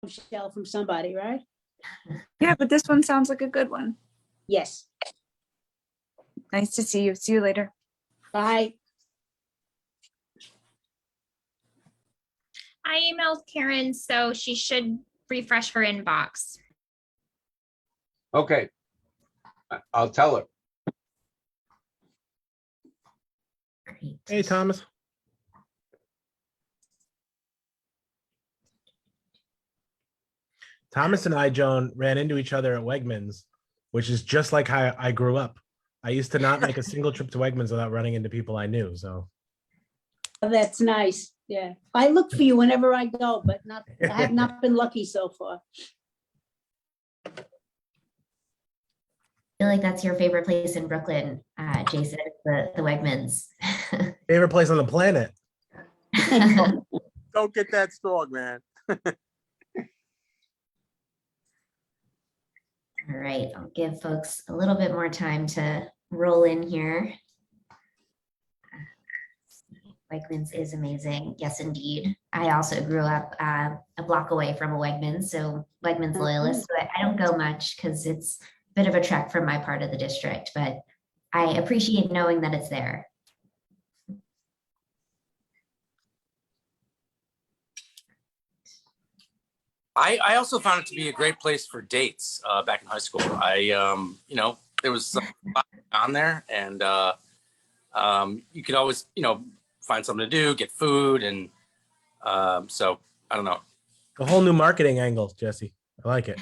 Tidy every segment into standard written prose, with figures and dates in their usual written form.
shell from somebody, right? Yeah, but this one sounds like a good one. Yes. Nice to see you. See you later. Bye. I emailed Karen, so she should refresh her inbox. Okay. I'll tell her. Great. Hey, Thomas. Thomas and I, Joan, ran into each other at Wegmans, which is just like how I grew up. I used to not make a single trip to Wegmans without running into people I knew. So Oh, that's nice. Yeah. I look for you whenever I go, but I have not been lucky so far. I feel like that's your favorite place in Brooklyn, Jason, the Wegmans. favorite place on the planet. Don't get that strong, man. All right, I'll give folks a little bit more time to roll in here. Wegmans is amazing. Yes, indeed. I also grew up a block away from a Wegmans, so Wegmans loyalist. So I don't go much because it's a bit of a trek from my part of the district, but I appreciate knowing that it's there. I also found it to be a great place for dates back in high school. There was something on there, and you could always, find something to do, get food, and so I don't know. A whole new marketing angle, Jesse. I like it.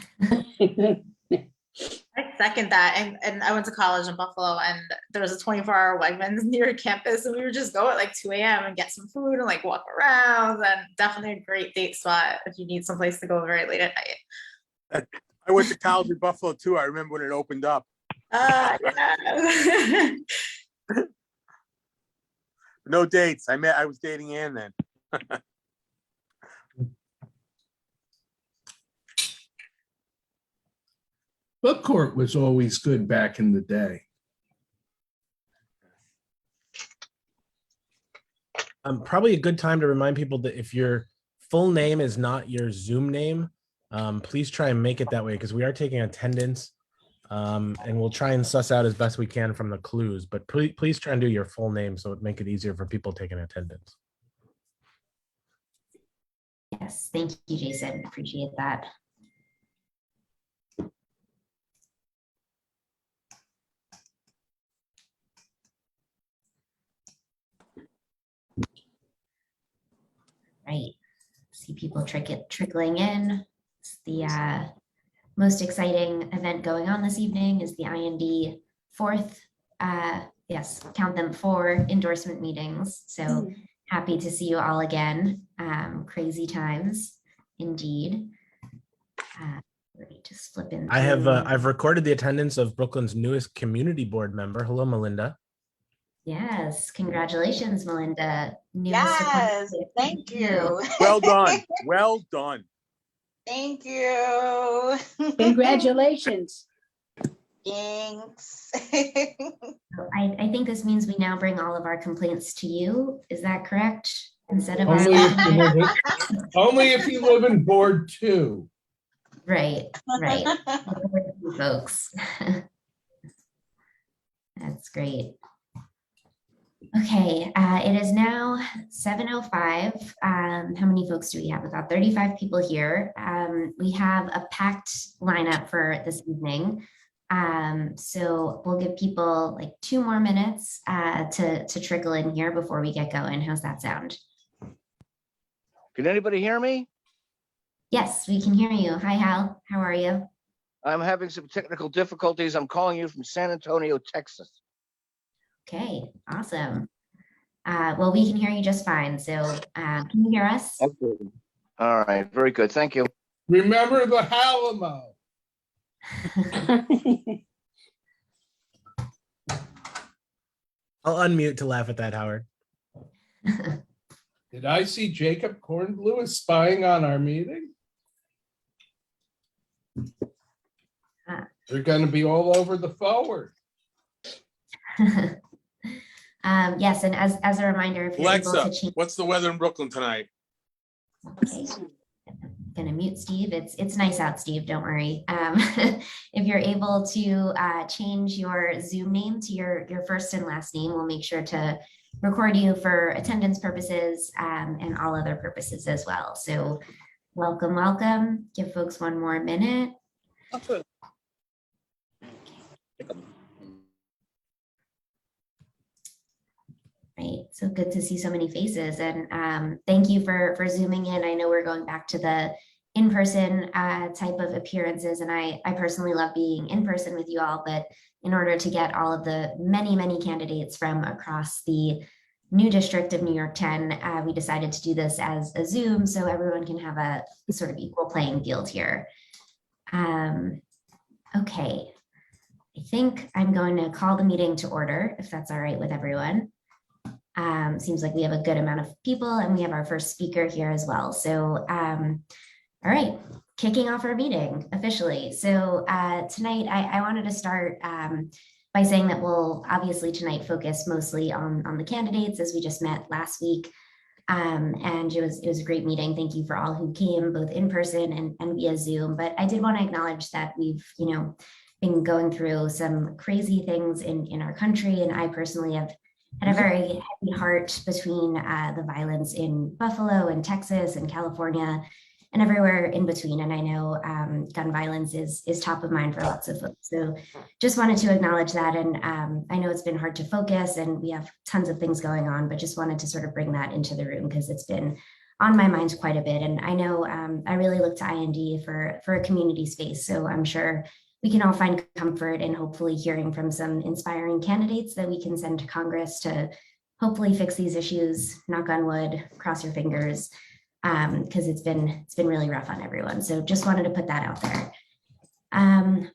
I second that. And I went to college in Buffalo, and there was a 24-hour Wegmans near campus, and we would just go at like 2 a.m. and get some food and like walk around, and definitely a great date spot if you need someplace to go very late at night. I went to college in Buffalo too. I remember when it opened up. Yeah. No dates. I was dating Ann then. Book court was always good back in the day. Probably a good time to remind people that if your full name is not your Zoom name, please try and make it that way, because we are taking attendance, and we'll try and suss out as best we can from the clues. But please try and do your full name so it make it easier for people taking attendance. Yes, thank you, Jason. Appreciate that. Right. See people trickling in. It's the most exciting event going on this evening is the IND fourth, count them 4 endorsement meetings. So happy to see you all again. Crazy times indeed. Let me just flip in. I've recorded the attendance of Brooklyn's newest community board member. Hello, Melinda. Yes, congratulations, Melinda. Yes, thank you. Well done. Well done. Thank you. Congratulations. Thanks. I think this means we now bring all of our complaints to you. Is that correct? Instead of Only if you live in Board 2. Right. Folks. That's great. Okay, it is now 7:05. How many folks do we have? About 35 people here. We have a packed lineup for this evening. So we'll give people like 2 more minutes to trickle in here before we get going. How's that sound? Can anybody hear me? Yes, we can hear you. Hi, Hal. How are you? I'm having some technical difficulties. I'm calling you from San Antonio, Texas. Okay, awesome. Well, we can hear you just fine. So can you hear us? Okay. All right, very good. Thank you. Remember the Halamo. I'll unmute to laugh at that, Howard. Did I see Jacob Kornblue spying on our meeting? They're going to be all over the forward. Yes, and as a reminder, if you're able to Alexa, change. what's the weather in Brooklyn tonight? Okay. gonna mute Steve. It's nice out, Steve, don't worry. If you're able to change your Zoom name to your first and last name, we'll make sure to record you for attendance purposes and all other purposes as well. So welcome, welcome. Give folks one more minute. Right, so good to see so many faces, and thank you for zooming in. I know we're going back to the in-person type of appearances, and I personally love being in person with you all, but in order to get all of the many candidates from across the new district of New York 10, we decided to do this as a Zoom so everyone can have a sort of equal playing field here. Okay, I think I'm going to call the meeting to order, if that's all right with everyone. Seems like we have a good amount of people and we have our first speaker here as well. So, all right, kicking off our meeting officially. So tonight I wanted to start by saying that we'll obviously tonight focus mostly on the candidates as we just met last week. And it was a great meeting. Thank you for all who came both in person and via Zoom. But I did want to acknowledge that we've, been going through some crazy things in our country. And I personally have had a very heavy heart between the violence in Buffalo and Texas and California and everywhere in between. And I know gun violence is top of mind for lots of folks. So just wanted to acknowledge that. And I know it's been hard to focus and we have tons of things going on, but just wanted to sort of bring that into the room because it's been on my mind quite a bit. And I know I really look to IND for a community space. So I'm sure we can all find comfort in hopefully hearing from some inspiring candidates that we can send to Congress to hopefully fix these issues, knock on wood, cross your fingers, because it's been really rough on everyone. So just wanted to put that out there.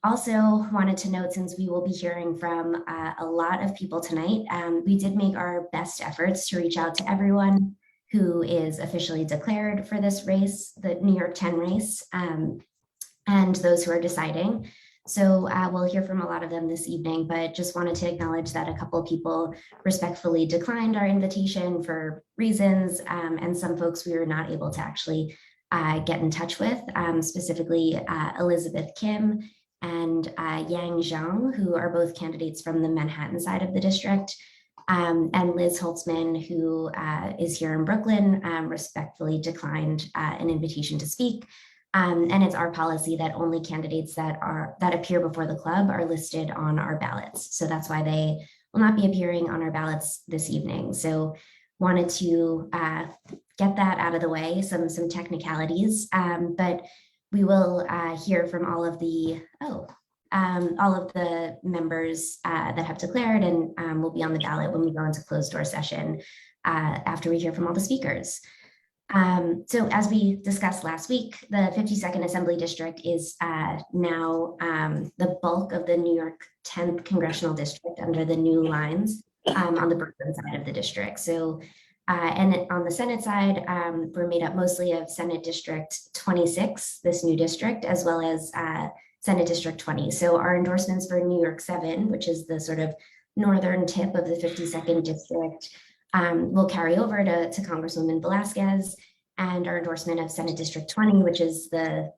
Also wanted to note, since we will be hearing from a lot of people tonight, we did make our best efforts to reach out to everyone who is officially declared for this race, the New York 10 race, and those who are deciding. So we'll hear from a lot of them this evening, but just wanted to acknowledge that a couple of people respectfully declined our invitation for reasons, and some folks we were not able to actually get in touch with, specifically Elizabeth Kim and Yang Zhang, who are both candidates from the Manhattan side of the district, and Liz Holtzman, who is here in Brooklyn, respectfully declined an invitation to speak. And it's our policy that only candidates that appear before the club are listed on our ballots. So that's why they will not be appearing on our ballots this evening. So wanted to get that out of the way, some technicalities, but we will hear from all of the members that have declared and will be on the ballot when we go into closed door session after we hear from all the speakers. So as we discussed last week, the 52nd Assembly District is now the bulk of the New York 10th Congressional District under the new lines on the Brooklyn side of the district. So, and on the Senate side, we're made up mostly of Senate District 26, this new district, as well as Senate District 20. So our endorsements for New York 7, which is the sort of northern tip of the 52nd District, will carry over to Congresswoman Velasquez, and our endorsement of Senate District 20, which is the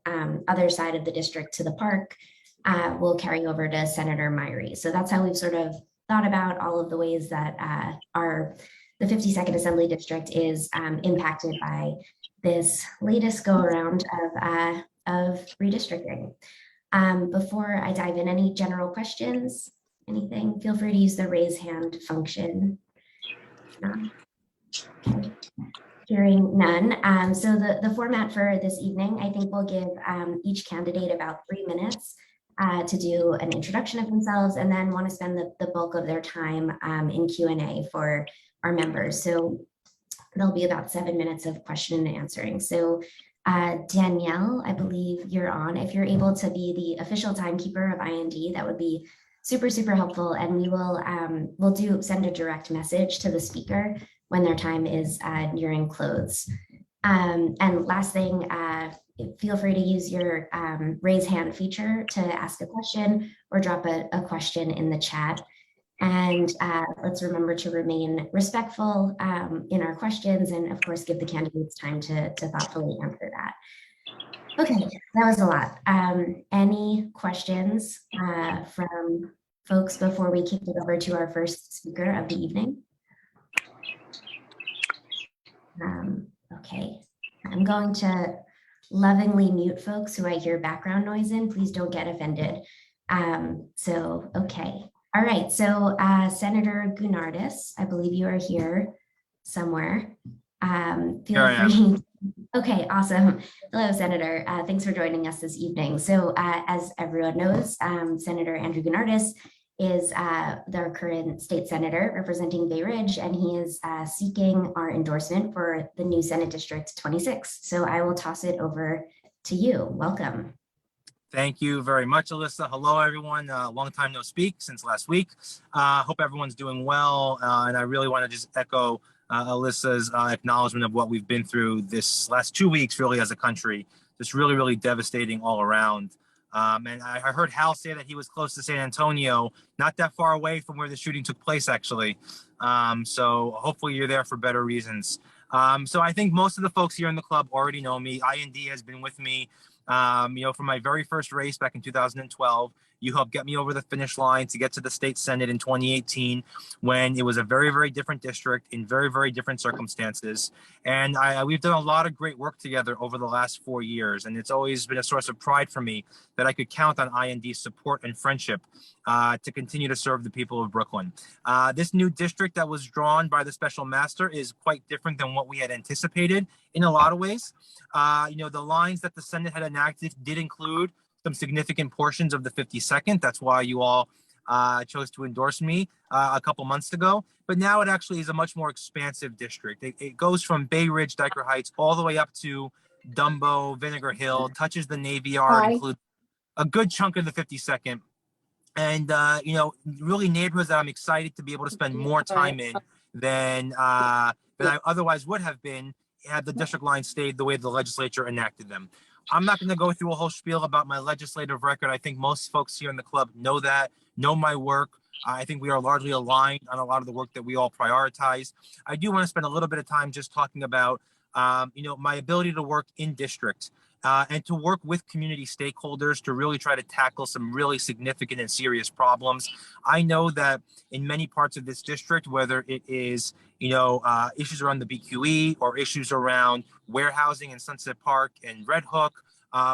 other side of the district to the park, will carry over to Senator Myrie. So that's how we've sort of thought about all of the ways that the 52nd Assembly District is impacted by this latest go around of redistricting. Before I dive in, any general questions, anything, feel free to use the raise hand function. Okay. Hearing none. So the format for this evening, I think we'll give each candidate about 3 minutes to do an introduction of themselves, and then want to spend the bulk of their time in Q&A for our members. So there'll be about 7 minutes of question and answering. So Danielle, I believe you're on. If you're able to be the official timekeeper of IND, that would be super helpful, and we will send a direct message to the speaker when their time is nearing close. And last thing, feel free to use your raise hand feature to ask a question or drop a question in the chat. And let's remember to remain respectful in our questions, and of course give the candidates time to thoughtfully answer that. Okay, that was a lot. Any questions from folks before we kick it over to our first speaker of the evening? Okay, I'm going to lovingly mute folks who I hear background noise in. Please don't get offended. Okay. All right, so Senator Gounardis, I believe you are here somewhere. Feel free. Okay, awesome. Hello, Senator. Thanks for joining us this evening. So as everyone knows, Senator Andrew Gounardis is the current state senator representing Bay Ridge, and he is seeking our endorsement for the new Senate District 26. So I will toss it over to you. Welcome. Thank you very much, Alyssa. Hello, everyone. Long time no speak since last week. Hope everyone's doing well. And I really want to just echo Alyssa's acknowledgement of what we've been through this last 2 weeks, really, as a country. Just really, really devastating all around. And I heard Hal say that he was close to San Antonio, not that far away from where the shooting took place, actually. So hopefully you're there for better reasons. So I think most of the folks here in the club already know me. IND has been with me from my very first race back in 2012. You helped get me over the finish line to get to the state Senate in 2018, when it was a very, very different district in very, very different circumstances. And we've done a lot of great work together over the last 4 years. And it's always been a source of pride for me that I could count on IND's support and friendship to continue to serve the people of Brooklyn. This new district that was drawn by the special master is quite different than what we had anticipated in a lot of ways. The lines that the Senate had enacted did include some significant portions of the 52nd. That's why you all chose to endorse me a couple months ago. But now it actually is a much more expansive district. It goes from Bay Ridge, Dyker Heights, all the way up to Dumbo, Vinegar Hill, touches the Navy Yard, includes a good chunk of the 52nd. And, really neighborhoods that I'm excited to be able to spend more time in than I otherwise would have been had the district lines stayed the way the legislature enacted them. I'm not going to go through a whole spiel about my legislative record. I think most folks here in the club know my work. I think we are largely aligned on a lot of the work that we all prioritize. I do want to spend a little bit of time just talking about, my ability to work in district and to work with community stakeholders to really try to tackle some really significant and serious problems. I know that in many parts of this district, whether it is, issues around the BQE or issues around warehousing in Sunset Park and Red Hook,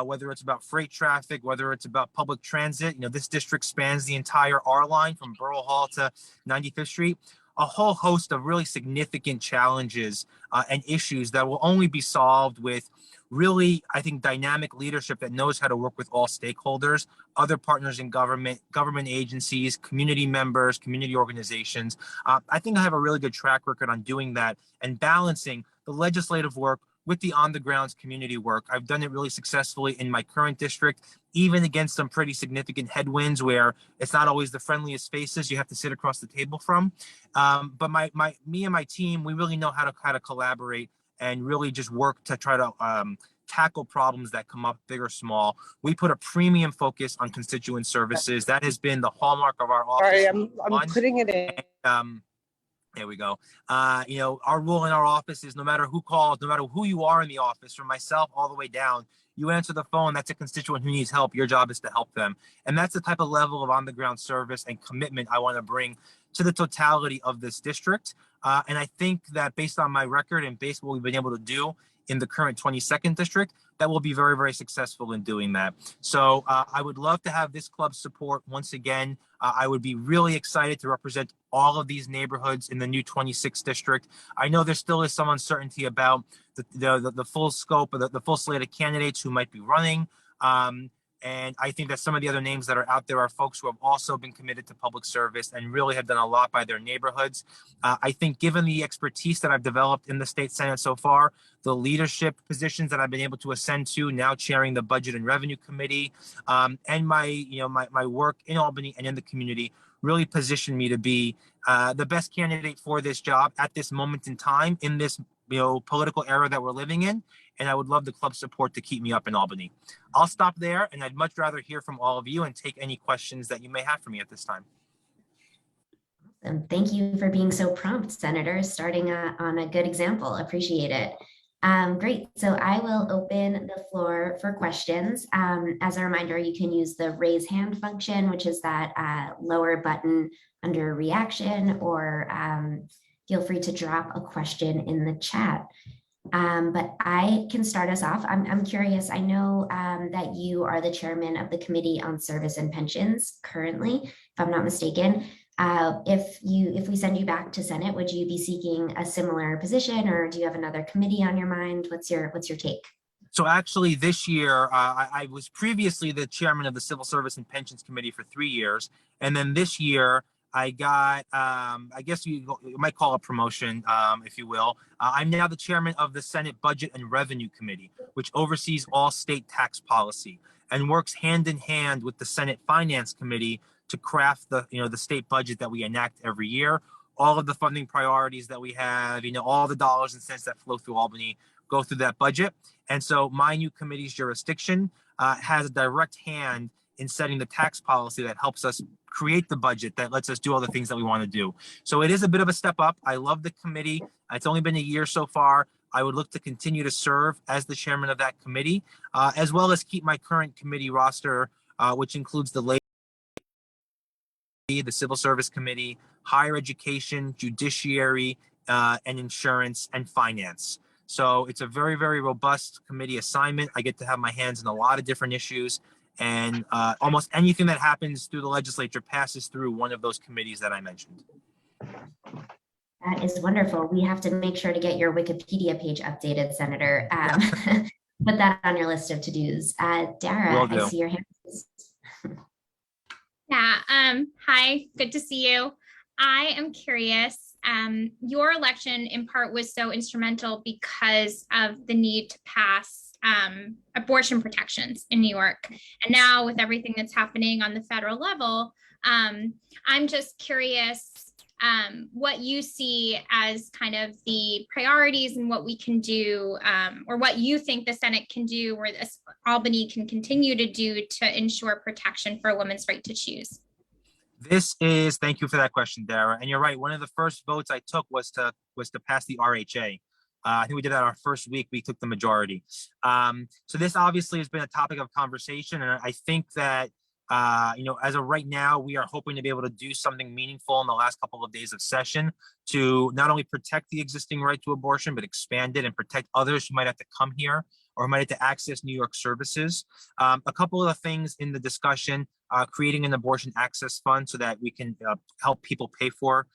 whether it's about freight traffic, whether it's about public transit, this district spans the entire R line from Borough Hall to 95th Street. A whole host of really significant challenges and issues that will only be solved with really, I think, dynamic leadership that knows how to work with all stakeholders, other partners in government agencies, community members, community organizations. I think I have a really good track record on doing that and balancing the legislative work with the on-the-ground community work. I've done it really successfully in my current district, even against some pretty significant headwinds where it's not always the friendliest faces you have to sit across the table from. But me and my team, we really know how to collaborate and really just work to try to tackle problems that come up, big or small. We put a premium focus on constituent services. That has been the hallmark of our office. Sorry, I'm putting it in. And, there we go. Our rule in our office is no matter who calls, no matter who you are in the office, from myself all the way down, you answer the phone, that's a constituent who needs help. Your job is to help them. And that's the type of level of on-the-ground service and commitment I want to bring to the totality of this district. And I think that based on my record and based on what we've been able to do in the current 22nd district, that will be very, very successful in doing that. So I would love to have this club's support once again. I would be really excited to represent all of these neighborhoods in the new 26th district. I know there still is some uncertainty about the full scope of the full slate of candidates who might be running. And I think that some of the other names that are out there are folks who have also been committed to public service and really have done a lot by their neighborhoods. I think given the expertise that I've developed in the state Senate so far, the leadership positions that I've been able to ascend to, now chairing the Budget and Revenue Committee, and my work in Albany and in the community really positioned me to be the best candidate for this job at this moment in time in this political era that we're living in. And I would love the club support to keep me up in Albany. I'll stop there, and I'd much rather hear from all of you and take any questions that you may have for me at this time. Thank you for being so prompt, Senator, starting on a good example. Appreciate it. Great. So I will open the floor for questions. As a reminder, you can use the raise hand function, which is that lower button under reaction, or feel free to drop a question in the chat. But I can start us off. I'm curious. I know that you are the chairman of the Committee on Service and Pensions currently, if I'm not mistaken. If we send you back to Senate, would you be seeking a similar position, or do you have another committee on your mind? What's your take? So actually this year, I was previously the chairman of the Civil Service and Pensions Committee for 3 years. And then this year I got, I guess you might call a promotion, if you will. I'm now the chairman of the Senate Budget and Revenue Committee, which oversees all state tax policy and works hand in hand with the Senate Finance Committee to craft the state budget that we enact every year. All of the funding priorities that we have, all the dollars and cents that flow through Albany go through that budget. And so my new committee's jurisdiction has a direct hand in setting the tax policy that helps us create the budget that lets us do all the things that we want to do. So it is a bit of a step up. I love the committee. It's only been a year so far. I would look to continue to serve as the chairman of that committee, as well as keep my current committee roster, which includes the Civil Service Committee, Higher Education, Judiciary, and Insurance and Finance. So it's a very, very robust committee assignment. I get to have my hands in a lot of different issues, and almost anything that happens through the legislature passes through one of those committees that I mentioned. That is wonderful. We have to make sure to get your Wikipedia page updated, Senator. Put that on your list of to-dos. Dara, I see your hand. Yeah. Hi, good to see you. I am curious. Your election in part was so instrumental because of the need to pass abortion protections in New York. And now with everything that's happening on the federal level, I'm just curious what you see as kind of the priorities and what we can do, or what you think the Senate can do, or Albany can continue to do to ensure protection for a woman's right to choose. Thank you for that question, Dara. And you're right. One of the first votes I took was to pass the RHA. I think we did that our first week. We took the majority. So this obviously has been a topic of conversation, and I think that as of right now, we are hoping to be able to do something meaningful in the last couple of days of session to not only protect the existing right to abortion, but expand it and protect others who might have to come here or might have to access New York services. A couple of things in the discussion, creating an abortion access fund so that we can help people pay for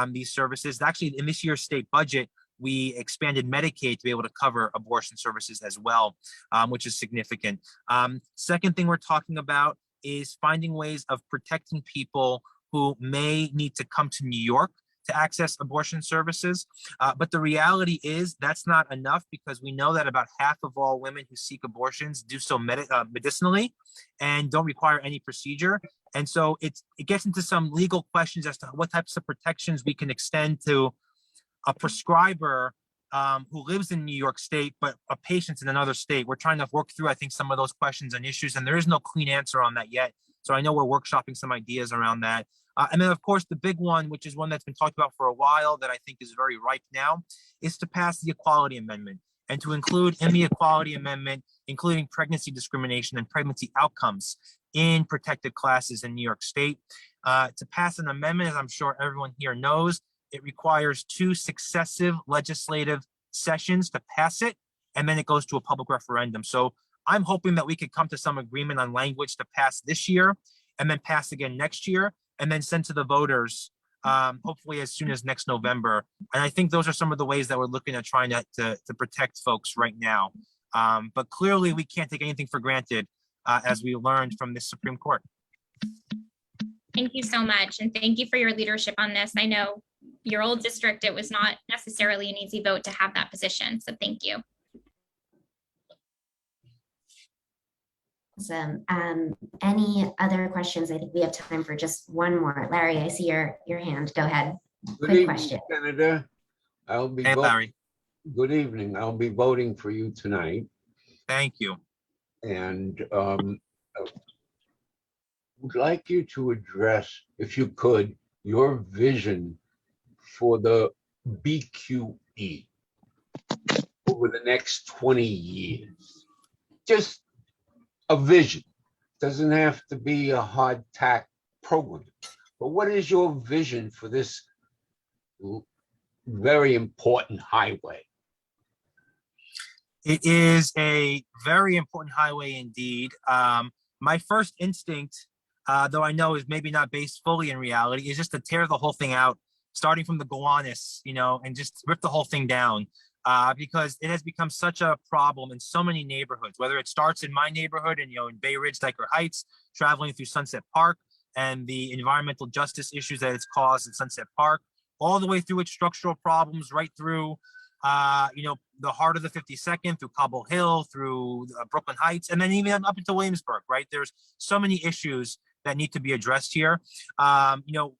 these services. Actually, in this year's state budget, we expanded Medicaid to be able to cover abortion services as well, which is significant. Second thing we're talking about is finding ways of protecting people who may need to come to New York to access abortion services. But the reality is that's not enough, because we know that about half of all women who seek abortions do so medicinally and don't require any procedure. And so it gets into some legal questions as to what types of protections we can extend to a prescriber who lives in New York State, but a patient's in another state. We're trying to work through, I think, some of those questions and issues, and there is no clean answer on that yet. So I know we're workshopping some ideas around that. And then, of course, the big one, which is one that's been talked about for a while that I think is very ripe now, is to pass the Equality Amendment and to include in the Equality Amendment, including pregnancy discrimination and pregnancy outcomes in protected classes in New York State. To pass an amendment, as I'm sure everyone here knows, it requires 2 successive legislative sessions to pass it, and then it goes to a public referendum. So I'm hoping that we could come to some agreement on language to pass this year and then pass again next year and then send to the voters, hopefully as soon as next November. And I think those are some of the ways that we're looking at trying to protect folks right now. But clearly we can't take anything for granted, as we learned from this Supreme Court. Thank you so much. And thank you for your leadership on this. I know your old district, it was not necessarily an easy vote to have that position. So thank you. Awesome. Any other questions? I think we have time for just one more. Larry, I see your hand. Go ahead. Quick question. Senator. I'll be Larry. Good evening. I'll be voting for you tonight. Thank you. And would like you to address, if you could, your vision for the BQE. over the next 20 years? Just a vision. Doesn't have to be a hard tack program. But what is your vision for this very important highway? It is a very important highway indeed. My first instinct, though I know is maybe not based fully in reality, is just to tear the whole thing out, starting from the Gowanus, and just rip the whole thing down. Because it has become such a problem in so many neighborhoods, whether it starts in my neighborhood and, in Bay Ridge, Diker Heights, traveling through Sunset Park and the environmental justice issues that it's caused in Sunset Park, all the way through its structural problems, right through, the heart of the 52nd, through Cobble Hill, through Brooklyn Heights, and then even up into Williamsburg, right? There's so many issues that need to be addressed here. The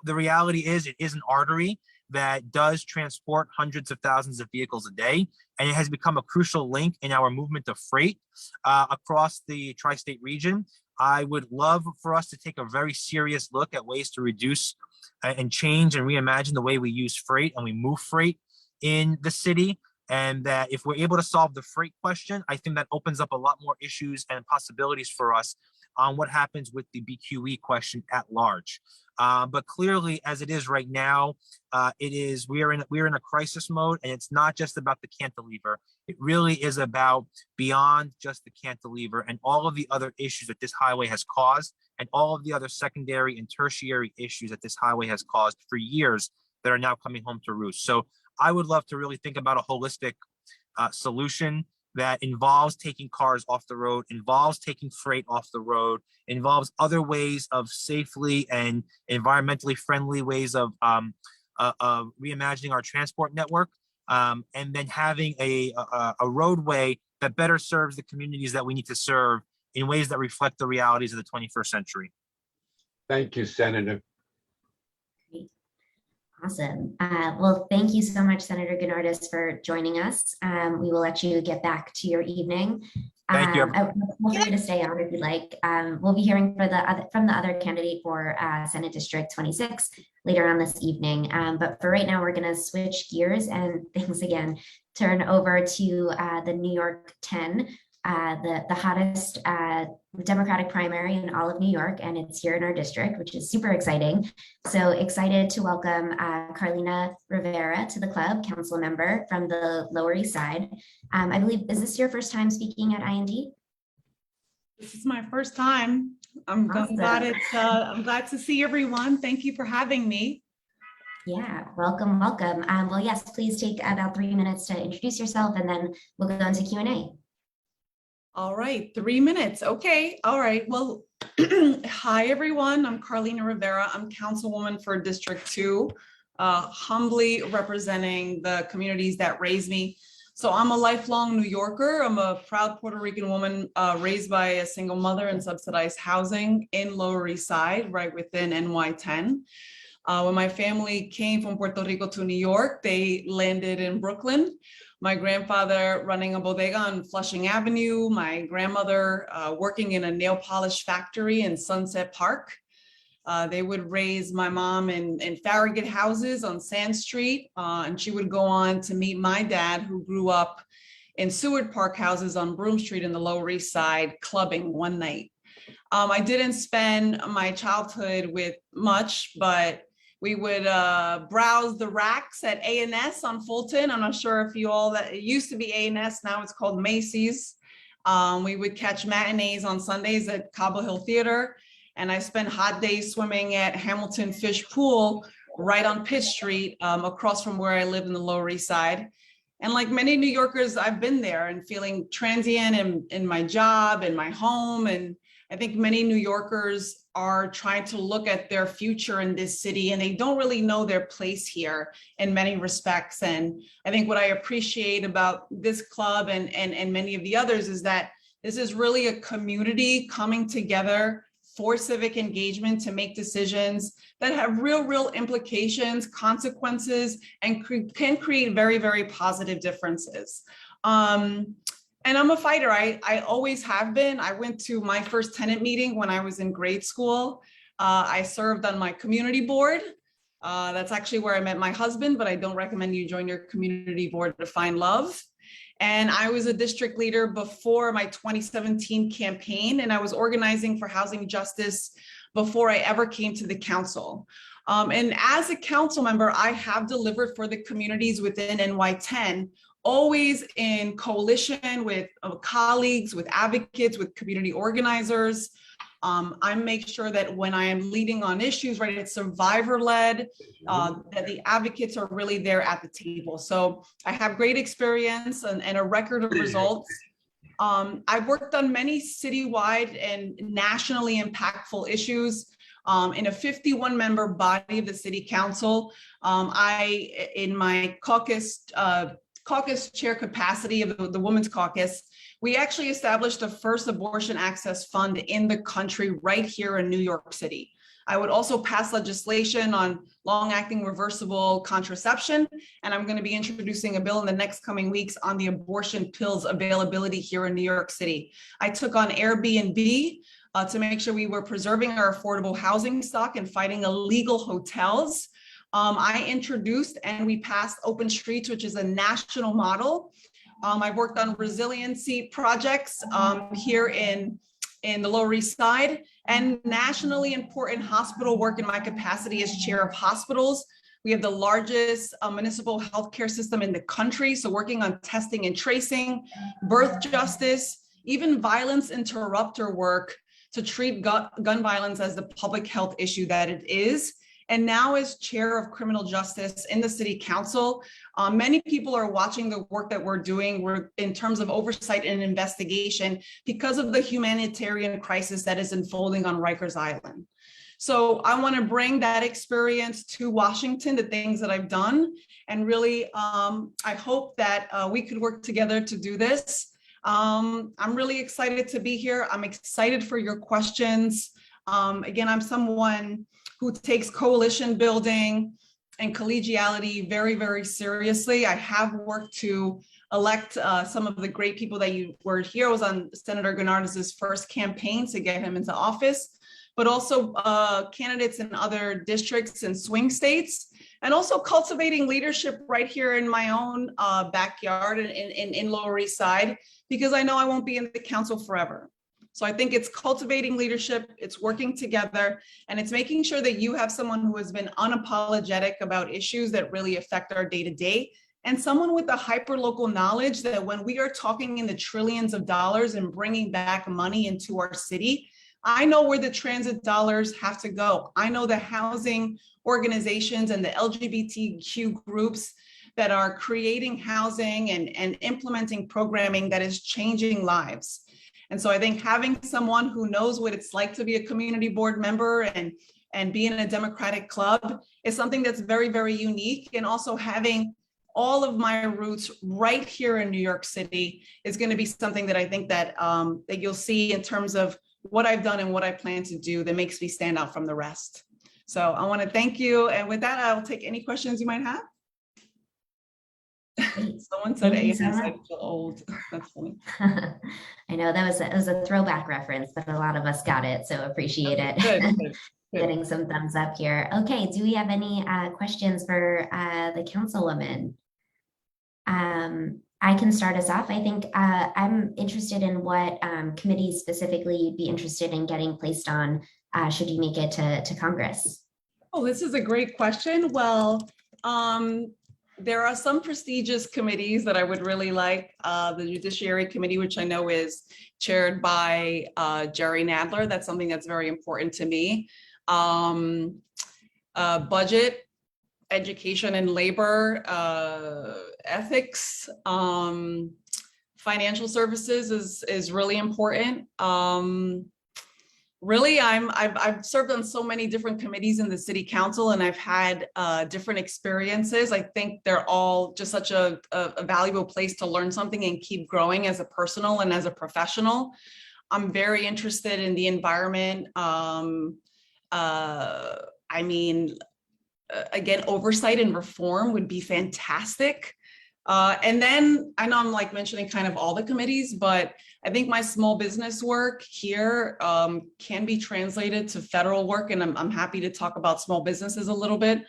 reality is it is an artery that does transport hundreds of thousands of vehicles a day, and it has become a crucial link in our movement of freight across the tri-state region. I would love for us to take a very serious look at ways to reduce and change and reimagine the way we use freight and we move freight in the city. And that if we're able to solve the freight question, I think that opens up a lot more issues and possibilities for us on what happens with the BQE question at large. But clearly, as it is right now, we are in a crisis mode, and it's not just about the cantilever. It really is about beyond just the cantilever and all of the other issues that this highway has caused, and all of the other secondary and tertiary issues that this highway has caused for years that are now coming home to roost. So I would love to really think about a holistic solution that involves taking cars off the road, involves taking freight off the road, involves other ways of safely and environmentally friendly ways of reimagining our transport network, and then having a roadway that better serves the communities that we need to serve in ways that reflect the realities of the 21st century. Thank you, Senator. Awesome. Well, thank you so much, Senator Gennardis, for joining us. We will let you get back to your evening. Thank you. Feel free to stay on if you'd like. We'll be hearing from the other candidate for Senate District 26 later on this evening. But for right now, we're going to switch gears and things again, turn over to the New York 10, the hottest Democratic primary in all of New York, and it's here in our district, which is super exciting. So excited to welcome Carlina Rivera to the club, council member from the Lower East Side. I believe, is this your first time speaking at IND? This is my first time. I'm glad I'm glad to see everyone. Thank you for having me. Yeah, welcome. Well, yes, please take about 3 minutes to introduce yourself, and then we'll go into Q&A. All right, 3 minutes. Okay. All right. Well, hi, everyone. I'm Carlina Rivera. I'm councilwoman for District 2, humbly representing the communities that raised me. So I'm a lifelong New Yorker. I'm a proud Puerto Rican woman raised by a single mother in subsidized housing in Lower East Side, right within NY10. When my family came from Puerto Rico to New York, they landed in Brooklyn. My grandfather running a bodega on Flushing Avenue, my grandmother working in a nail polish factory in Sunset Park. They would raise my mom in Farragut houses on Sand Street, and she would go on to meet my dad, who grew up in Seward Park houses on Broome Street in the Lower East Side, clubbing one night. I didn't spend my childhood with much, but we would browse the racks at A&S on Fulton. I'm not sure if you all, that it used to be A&S, now it's called Macy's. We would catch matinees on Sundays at Cobble Hill Theater. And I spent hot days swimming at Hamilton Fish Pool right on Pitt Street, across from where I live in the Lower East Side. And like many New Yorkers, I've been there and feeling transient in my job and my home. And I think many New Yorkers are trying to look at their future in this city, and they don't really know their place here in many respects. And I think what I appreciate about this club and many of the others is that this is really a community coming together for civic engagement to make decisions that have real implications, consequences, and can create very, very positive differences. And I'm a fighter. I always have been. I went to my first tenant meeting when I was in grade school. I served on my community board. That's actually where I met my husband, but I don't recommend you join your community board to find love. And I was a district leader before my 2017 campaign, and I was organizing for housing justice before I ever came to the council. And as a council member, I have delivered for the communities within NY10, always in coalition with colleagues, with advocates, with community organizers. I make sure that when I am leading on issues, right, it's survivor-led, that the advocates are really there at the table. So I have great experience and a record of results. I've worked on many citywide and nationally impactful issues. In a 51-member body of the city council, in my caucus chair capacity of the Women's Caucus, we actually established the first abortion access fund in the country right here in New York City. I would also pass legislation on long-acting reversible contraception, and I'm going to be introducing a bill in the next coming weeks on the abortion pills availability here in New York City. I took on Airbnb to make sure we were preserving our affordable housing stock and fighting illegal hotels. I introduced and we passed Open Streets, which is a national model. I've worked on resiliency projects here in the Lower East Side, and nationally important hospital work in my capacity as chair of hospitals. We have the largest municipal healthcare system in the country, so working on testing and tracing, birth justice, even violence interrupter work to treat gun violence as the public health issue that it is. And now as chair of criminal justice in the city council, many people are watching the work that we're doing in terms of oversight and investigation because of the humanitarian crisis that is unfolding on Rikers Island. So I want to bring that experience to Washington, the things that I've done, and really, I hope that we could work together to do this. I'm really excited to be here. I'm excited for your questions. Again, I'm someone who takes coalition building and collegiality very, very seriously. I have worked to elect some of the great people that you were here. I was on Senator Gennardis's first campaign to get him into office, but also candidates in other districts and swing states, and also cultivating leadership right here in my own backyard in Lower East Side, because I know I won't be in the council forever. So I think it's cultivating leadership, it's working together, and it's making sure that you have someone who has been unapologetic about issues that really affect our day-to-day, and someone with a hyper-local knowledge that when we are talking in the trillions of dollars and bringing back money into our city, I know where the transit dollars have to go. I know the housing organizations and the LGBTQ groups that are creating housing and implementing programming that is changing lives. And so I think having someone who knows what it's like to be a community board member and be in a Democratic club is something that's very, very unique. And also having all of my roots right here in New York City is going to be something that I think that, that you'll see in terms of what I've done and what I plan to do that makes me stand out from the rest. So I want to thank you. And with that, I'll take any questions you might have. Someone said Thank you Amy, so I much. feel old. That's funny. I know that was a throwback reference, but a lot of us got it, so appreciate it. Good, good. Getting some thumbs up here. Okay, do we have any questions for the councilwoman? I can start us off. I think I'm interested in what committees specifically you'd be interested in getting placed on should you make it to Congress. Oh, this is a great question. Well, there are some prestigious committees that I would really like. The Judiciary Committee, which I know is chaired by Jerry Nadler. That's something that's very important to me. Budget, education and labor, ethics, financial services is really important. Really, I've served on so many different committees in the city council, and I've had different experiences. I think they're all just such a valuable place to learn something and keep growing as a personal and as a professional. I'm very interested in the environment. I mean, again, oversight and reform would be fantastic. And then I know I'm like mentioning kind of all the committees, but I think my small business work here can be translated to federal work, and I'm happy to talk about small businesses a little bit.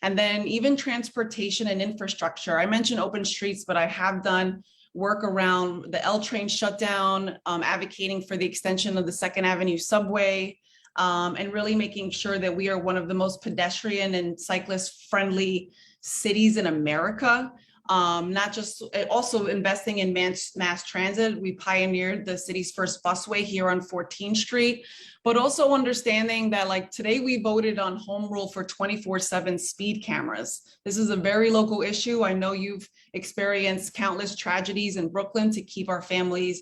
And then even transportation and infrastructure. I mentioned open streets, but I have done work around the L train shutdown, advocating for the extension of the Second Avenue subway, and really making sure that we are one of the most pedestrian and cyclist-friendly cities in America. Not just, also investing in mass transit. We pioneered the city's first busway here on 14th Street, but also understanding that like today we voted on home rule for 24/7 speed cameras. This is a very local issue. I know you've experienced countless tragedies in Brooklyn to keep our families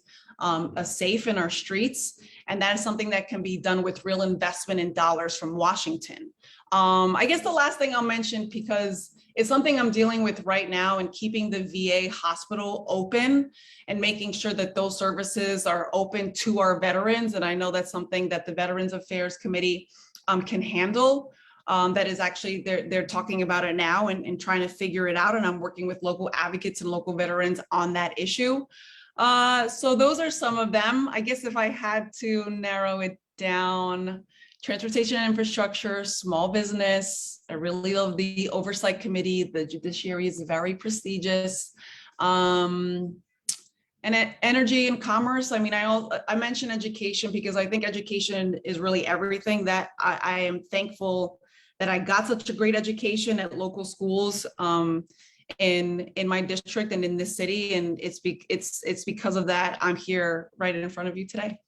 safe in our streets. And that is something that can be done with real investment in dollars from Washington. I guess the last thing I'll mention, because it's something I'm dealing with right now, and keeping the VA hospital open and making sure that those services are open to our veterans. And I know that's something that the Veterans Affairs Committee can handle. That is actually, they're talking about it now and trying to figure it out. And I'm working with local advocates and local veterans on that issue. So those are some of them. I guess if I had to narrow it down, transportation and infrastructure, small business. I really love the oversight committee. The judiciary is very prestigious. And energy and commerce. I mean, I mentioned education because I think education is really everything. That I am thankful that I got such a great education at local schools in my district and in this city. And it's because of that I'm here right in front of you today.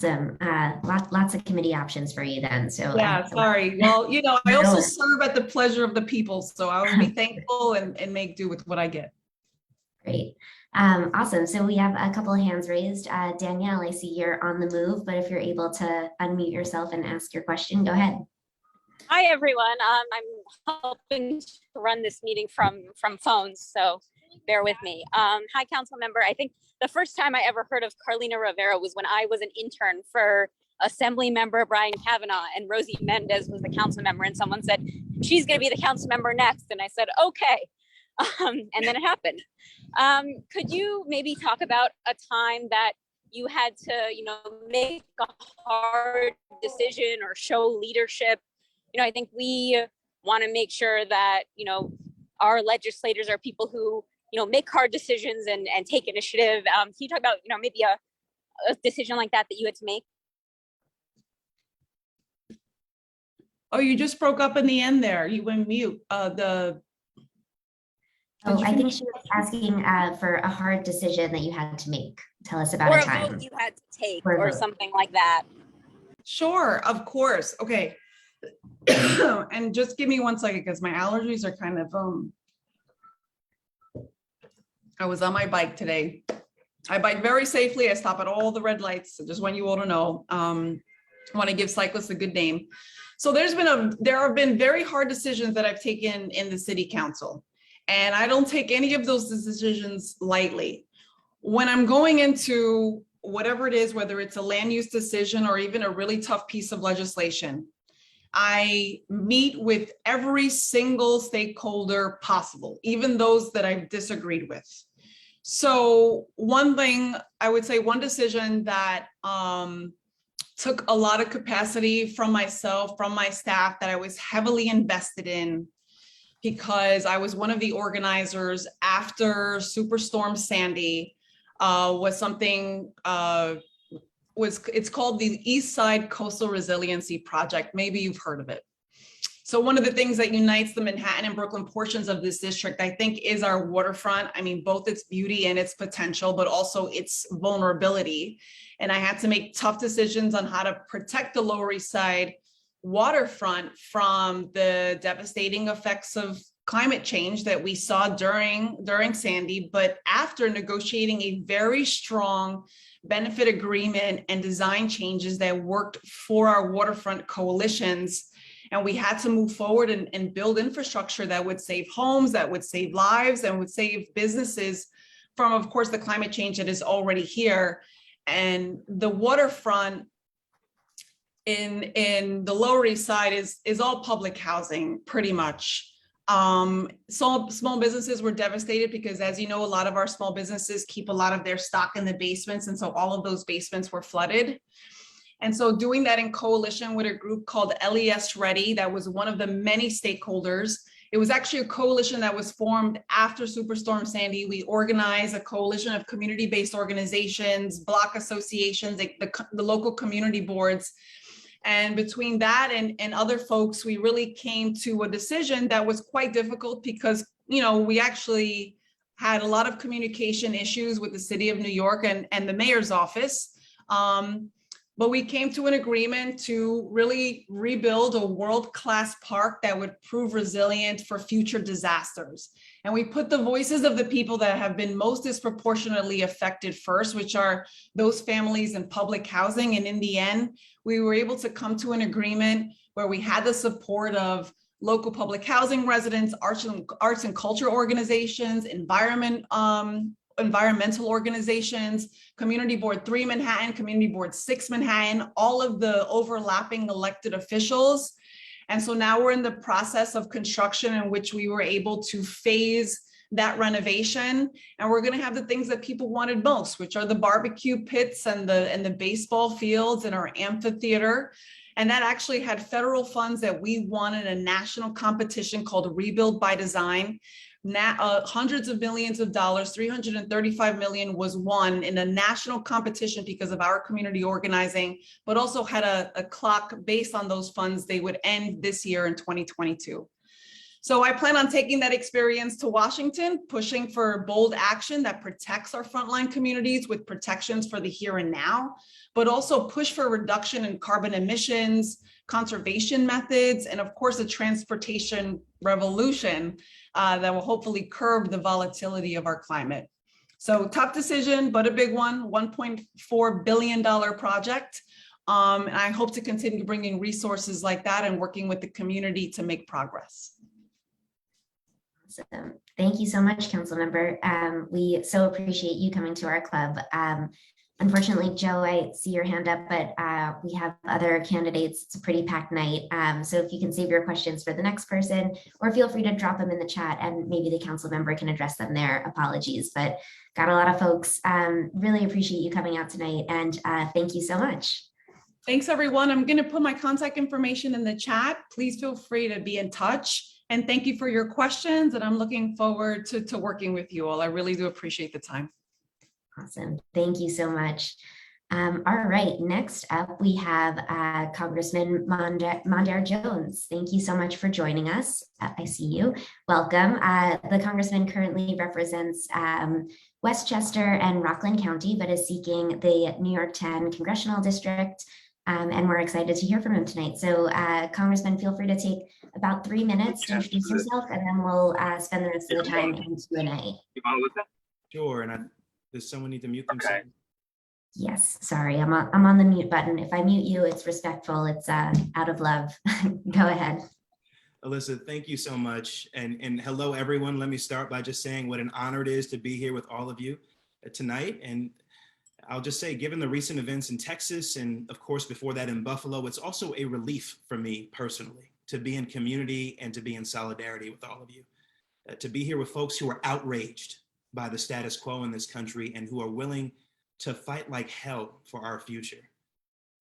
Lots of committee options for you then. So yeah, sorry. Well, you know, I also serve at the pleasure of the people, so I will be thankful and make do with what I get. Great. Awesome. So we have a couple of hands raised. Danielle, I see you're on the move, but if you're able to unmute yourself and ask your question, go ahead. Hi, everyone. I'm helping to run this meeting from phones, so bear with me. Hi, council member. I think the first time I ever heard of Carlina Rivera was when I was an intern for Assembly Member Brian Kavanaugh, and Rosie Mendez was the council member, and someone said, she's going to be the council member next. And I said, okay. And then it happened. Could you maybe talk about a time that you had to, make a hard decision or show leadership? I think we want to make sure that, our legislators are people who, make hard decisions and take initiative. Can you talk about, maybe a decision like that you had to make? Oh, you just broke up in the end there. You went mute. I think she was asking for a hard decision that you had to make. Tell us about or a time. Vote you had to take or something like that. Sure, of course. Okay. And just give me 1 second because my allergies are kind of, I was on my bike today. I bike very safely. I stop at all the red lights. So just want you all to know, I want to give cyclists a good name. So there have been very hard decisions that I've taken in the city council. And I don't take any of those decisions lightly. When I'm going into whatever it is, whether it's a land use decision or even a really tough piece of legislation, I meet with every single stakeholder possible, even those that I've disagreed with. So one thing I would say, one decision that took a lot of capacity from myself, from my staff, that I was heavily invested in, because I was one of the organizers after Superstorm Sandy, was something, it's called the East Side Coastal Resiliency Project. Maybe you've heard of it. So one of the things that unites the Manhattan and Brooklyn portions of this district, I think, is our waterfront. I mean, both its beauty and its potential, but also its vulnerability. And I had to make tough decisions on how to protect the Lower East Side waterfront from the devastating effects of climate change that we saw during Sandy, but after negotiating a very strong benefit agreement and design changes that worked for our waterfront coalitions. And we had to move forward and build infrastructure that would save homes, that would save lives, and would save businesses from, of course, the climate change that is already here. And the waterfront in the Lower East Side is all public housing, pretty much. Small businesses were devastated because, as you know, a lot of our small businesses keep a lot of their stock in the basements. And so all of those basements were flooded. And so doing that in coalition with a group called LES Ready, that was one of the many stakeholders. It was actually a coalition that was formed after Superstorm Sandy. We organized a coalition of community-based organizations, block associations, the local community boards. And between that and other folks, we really came to a decision that was quite difficult because, we actually had a lot of communication issues with the city of New York and the mayor's office. But we came to an agreement to really rebuild a world-class park that would prove resilient for future disasters. And we put the voices of the people that have been most disproportionately affected first, which are those families in public housing. And in the end, we were able to come to an agreement where we had the support of local public housing residents, arts and culture organizations, environmental organizations, Community Board 3 Manhattan, Community Board 6 Manhattan, all of the overlapping elected officials. And so now we're in the process of construction in which we were able to phase that renovation. And we're going to have the things that people wanted most, which are the barbecue pits and the baseball fields and our amphitheater. And that actually had federal funds that we won in a national competition called Rebuild by Design. Hundreds of millions of dollars, 335 million was won in a national competition because of our community organizing, but also had a clock based on those funds. They would end this year in 2022. So I plan on taking that experience to Washington, pushing for bold action that protects our frontline communities with protections for the here and now, but also push for reduction in carbon emissions, conservation methods, and of course, a transportation revolution that will hopefully curb the volatility of our climate. So tough decision, but a big one, $1.4 billion project. And I hope to continue bringing resources like that and working with the community to make progress. Awesome. Thank you so much, Councilmember. We so appreciate you coming to our club. Unfortunately, Joe, I see your hand up, but we have other candidates. It's a pretty packed night. So if you can save your questions for the next person, or feel free to drop them in the chat and maybe the council member can address them there. Apologies, but got a lot of folks. Really appreciate you coming out tonight, and thank you so much. Thanks, everyone. I'm going to put my contact information in the chat. Please feel free to be in touch. And thank you for your questions. And I'm looking forward to working with you all. I really do appreciate the time. Awesome. Thank you so much. All right. Next up, we have Congressman Mondaire Jones. Thank you so much for joining us. I see you. Welcome. The Congressman currently represents Westchester and Rockland County, but is seeking the New York 10 Congressional District. And we're excited to hear from him tonight. So Congressman, feel free to take about 3 minutes to introduce yourself, and then we'll spend the rest of the time in Q&A. You want to listen? Sure. And does someone need to mute themselves? Okay. Yes, sorry, I'm on the mute button. If I mute you, it's respectful. It's out of love. Go ahead. Alyssa, thank you so much. And hello, everyone. Let me start by just saying what an honor it is to be here with all of you tonight. And I'll just say, given the recent events in Texas, and of course, before that in Buffalo, it's also a relief for me personally to be in community and to be in solidarity with all of you. To be here with folks who are outraged by the status quo in this country and who are willing to fight like hell for our future.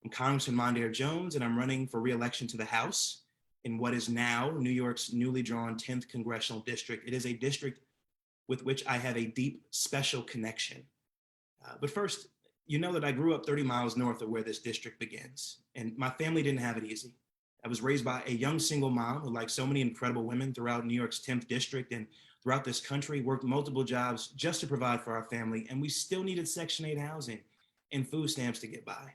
I'm Congressman Mondaire Jones, and I'm running for re-election to the House in what is now New York's newly drawn 10th Congressional District. It is a district with which I have a deep, special connection. But first, you know that I grew up 30 miles north of where this district begins, and my family didn't have it easy. I was raised by a young single mom who, like so many incredible women throughout New York's 10th District and throughout this country, worked multiple jobs just to provide for our family, and we still needed Section 8 housing and food stamps to get by.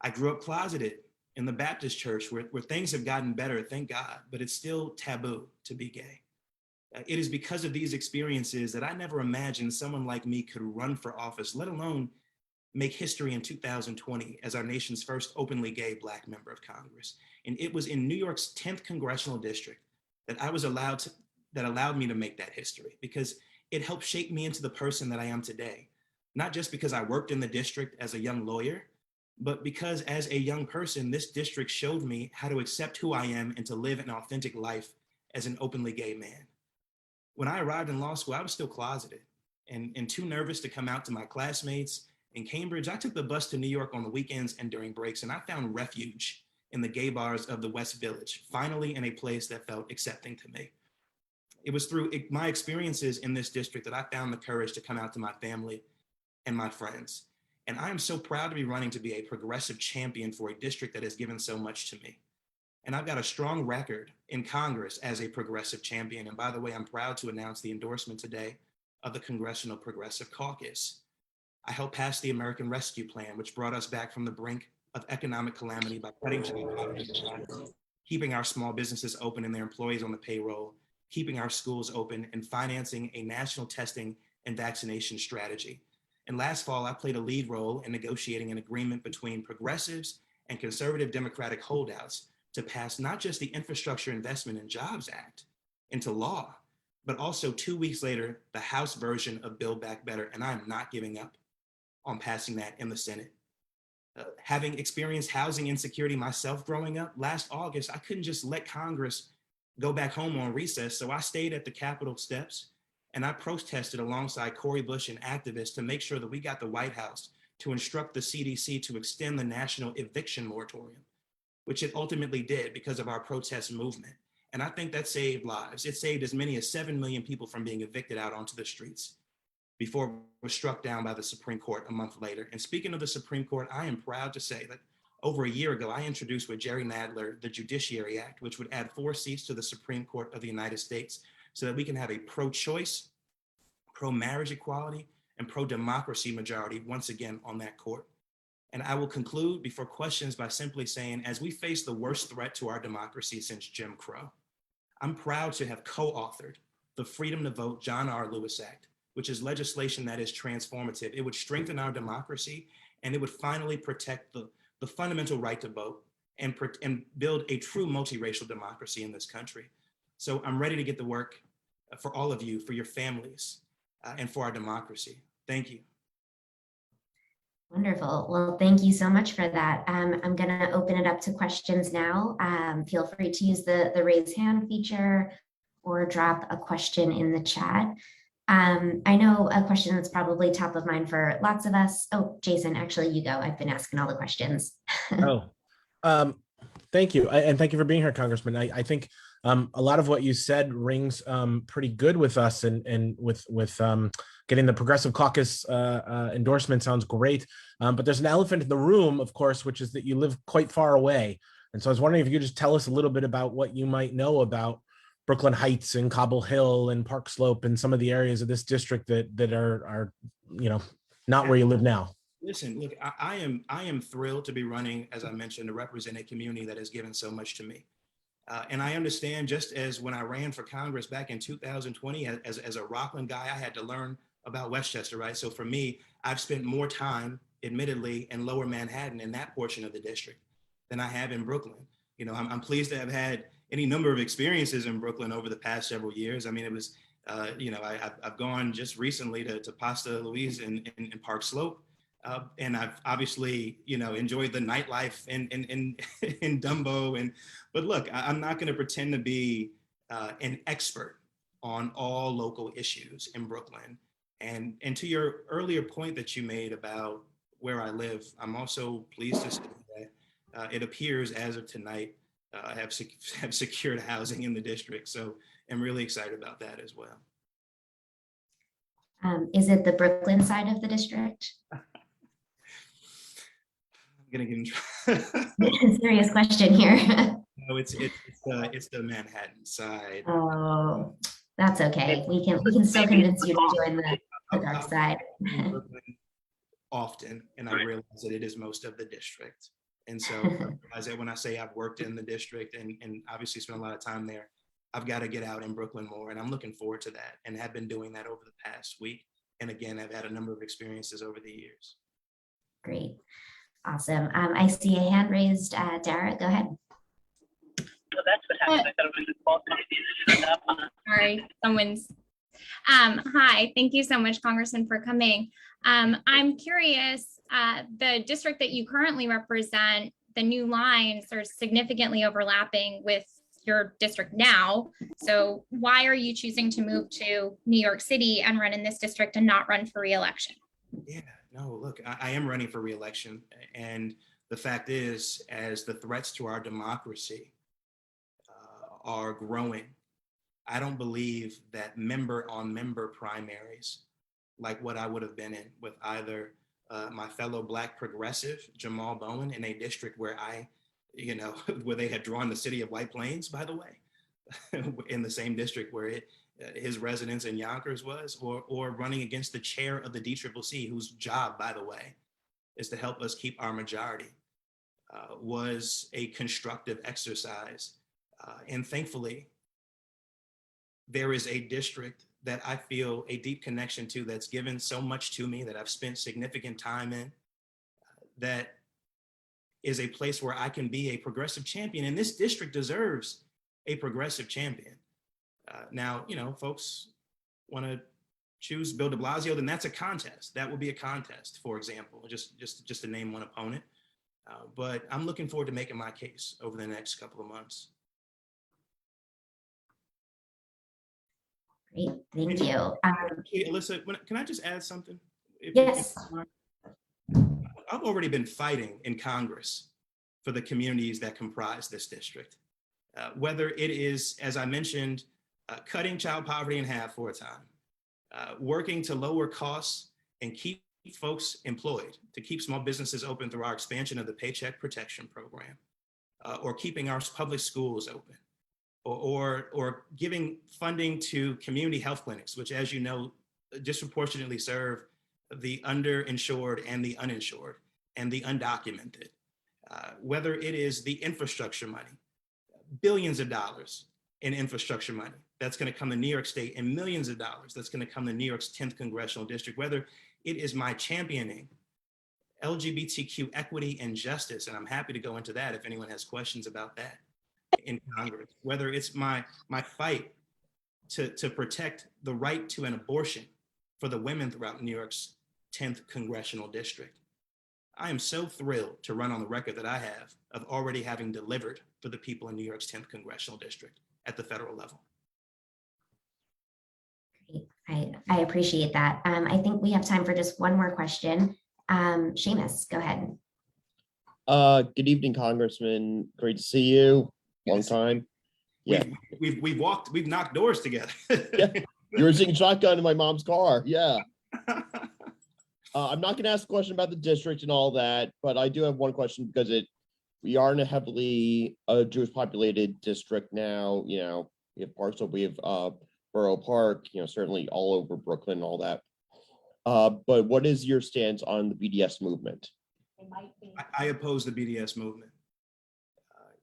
I grew up closeted in the Baptist church where things have gotten better, thank God, but it's still taboo to be gay. It is because of these experiences that I never imagined someone like me could run for office, let alone make history in 2020 as our nation's first openly gay Black member of Congress. And it was in New York's 10th Congressional District that that allowed me to make that history, because it helped shape me into the person that I am today. Not just because I worked in the district as a young lawyer, but because as a young person, this district showed me how to accept who I am and to live an authentic life as an openly gay man. When I arrived in law school, I was still closeted and too nervous to come out to my classmates. In Cambridge, I took the bus to New York on the weekends and during breaks, and I found refuge in the gay bars of the West Village, finally in a place that felt accepting to me. It was through my experiences in this district that I found the courage to come out to my family and my friends. And I am so proud to be running to be a progressive champion for a district that has given so much to me. And I've got a strong record in Congress as a progressive champion. And by the way, I'm proud to announce the endorsement today of the Congressional Progressive Caucus. I helped pass the American Rescue Plan, which brought us back from the brink of economic calamity by cutting jobs, keeping our small businesses open and their employees on the payroll, keeping our schools open, and financing a national testing and vaccination strategy. And last fall, I played a lead role in negotiating an agreement between progressives and conservative Democratic holdouts to pass not just the Infrastructure Investment and Jobs Act into law, but also 2 weeks later, the House version of Build Back Better. And I'm not giving up on passing that in the Senate. Having experienced housing insecurity myself growing up, last August, I couldn't just let Congress go back home on recess. So I stayed at the Capitol steps and I protested alongside Cori Bush and activists to make sure that we got the White House to instruct the CDC to extend the national eviction moratorium, which it ultimately did because of our protest movement. And I think that saved lives. It saved as many as 7 million people from being evicted out onto the streets before it was struck down by the Supreme Court a month later. And speaking of the Supreme Court, I am proud to say that over a year ago, I introduced with Jerry Nadler the Judiciary Act, which would add 4 seats to the Supreme Court of the United States so that we can have a pro-choice, pro-marriage equality, and pro-democracy majority once again on that court. And I will conclude before questions by simply saying, as we face the worst threat to our democracy since Jim Crow, I'm proud to have co-authored the Freedom to Vote John R. Lewis Act, which is legislation that is transformative. It would strengthen our democracy, and it would finally protect the fundamental right to vote and build a true multiracial democracy in this country. So I'm ready to get to work for all of you, for your families, and for our democracy. Thank you. Wonderful. Well, thank you so much for that. I'm going to open it up to questions now. Feel free to use the raise hand feature or drop a question in the chat. I know a question that's probably top of mind for lots of us. Oh, Jason, actually, you go. I've been asking all the questions. Thank you. And thank you for being here, Congressman. I think a lot of what you said rings pretty good with us, and with getting the Progressive Caucus endorsement sounds great. But there's an elephant in the room, of course, which is that you live quite far away. And so I was wondering if you could just tell us a little bit about what you might know about Brooklyn Heights and Cobble Hill and Park Slope and some of the areas of this district that are not where you live now. Listen, look, I am thrilled to be running, as I mentioned, to represent a community that has given so much to me. And I understand, just as when I ran for Congress back in 2020, as a Rockland guy, I had to learn about Westchester, right? So for me, I've spent more time, admittedly, in Lower Manhattan, in that portion of the district, than I have in Brooklyn. You know, I'm pleased to have had any number of experiences in Brooklyn over the past several years. I mean, it was, I've gone just recently to Pasta Louise in Park Slope. And I've obviously, enjoyed the nightlife in Dumbo. But look, I'm not going to pretend to be an expert on all local issues in Brooklyn. And to your earlier point that you made about where I live, I'm also pleased to say that it appears as of tonight, I have secured housing in the district. So I'm really excited about that as well. Is it the Brooklyn side of the district? Gonna get in trouble. Serious question here. No, it's the Manhattan side. Oh, that's okay. We can still convince you to join the dark side. Often, and I realize that it is most of the district. And so I realize that when I say I've worked in the district and obviously spent a lot of time there, I've got to get out in Brooklyn more. And I'm looking forward to that, and have been doing that over the past week. And again, I've had a number of experiences over the years. Great. Awesome. I see a hand raised. Dara, go ahead. Sorry, someone's. Hi, thank you so much, Congressman, for coming. I'm curious, the district that you currently represent, the new lines are significantly overlapping with your district now. So why are you choosing to move to New York City and run in this district and not run for re-election? Yeah, no, look, I am running for re-election. And the fact is, as the threats to our democracy are growing, I don't believe that member on member primaries, like what I would have been in with either my fellow Black progressive, Jamal Bowen, in a district where where they had drawn the city of White Plains, by the way, in the same district where his residence in Yonkers was, or running against the chair of the DCCC, whose job, by the way, is to help us keep our majority, was a constructive exercise. And thankfully, there is a district that I feel a deep connection to, that's given so much to me, that I've spent significant time in, that is a place where I can be a progressive champion. And this district deserves a progressive champion. Now, folks want to choose Bill de Blasio, then that's a contest. That will be a contest, for example, just to name one opponent. But I'm looking forward to making my case over the next couple of months. Great, thank you. Hey, Alyssa, can I just add something? Yes. I've already been fighting in Congress for the communities that comprise this district. Whether it is, as I mentioned, cutting child poverty in half for a time, working to lower costs and keep folks employed, to keep small businesses open through our expansion of the Paycheck Protection Program, or keeping our public schools open, or giving funding to community health clinics, which, as you know, disproportionately serve the underinsured and the uninsured and the undocumented. Whether it is the infrastructure money, billions of dollars in infrastructure money that's going to come to New York State, and millions of dollars that's going to come to New York's 10th congressional district, whether it is my championing LGBTQ equity and justice, and I'm happy to go into that if anyone has questions about that in Congress, whether it's my fight to protect the right to an abortion for the women throughout New York's 10th congressional district. I am so thrilled to run on the record that I have of already having delivered for the people in New York's 10th congressional district at the federal level. Great, I appreciate that. I think we have time for just one more question. Seamus, go ahead. Good evening, Congressman. Great to see you. Long time. Yeah. We've knocked doors together. Yeah. You were singing shotgun in my mom's car. Yeah. I'm not going to ask a question about the district and all that, but I do have one question because we are in a heavily Jewish populated district now. We have Parksville, we have Borough Park, certainly all over Brooklyn and all that. But what is your stance on the BDS movement? I oppose the BDS movement.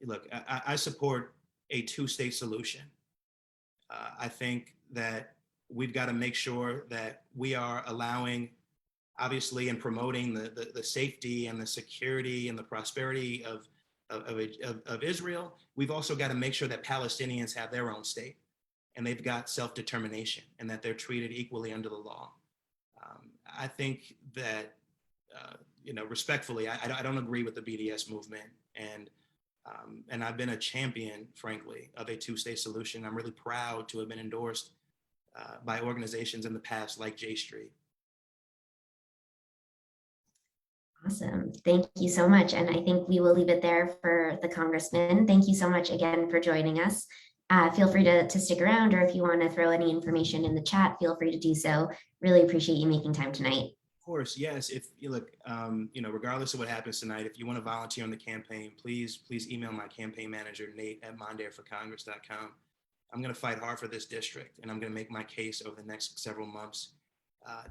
Look, I support a two-state solution. I think that we've got to make sure that we are allowing, obviously, and promoting the safety and the security and the prosperity of Israel. We've also got to make sure that Palestinians have their own state and they've got self-determination and that they're treated equally under the law. I think that, respectfully, I don't agree with the BDS movement, and I've been a champion, frankly, of a two-state solution. I'm really proud to have been endorsed by organizations in the past like J Street. Awesome. Thank you so much. And I think we will leave it there for the Congressman. Thank you so much again for joining us. Feel free to stick around, or if you want to throw any information in the chat, feel free to do so. Really appreciate you making time tonight. Of course, yes. If you look, regardless of what happens tonight, if you want to volunteer on the campaign, please email my campaign manager, Nate@mondareforcongress.com. I'm going to fight hard for this district, and I'm going to make my case over the next several months.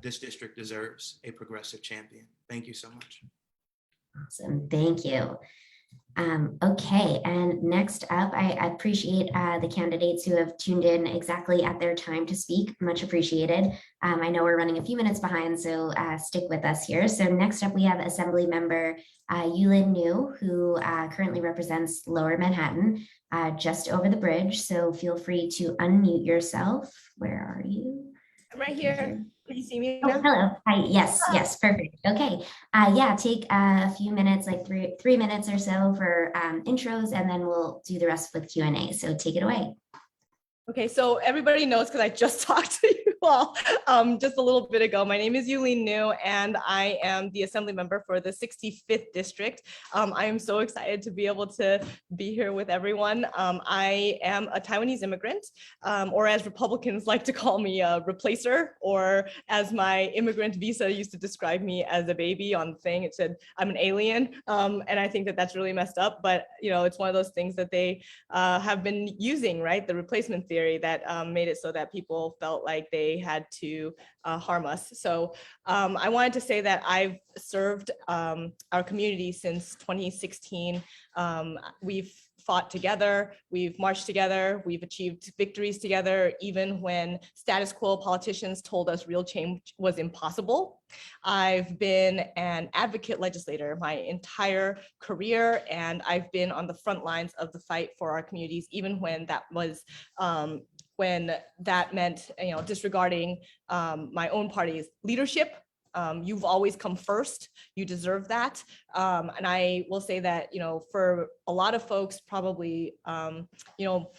This district deserves a progressive champion. Thank you so much. Awesome. Thank you. Okay, and next up, I appreciate the candidates who have tuned in exactly at their time to speak. Much appreciated. I know we're running a few minutes behind, so stick with us here. So next up, we have Assembly Member Yulin New, who currently represents Lower Manhattan, just over the bridge. So feel free to unmute yourself. Where are you? I'm right here. Can you see me? Oh, hello. Hi. Yes, perfect. Okay. Take a few minutes, like three minutes or so for intros, and then we'll do the rest with Q&A. So take it away. Okay, so everybody knows because I just talked to you all just a little bit ago. My name is Yulene New, and I am the Assembly Member for the 65th District. I am so excited to be able to be here with everyone. I am a Taiwanese immigrant, or as Republicans like to call me, a replacer, or as my immigrant visa used to describe me as a baby on the thing. It said I'm an alien, and I think that that's really messed up. But you know, it's one of those things that they have been using, right? The replacement theory that made it so that people felt like they had to harm us. So I wanted to say that I've served our community since 2016. We've fought together, we've marched together, we've achieved victories together, even when status quo politicians told us real change was impossible. I've been an advocate legislator my entire career, and I've been on the front lines of the fight for our communities, even when that was when that meant, you know, disregarding my own party's leadership. You've always come first. You deserve that. And I will say that, you know, for a lot of folks, probably, you know,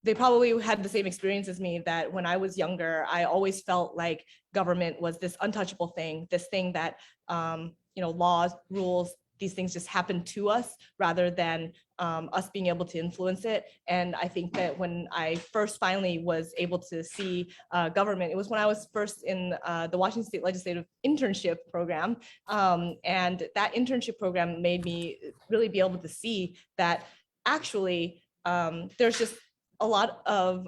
they probably had the same experience as me, that when I was younger, I always felt like government was this untouchable thing, this thing that, you know, laws, rules, these things just happen to us rather than us being able to influence it. And I think that when I first finally was able to see government, it was when I was first in the Washington State Legislative Internship Program. And that internship program made me really be able to see that actually there's just a lot of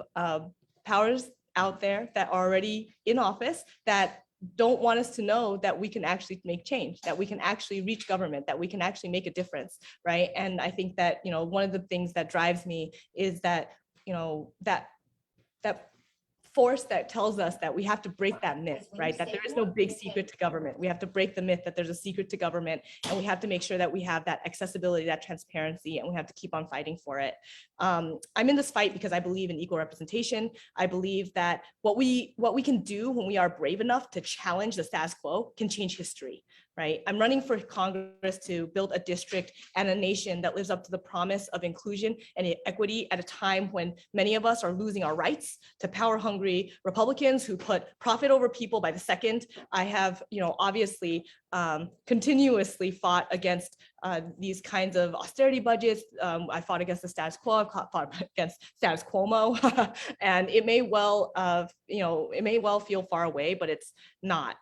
powers out there that are already in office that don't want us to know that we can actually make change, that we can actually reach government, that we can actually make a difference, right? And I think that, you know, one of the things that drives me is that, you know, that force that tells us that we have to break that myth, right? That there is no big secret to government. We have to break the myth that there's a secret to government, and we have to make sure that we have that accessibility, that transparency, and we have to keep on fighting for it. I'm in this fight because I believe in equal representation. I believe that what we can do when we are brave enough to challenge the status quo can change history, right? I'm running for Congress to build a district and a nation that lives up to the promise of inclusion and equity at a time when many of us are losing our rights to power-hungry Republicans who put profit over people by the second. I have, you know, obviously continuously fought against these kinds of austerity budgets. I fought against the status quo, I fought against status quo, and it may well, you know, it may well feel far away, but it's not.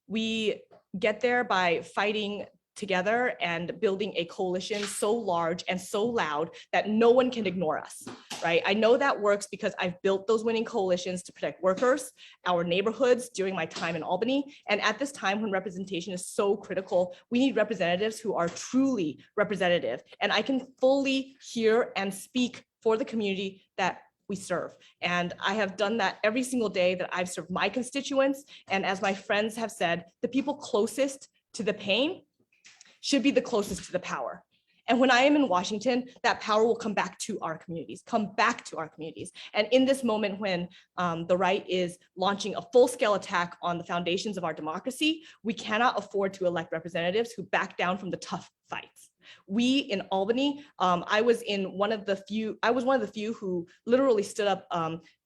We get there by fighting together and building a coalition so large and so loud that no one can ignore us, right? I know that works because I've built those winning coalitions to protect workers, our neighborhoods during my time in Albany. And at this time when representation is so critical, we need representatives who are truly representative. And I can fully hear and speak for the community that we serve. And I have done that every single day that I've served my constituents. And as my friends have said, the people closest to the pain should be the closest to the power. And when I am in Washington, that power will come back to our communities, And in this moment when the right is launching a full-scale attack on the foundations of our democracy, we cannot afford to elect representatives who back down from the tough fights. We in Albany, I was one of the few who literally stood up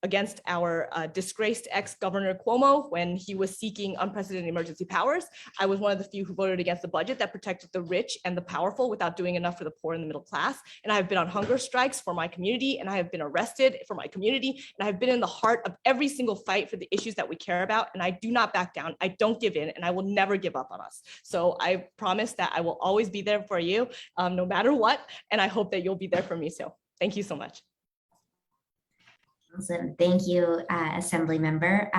against our disgraced ex-Governor Cuomo when he was seeking unprecedented emergency powers. I was one of the few who voted against the budget that protected the rich and the powerful without doing enough for the poor and the middle class. And I have been on hunger strikes for my community, and I have been arrested for my community, and I have been in the heart of every single fight for the issues that we care about. And I do not back down. I don't give in, and I will never give up on us. So I promise that I will always be there for you, no matter what. And I hope that you'll be there for me too. Thank you so much. Awesome. Thank you, Assembly Member.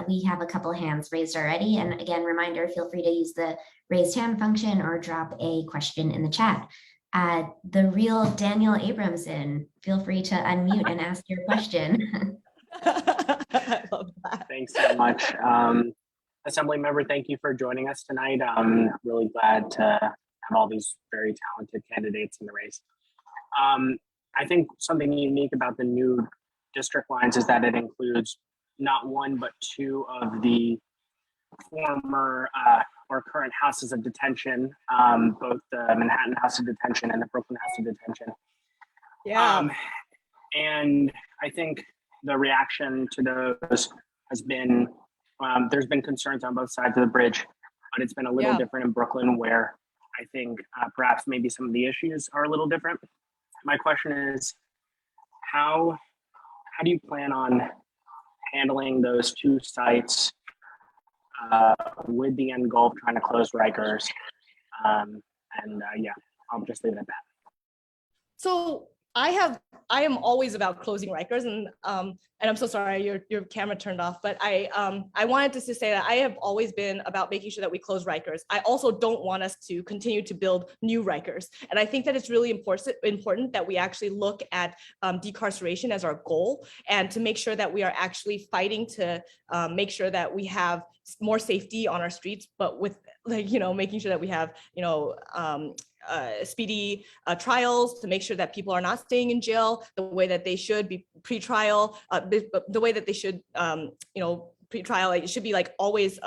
We have a couple hands raised already. And again, reminder, feel free to use the raised hand function or drop a question in the chat. The real Daniel Abramson, feel free to unmute and ask your question. I love that. Thanks so much. Assembly Member, thank you for joining us tonight. I'm really glad to have all these very talented candidates in the race. I think something unique about the new district lines is that it includes not one, but two of the former or current houses of detention, both the Manhattan House of Detention and the Brooklyn House of Detention. Yeah. And I think the reaction to those has been there's been concerns on both sides of the bridge, but it's been a little Yeah. different in Brooklyn, where I think perhaps maybe some of the issues are a little different. My question is, how do you plan on handling those two sites with the end goal of trying to close Rikers? Yeah, I'll just leave it at that. So I am always about closing Rikers, and I'm so sorry your camera turned off, but I wanted to say that I have always been about making sure that we close Rikers. I also don't want us to continue to build new Rikers, and I think that it's really important that we actually look at decarceration as our goal, and to make sure that we are actually fighting to make sure that we have more safety on our streets, but with making sure that we have speedy trials to make sure that people are not staying in jail the way that they should be pre-trial, the way that they should, pre-trial. It should be like always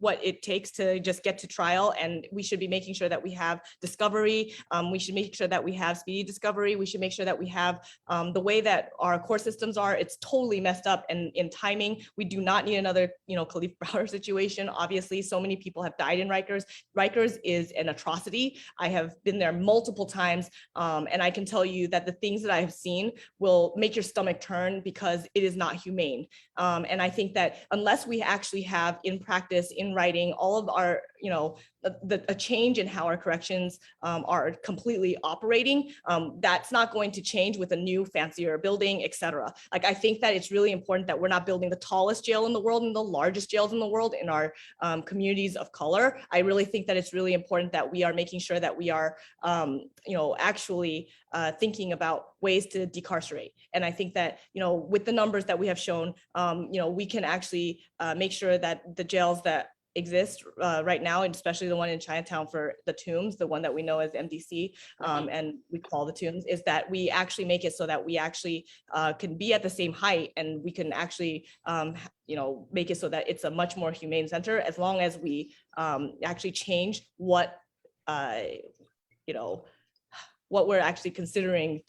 what it takes to just get to trial, and we should be making sure that we have discovery. We should make sure that we have speedy discovery. We should make sure that we have the way that our court systems are. It's totally messed up, and in timing, we do not need another Khalif Browder situation. Obviously, so many people have died in Rikers. Rikers is an atrocity. I have been there multiple times, and I can tell you that the things that I have seen will make your stomach turn because it is not humane. And I think that unless we actually have in practice, in writing, all of our, a change in how our corrections are completely operating, that's not going to change with a new fancier building, et cetera. Like, I think that it's really important that we're not building the tallest jail in the world and the largest jails in the world in our communities of color. I really think that it's really important that we are making sure that we are, actually thinking about ways to decarcerate. And I think that, with the numbers that we have shown, we can actually make sure that the jails that exist right now, and especially the one in Chinatown for the Tombs, the one that we know as MDC, and we call the Tombs, is that we actually make it so that we actually can be at the same height, and we can actually, make it so that it's a much more humane center, as long as we actually change what we're actually considering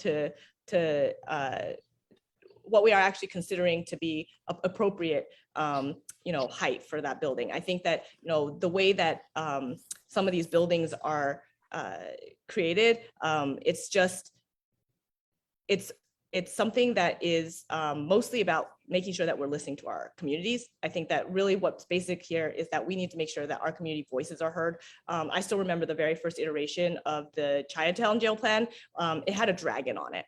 what we are actually considering to be appropriate, height for that building. I think that, the way that some of these buildings are created, it's something that is mostly about making sure that we're listening to our communities. I think that really what's basic here is that we need to make sure that our community voices are heard. I still remember the very first iteration of the Chinatown jail plan. It had a dragon on it.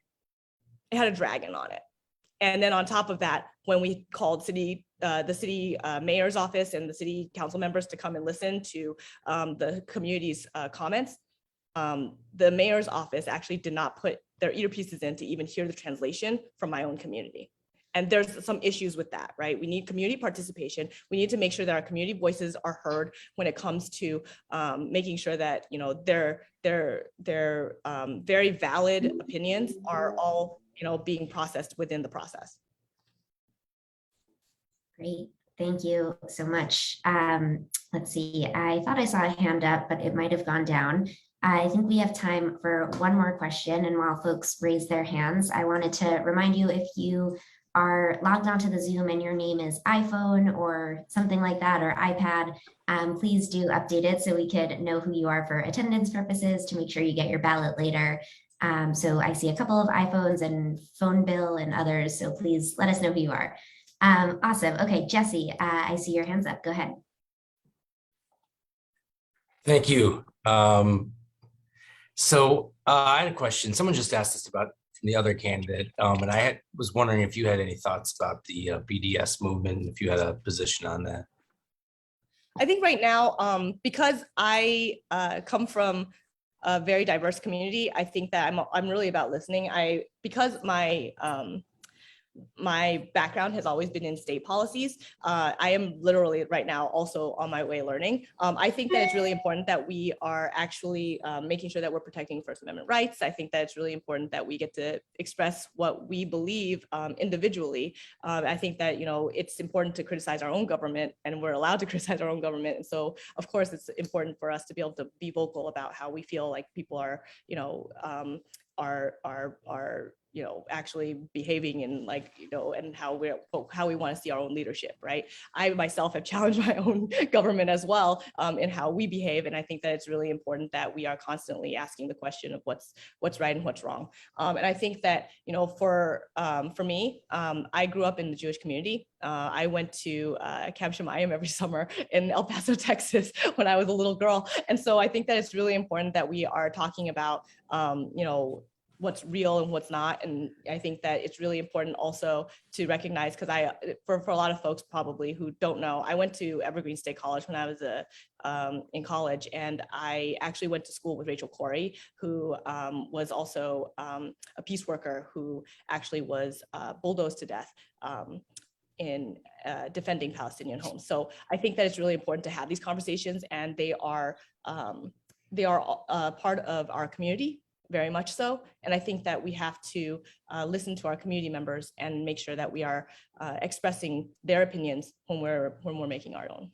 And then on top of that, when we called the city mayor's office and the city council members to come and listen to the community's comments, the mayor's office actually did not put their earpieces in to even hear the translation from my own community. And there's some issues with that, right? We need community participation. We need to make sure that our community voices are heard when it comes to making sure that their very valid opinions are all being processed within the process. Great. Thank you so much. Let's see. I thought I saw a hand up, but it might have gone down. I think we have time for one more question. And while folks raise their hands, I wanted to remind you, if you are logged onto the Zoom and your name is iPhone or something like that, or iPad, please do update it so we could know who you are for attendance purposes, to make sure you get your ballot later. So I see a couple of iPhones and phone bill and others, so please let us know who you are. Awesome. Okay, Jesse, I see your hands up. Go ahead. Thank you. So I had a question. Someone just asked us about the other candidate, and I was wondering if you had any thoughts about the BDS movement, if you had a position on that. I think right now, because I come from a very diverse community, I think that I'm really about listening. Because my background has always been in state policies. I am literally right now also on my way learning. I think that it's really important that we are actually making sure that we're protecting First Amendment rights. I think that it's really important that we get to express what we believe individually. I think that, it's important to criticize our own government, and we're allowed to criticize our own government. And so, of course, it's important for us to be able to be vocal about how we feel like people are, are actually behaving in and how we want to see our own leadership, right? I myself have challenged my own government as well in how we behave, and I think that it's really important that we are constantly asking the question of what's right and what's wrong. And I think that for me, I grew up in the Jewish community. I went to Camp Shemayim every summer in El Paso, Texas, when I was a little girl, and so I think that it's really important that we are talking about what's real and what's not. And I think that it's really important also to recognize, because for a lot of folks probably who don't know, I went to Evergreen State College when I was in college, and I actually went to school with Rachel Corrie, who was also a peace worker who actually was bulldozed to death in defending Palestinian homes. So I think that it's really important to have these conversations, and they are part of our community, very much so. And I think that we have to listen to our community members and make sure that we are expressing their opinions when we're making our own.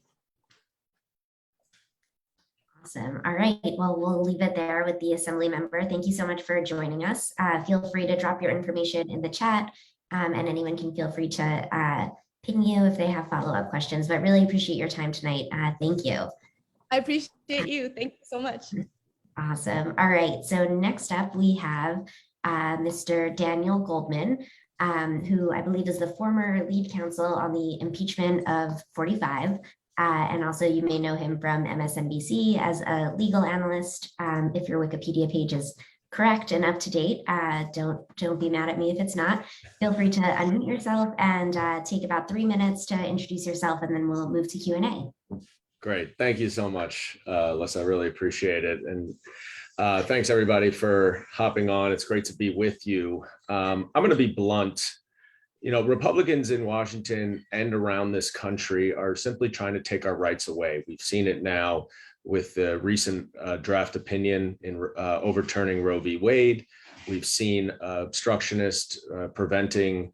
Awesome. All right. Well, we'll leave it there with the Assembly member. Thank you so much for joining us. Feel free to drop your information in the chat, and anyone can feel free to ping you if they have follow-up questions, but really appreciate your time tonight. Thank you. I appreciate you. Thank you so much. Awesome. All right. So next up, we have Mr. Daniel Goldman, who I believe is the former lead counsel on the impeachment of 45. And also you may know him from MSNBC as a legal analyst. If your Wikipedia page is correct and up to date, don't be mad at me if it's not. Feel free to unmute yourself and take about 3 minutes to introduce yourself, and then we'll move to Q&A. Great. Thank you so much, Alyssa. I really appreciate it. And thanks everybody for hopping on. It's great to be with you. I'm going to be blunt. Republicans in Washington and around this country are simply trying to take our rights away. We've seen it now with the recent draft opinion in overturning Roe v. Wade. We've seen obstructionists preventing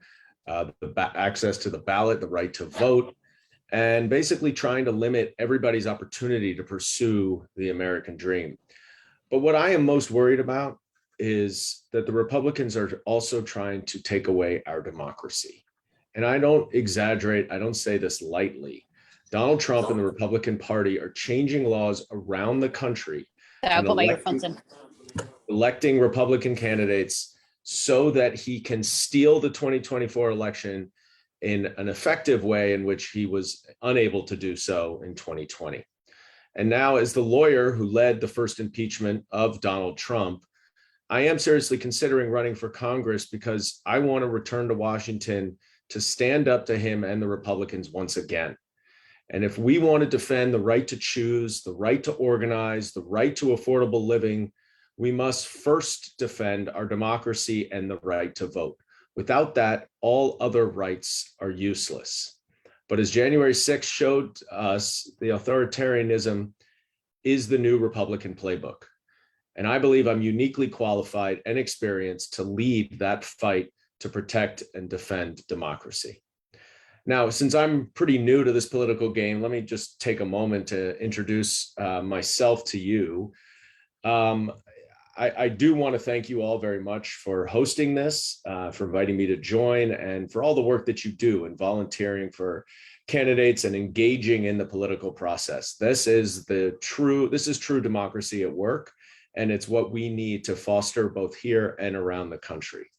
access to the ballot, the right to vote, and basically trying to limit everybody's opportunity to pursue the American dream. But what I am most worried about is that the Republicans are also trying to take away our democracy. And I don't exaggerate, I don't say this lightly. Donald Trump and the Republican Party are changing laws around the country and electing Republican candidates so that he can steal the 2024 election in an effective way in which he was unable to do so in 2020. And now, as the lawyer who led the first impeachment of Donald Trump, I am seriously considering running for Congress because I want to return to Washington to stand up to him and the Republicans once again. And if we want to defend the right to choose, the right to organize, the right to affordable living, we must first defend our democracy and the right to vote. Without that, all other rights are useless. But as January 6th showed us, the authoritarianism is the new Republican playbook. And I believe I'm uniquely qualified and experienced to lead that fight to protect and defend democracy. Now, since I'm pretty new to this political game, let me just take a moment to introduce myself to you. I do want to thank you all very much for hosting this, for inviting me to join, and for all the work that you do in volunteering for candidates and engaging in the political process. This is true democracy at work, and it's what we need to foster both here and around the country.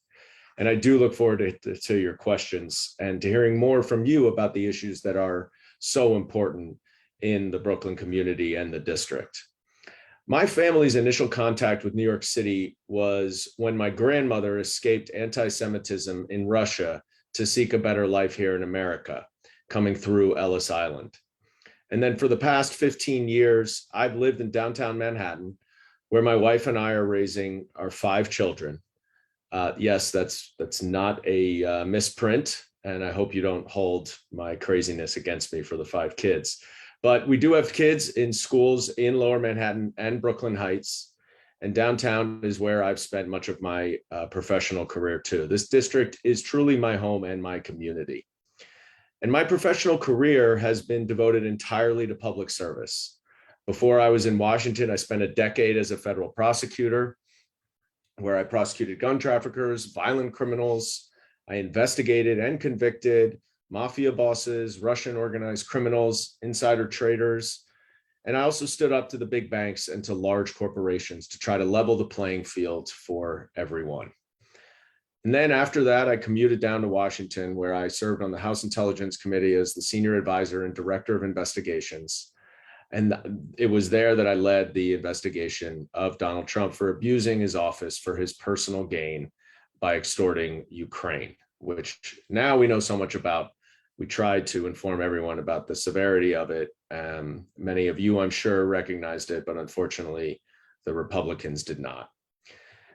And I do look forward to your questions and to hearing more from you about the issues that are so important in the Brooklyn community and the district. My family's initial contact with New York City was when my grandmother escaped anti-Semitism in Russia to seek a better life here in America, coming through Ellis Island. And then for the past 15 years, I've lived in downtown Manhattan, where my wife and I are raising our 5 children. Yes, that's not a misprint, and I hope you don't hold my craziness against me for the 5 kids. But we do have kids in schools in Lower Manhattan and Brooklyn Heights, and downtown is where I've spent much of my professional career too. This district is truly my home and my community. And my professional career has been devoted entirely to public service. Before I was in Washington, I spent a decade as a federal prosecutor. where I prosecuted gun traffickers, violent criminals. I investigated and convicted mafia bosses, Russian organized criminals, insider traders. And I also stood up to the big banks and to large corporations to try to level the playing field for everyone. And then after that, I commuted down to Washington, where I served on the House Intelligence Committee as the senior advisor and director of investigations. And it was there that I led the investigation of Donald Trump for abusing his office for his personal gain by extorting Ukraine, which now we know so much about. We tried to inform everyone about the severity of it. Many of you, I'm sure, recognized it, but unfortunately, the Republicans did not.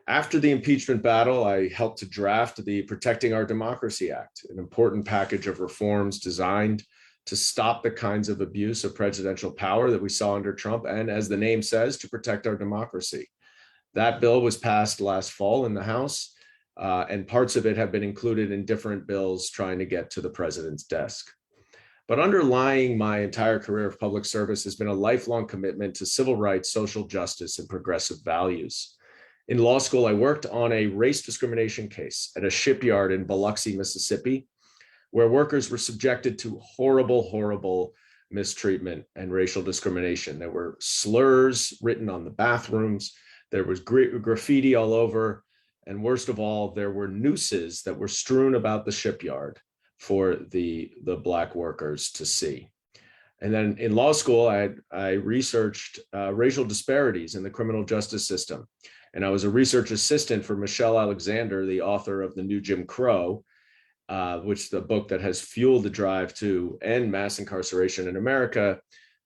After the impeachment battle, I helped to draft the Protecting Our Democracy Act, an important package of reforms designed to stop the kinds of abuse of presidential power that we saw under Trump, and as the name says, to protect our democracy. That bill was passed last fall in the House, and parts of it have been included in different bills trying to get to the president's desk. But underlying my entire career of public service has been a lifelong commitment to civil rights, social justice, and progressive values. In law school, I worked on a race discrimination case at a shipyard in Biloxi, Mississippi, where workers were subjected to horrible, horrible mistreatment and racial discrimination. There were slurs written on the bathrooms, there was graffiti all over, and worst of all, there were nooses that were strewn about the shipyard for the Black workers to see. And then in law school, I researched racial disparities in the criminal justice system. And I was a research assistant for Michelle Alexander, the author of The New Jim Crow, which is the book that has fueled the drive to end mass incarceration in America.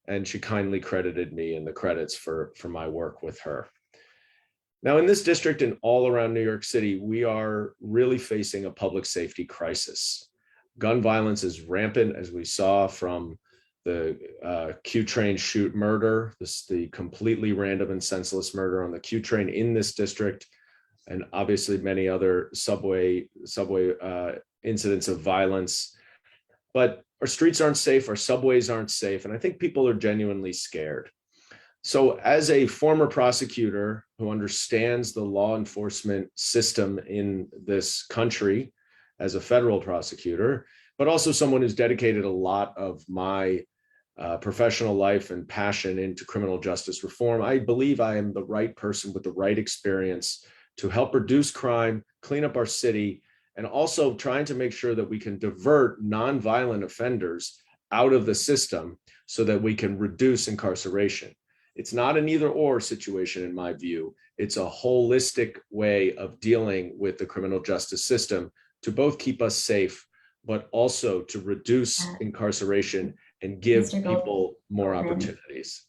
And she kindly credited me in the credits for my work with her. Now, in this district and all around New York City, we are really facing a public safety crisis. Gun violence is rampant, as we saw from the Q train shoot murder, the completely random and senseless murder on the Q train in this district, and obviously many other subway incidents of violence. But our streets aren't safe, our subways aren't safe, and I think people are genuinely scared. So as a former prosecutor who understands the law enforcement system in this country, as a federal prosecutor, but also someone who's dedicated a lot of my professional life and passion into criminal justice reform, I believe I am the right person with the right experience to help reduce crime, clean up our city, and also trying to make sure that we can divert nonviolent offenders out of the system so that we can reduce incarceration. It's not an either or situation in my view. It's a holistic way of dealing with the criminal justice system to both keep us safe, but also to reduce incarceration and give people more opportunities.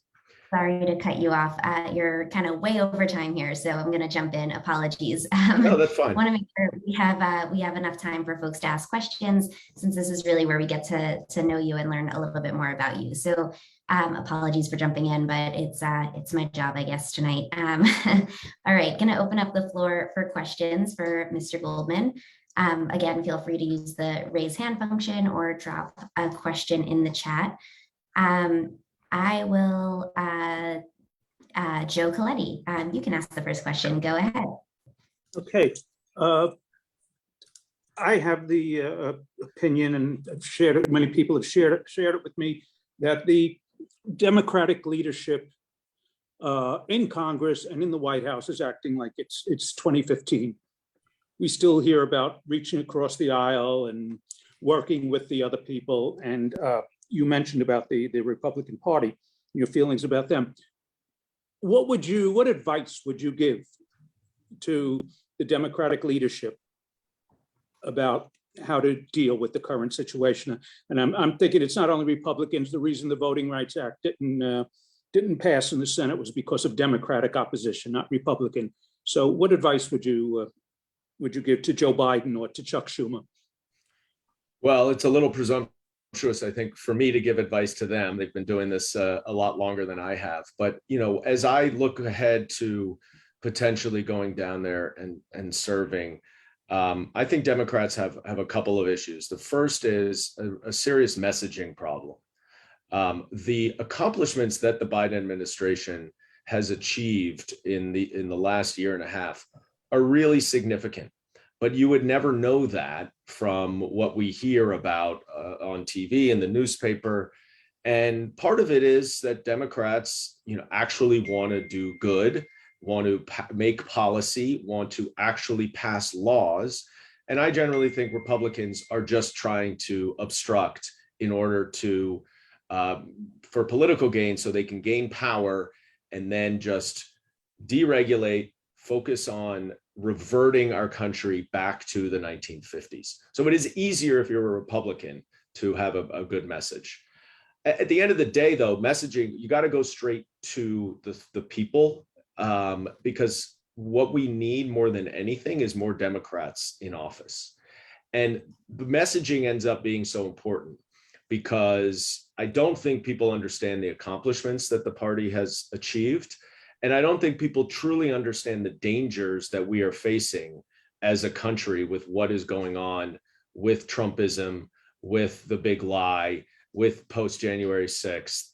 Sorry to cut you off. You're kind of way over time here, so I'm going to jump in. Apologies. No, that's fine. I want to make sure we have enough time for folks to ask questions, since this is really where we get to know you and learn a little bit more about you. So apologies for jumping in, but it's my job, I guess, tonight. All right, going to open up the floor for questions for Mr. Goldman. Again, feel free to use the raise hand function or drop a question in the chat. I will, Joe Coletti, you can ask the first question. Go ahead. Okay. I have the opinion, and I've shared it, many people have shared it with me, that the Democratic leadership in Congress and in the White House is acting like it's 2015. We still hear about reaching across the aisle and working with the other people. And you mentioned about the Republican Party, your feelings about them. What advice would you give to the Democratic leadership about how to deal with the current situation? And I'm thinking it's not only Republicans. The reason the Voting Rights Act didn't pass in the Senate was because of Democratic opposition, not Republican. So what advice would you give to Joe Biden or to Chuck Schumer? Well, it's a little presumptuous, I think, for me to give advice to them. They've been doing this a lot longer than I have. But, you know, as I look ahead to potentially going down there and serving, I think Democrats have a couple of issues. The first is a serious messaging problem. The accomplishments that the Biden administration has achieved in the last year and a half are really significant. But you would never know that from what we hear about on TV and the newspaper. And part of it is that Democrats, actually want to do good, want to make policy, want to actually pass laws. And I generally think Republicans are just trying to obstruct in order to, for political gain, so they can gain power and then just deregulate, focus on reverting our country back to the 1950s. So it is easier if you're a Republican to have a good message. At the end of the day, though, messaging, you got to go straight to the people, because what we need more than anything is more Democrats in office. And the messaging ends up being so important because I don't think people understand the accomplishments that the party has achieved. And I don't think people truly understand the dangers that we are facing as a country with what is going on with Trumpism, with the big lie, with post-January 6th.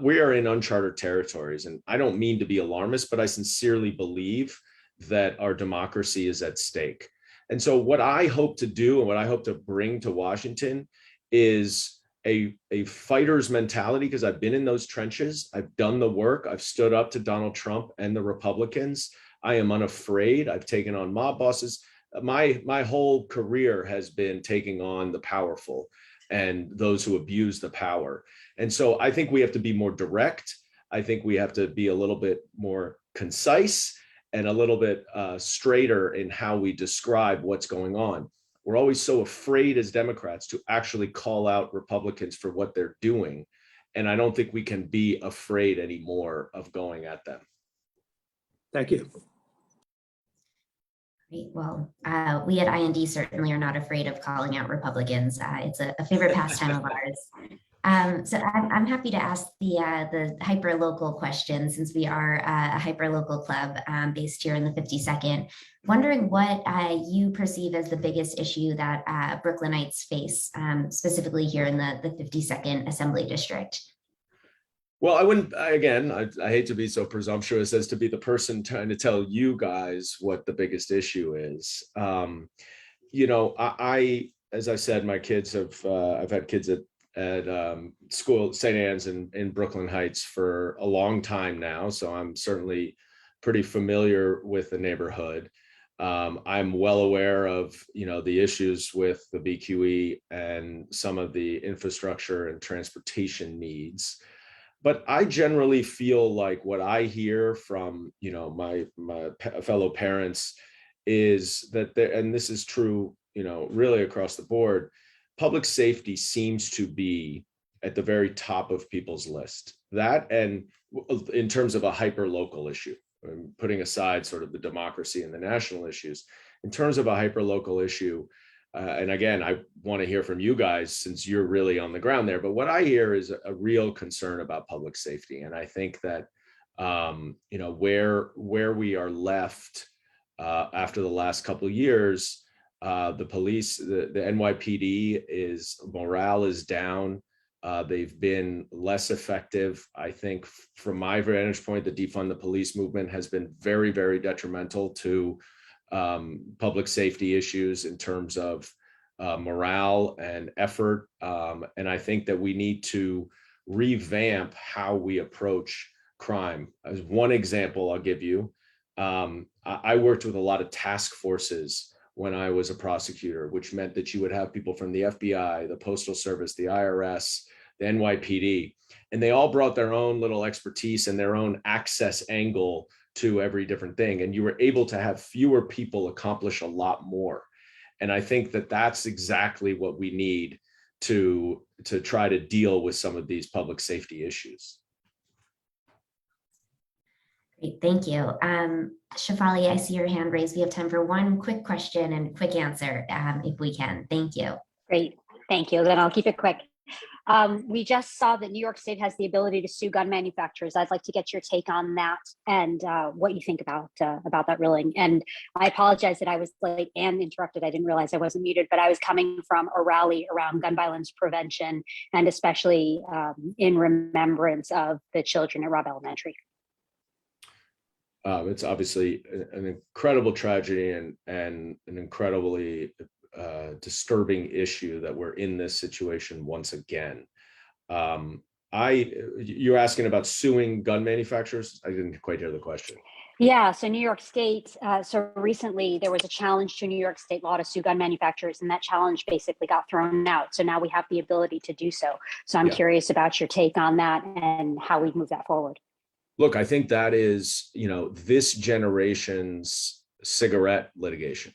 We are in uncharted territories. And I don't mean to be alarmist, but I sincerely believe that our democracy is at stake. And so what I hope to do and what I hope to bring to Washington is a fighter's mentality, because I've been in those trenches. I've done the work. I've stood up to Donald Trump and the Republicans. I am unafraid. I've taken on mob bosses. My whole career has been taking on the powerful and those who abuse the power. And so I think we have to be more direct. I think we have to be a little bit more concise and a little bit straighter in how we describe what's going on. We're always so afraid as Democrats to actually call out Republicans for what they're doing. And I don't think we can be afraid anymore of going at them. Thank you. Great. Well, we at IND certainly are not afraid of calling out Republicans. It's a favorite pastime of ours. So I'm happy to ask the hyper-local question, since we are a hyper-local club based here in the 52nd. Wondering what you perceive as the biggest issue that Brooklynites face, specifically here in the 52nd Assembly District. Well, I wouldn't, again, I hate to be so presumptuous as to be the person trying to tell you guys what the biggest issue is. As I said, my kids I've had kids at school, St. Anne's in Brooklyn Heights for a long time now. So I'm certainly pretty familiar with the neighborhood. I'm well aware of, the issues with the BQE and some of the infrastructure and transportation needs. But I generally feel like what I hear from, my fellow parents is that and this is true, really across the board, public safety seems to be at the very top of people's list. That, and in terms of a hyper-local issue, putting aside sort of the democracy and the national issues, in terms of a hyper-local issue, and again, I want to hear from you guys since you're really on the ground there, but what I hear is a real concern about public safety. And I think that, where we are left after the last couple of years, the police, the NYPD morale is down. They've been less effective. I think from my vantage point, the defund the police movement has been very, very detrimental to public safety issues in terms of morale and effort. And I think that we need to revamp how we approach crime. As one example I'll give you, I worked with a lot of task forces when I was a prosecutor, which meant that you would have people from the FBI, the Postal Service, the IRS, the NYPD, and they all brought their own little expertise and their own access angle to every different thing. And you were able to have fewer people accomplish a lot more. And I think that that's exactly what we need to try to deal with some of these public safety issues. Great, thank you. Shafali, I see your hand raised. We have time for one quick question and quick answer, if we can. Thank you. Great, thank you. Then I'll keep it quick. We just saw that New York State has the ability to sue gun manufacturers. I'd like to get your take on that and what you think about that ruling. And I apologize that I was late and interrupted. I didn't realize I wasn't muted, but I was coming from a rally around gun violence prevention and especially in remembrance of the children at Robb Elementary. It's obviously an incredible tragedy and an incredibly disturbing issue that we're in this situation once again. You're asking about suing gun manufacturers? I didn't quite hear the question. Yeah, so New York State, so recently there was a challenge to New York State law to sue gun manufacturers, and that challenge basically got thrown out. So now we have the ability to do so. So I'm Yeah. curious about your take on that and how we move that forward. Look, I think that is, this generation's cigarette litigation.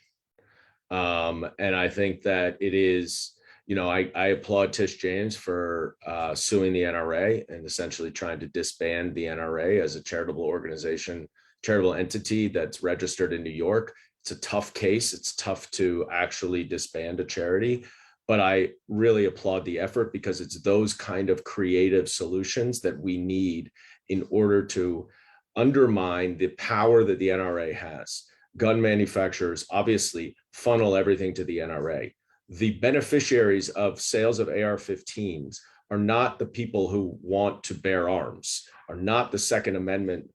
And I think that it is, I applaud Tish James for suing the NRA and essentially trying to disband the NRA as a charitable organization, charitable entity that's registered in New York. It's a tough case. It's tough to actually disband a charity, but I really applaud the effort because it's those kind of creative solutions that we need in order to undermine the power that the NRA has. Gun manufacturers obviously funnel everything to the NRA. The beneficiaries of sales of AR-15s are not the people who want to bear arms, are not the Second Amendment,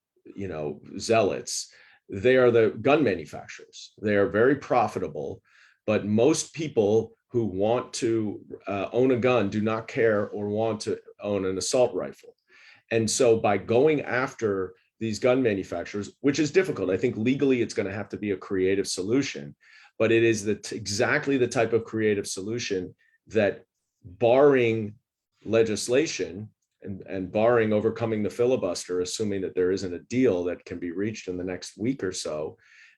zealots. They are the gun manufacturers. They are very profitable, but most people who want to own a gun do not care or want to own an assault rifle. And so by going after these gun manufacturers, which is difficult, I think legally it's going to have to be a creative solution, but it is exactly the type of creative solution that, barring legislation and barring overcoming the filibuster, assuming that there isn't a deal that can be reached in the next week or so,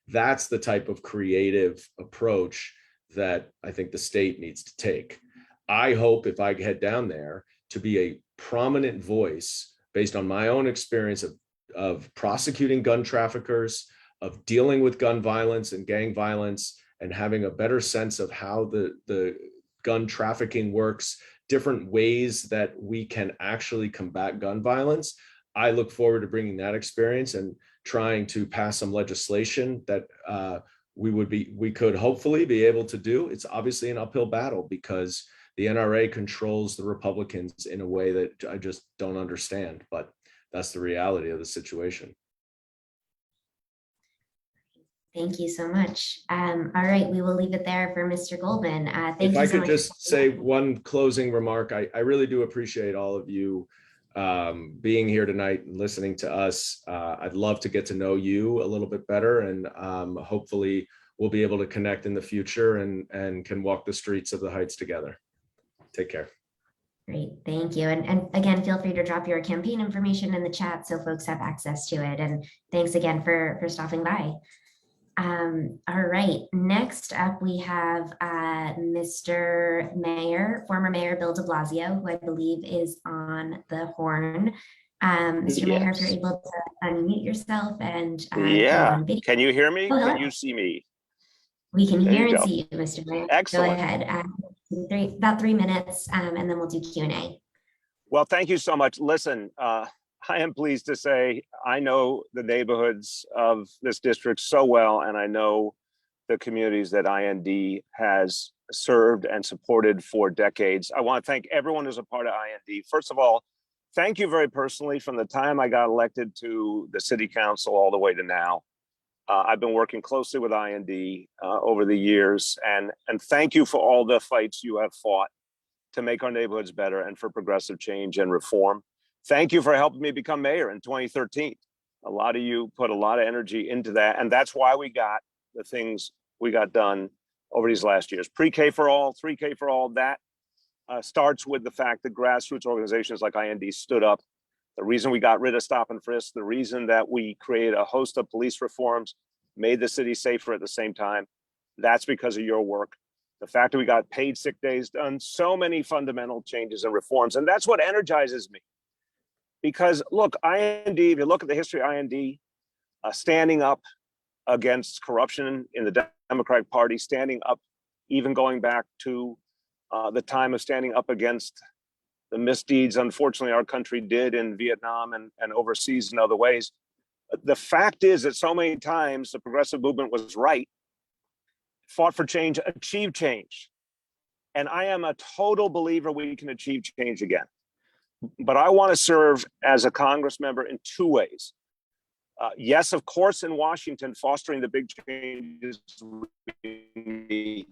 that's the type of creative approach that I think the state needs to take. I hope, if I head down there, to be a prominent voice based on my own experience of prosecuting gun traffickers, of dealing with gun violence and gang violence, and having a better sense of how the gun trafficking works, different ways that we can actually combat gun violence. I look forward to bringing that experience and trying to pass some legislation that we could hopefully be able to do. It's obviously an uphill battle because the NRA controls the Republicans in a way that I just don't understand, but that's the reality of the situation. Thank you so much. All right, we will leave it there for Mr. Goldman. Thank If you I so could much. just say one closing remark, I really do appreciate all of you being here tonight and listening to us. I'd love to get to know you a little bit better, and hopefully we'll be able to connect in the future and can walk the streets of the Heights together. Take care. Great, thank you. And again, feel free to drop your campaign information in the chat so folks have access to it. And thanks again for stopping by. All right, next up we have Mr. Mayor, former Mayor Bill de Blasio, who I believe is on the horn. Mr. Mayor, if you're able to unmute yourself and go on video. Can you hear me? Oh, hello. Can you see me? We can There hear you and go. see you, Mr. Mayor. Excellent. Go ahead. About 3 minutes, and then we'll do Q&A. Well, thank you so much. Listen, I am pleased to say I know the neighborhoods of this district so well, and I know the communities that IND has served and supported for decades. I want to thank everyone who's a part of IND. First of all, thank you very personally from the time I got elected to the city council all the way to now. I've been working closely with IND over the years, and thank you for all the fights you have fought to make our neighborhoods better and for progressive change and reform. Thank you for helping me become mayor in 2013. A lot of you put a lot of energy into that, and that's why we got the things we got done over these last years. Pre-K for all, 3K for all, that starts with the fact that grassroots organizations like IND stood up. The reason we got rid of stop and frisk, the reason that we created a host of police reforms, made the city safer at the same time, that's because of your work. The fact that we got paid sick days done, so many fundamental changes and reforms, and that's what energizes me. Because look, IND, if you look at the history of IND, standing up against corruption in the Democratic Party, standing up, even going back to the time of standing up against the misdeeds, unfortunately, our country did in Vietnam and overseas in other ways. The fact is that so many times the progressive movement was right, fought for change, achieved change. And I am a total believer we can achieve change again. But I want to serve as a Congress member in two ways. Yes, of course, in Washington, fostering the big changes we need.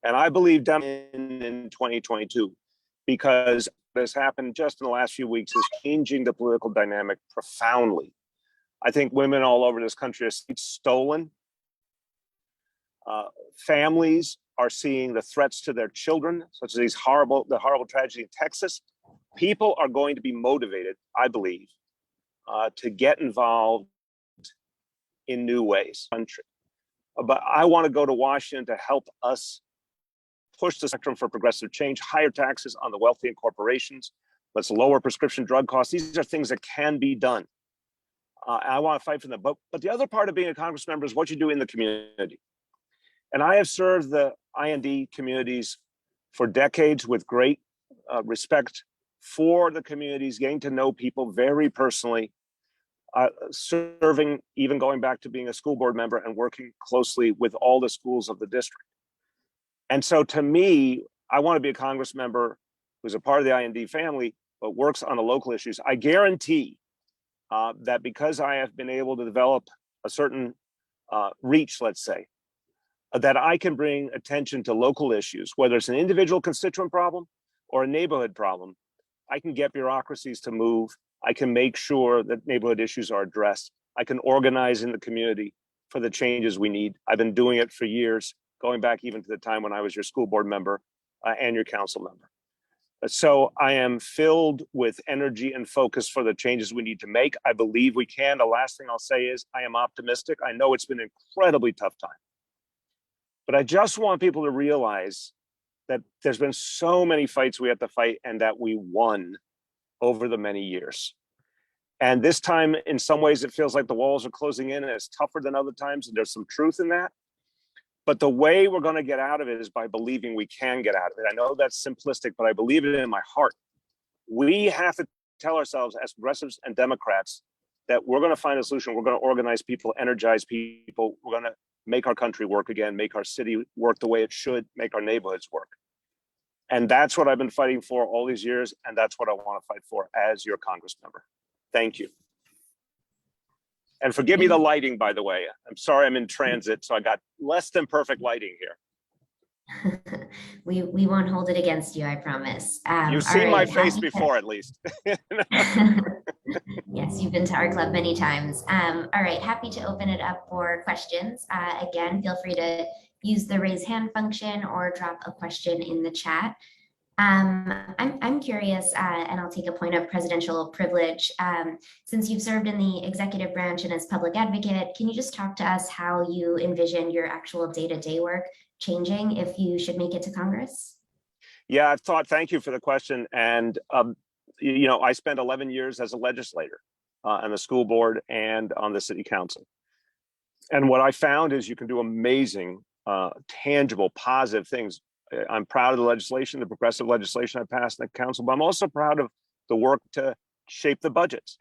And I believe in 2022, because what has happened just in the last few weeks is changing the political dynamic profoundly. I think women all over this country are stolen. Families are seeing the threats to their children, such as the horrible tragedy in Texas. People are going to be motivated, I believe, to get involved in new ways. But I want to go to Washington to help us push the spectrum for progressive change, higher taxes on the wealthy and corporations. Let's lower prescription drug costs. These are things that can be done. I want to fight for them. But the other part of being a Congress member is what you do in the community. And I have served the IND communities for decades with great respect for the communities, getting to know people very personally, serving, even going back to being a school board member and working closely with all the schools of the district. And so to me, I want to be a Congress member who's a part of the IND family, but works on the local issues. I guarantee that because I have been able to develop a certain reach, let's say, that I can bring attention to local issues, whether it's an individual constituent problem or a neighborhood problem. I can get bureaucracies to move. I can make sure that neighborhood issues are addressed. I can organize in the community for the changes we need. I've been doing it for years, going back even to the time when I was your school board member and your council member. So I am filled with energy and focus for the changes we need to make. I believe we can. The last thing I'll say is I am optimistic. I know it's been an incredibly tough time, but I just want people to realize that there's been so many fights we have to fight and that we won over the many years. And this time, in some ways, it feels like the walls are closing in and it's tougher than other times. And there's some truth in that. But the way we're going to get out of it is by believing we can get out of it. I know that's simplistic, but I believe it in my heart. We have to tell ourselves as progressives and Democrats that we're going to find a solution. We're going to organize people, energize people. We're going to make our country work again, make our city work the way it should, make our neighborhoods work. And that's what I've been fighting for all these years. And that's what I want to fight for as your Congress member. Thank you. And forgive me the lighting, by the way. I'm sorry I'm in transit, so I got less than perfect lighting here. We won't hold it against you, I promise. You've seen my face before, at least. Yes, you've been to our club many times. All right, happy to open it up for questions. Again, feel free to use the raise hand function or drop a question in the chat. I'm curious, and I'll take a point of presidential privilege. Since you've served in the executive branch and as public advocate, can you just talk to us how you envision your actual day-to-day work changing if you should make it to Congress? Yeah, thank you for the question. And, you know, I spent 11 years as a legislator on the school board and on the city council. And what I found is you can do amazing, tangible, positive things. I'm proud of the legislation, the progressive legislation I passed in the council, but I'm also proud of the work to shape the budgets,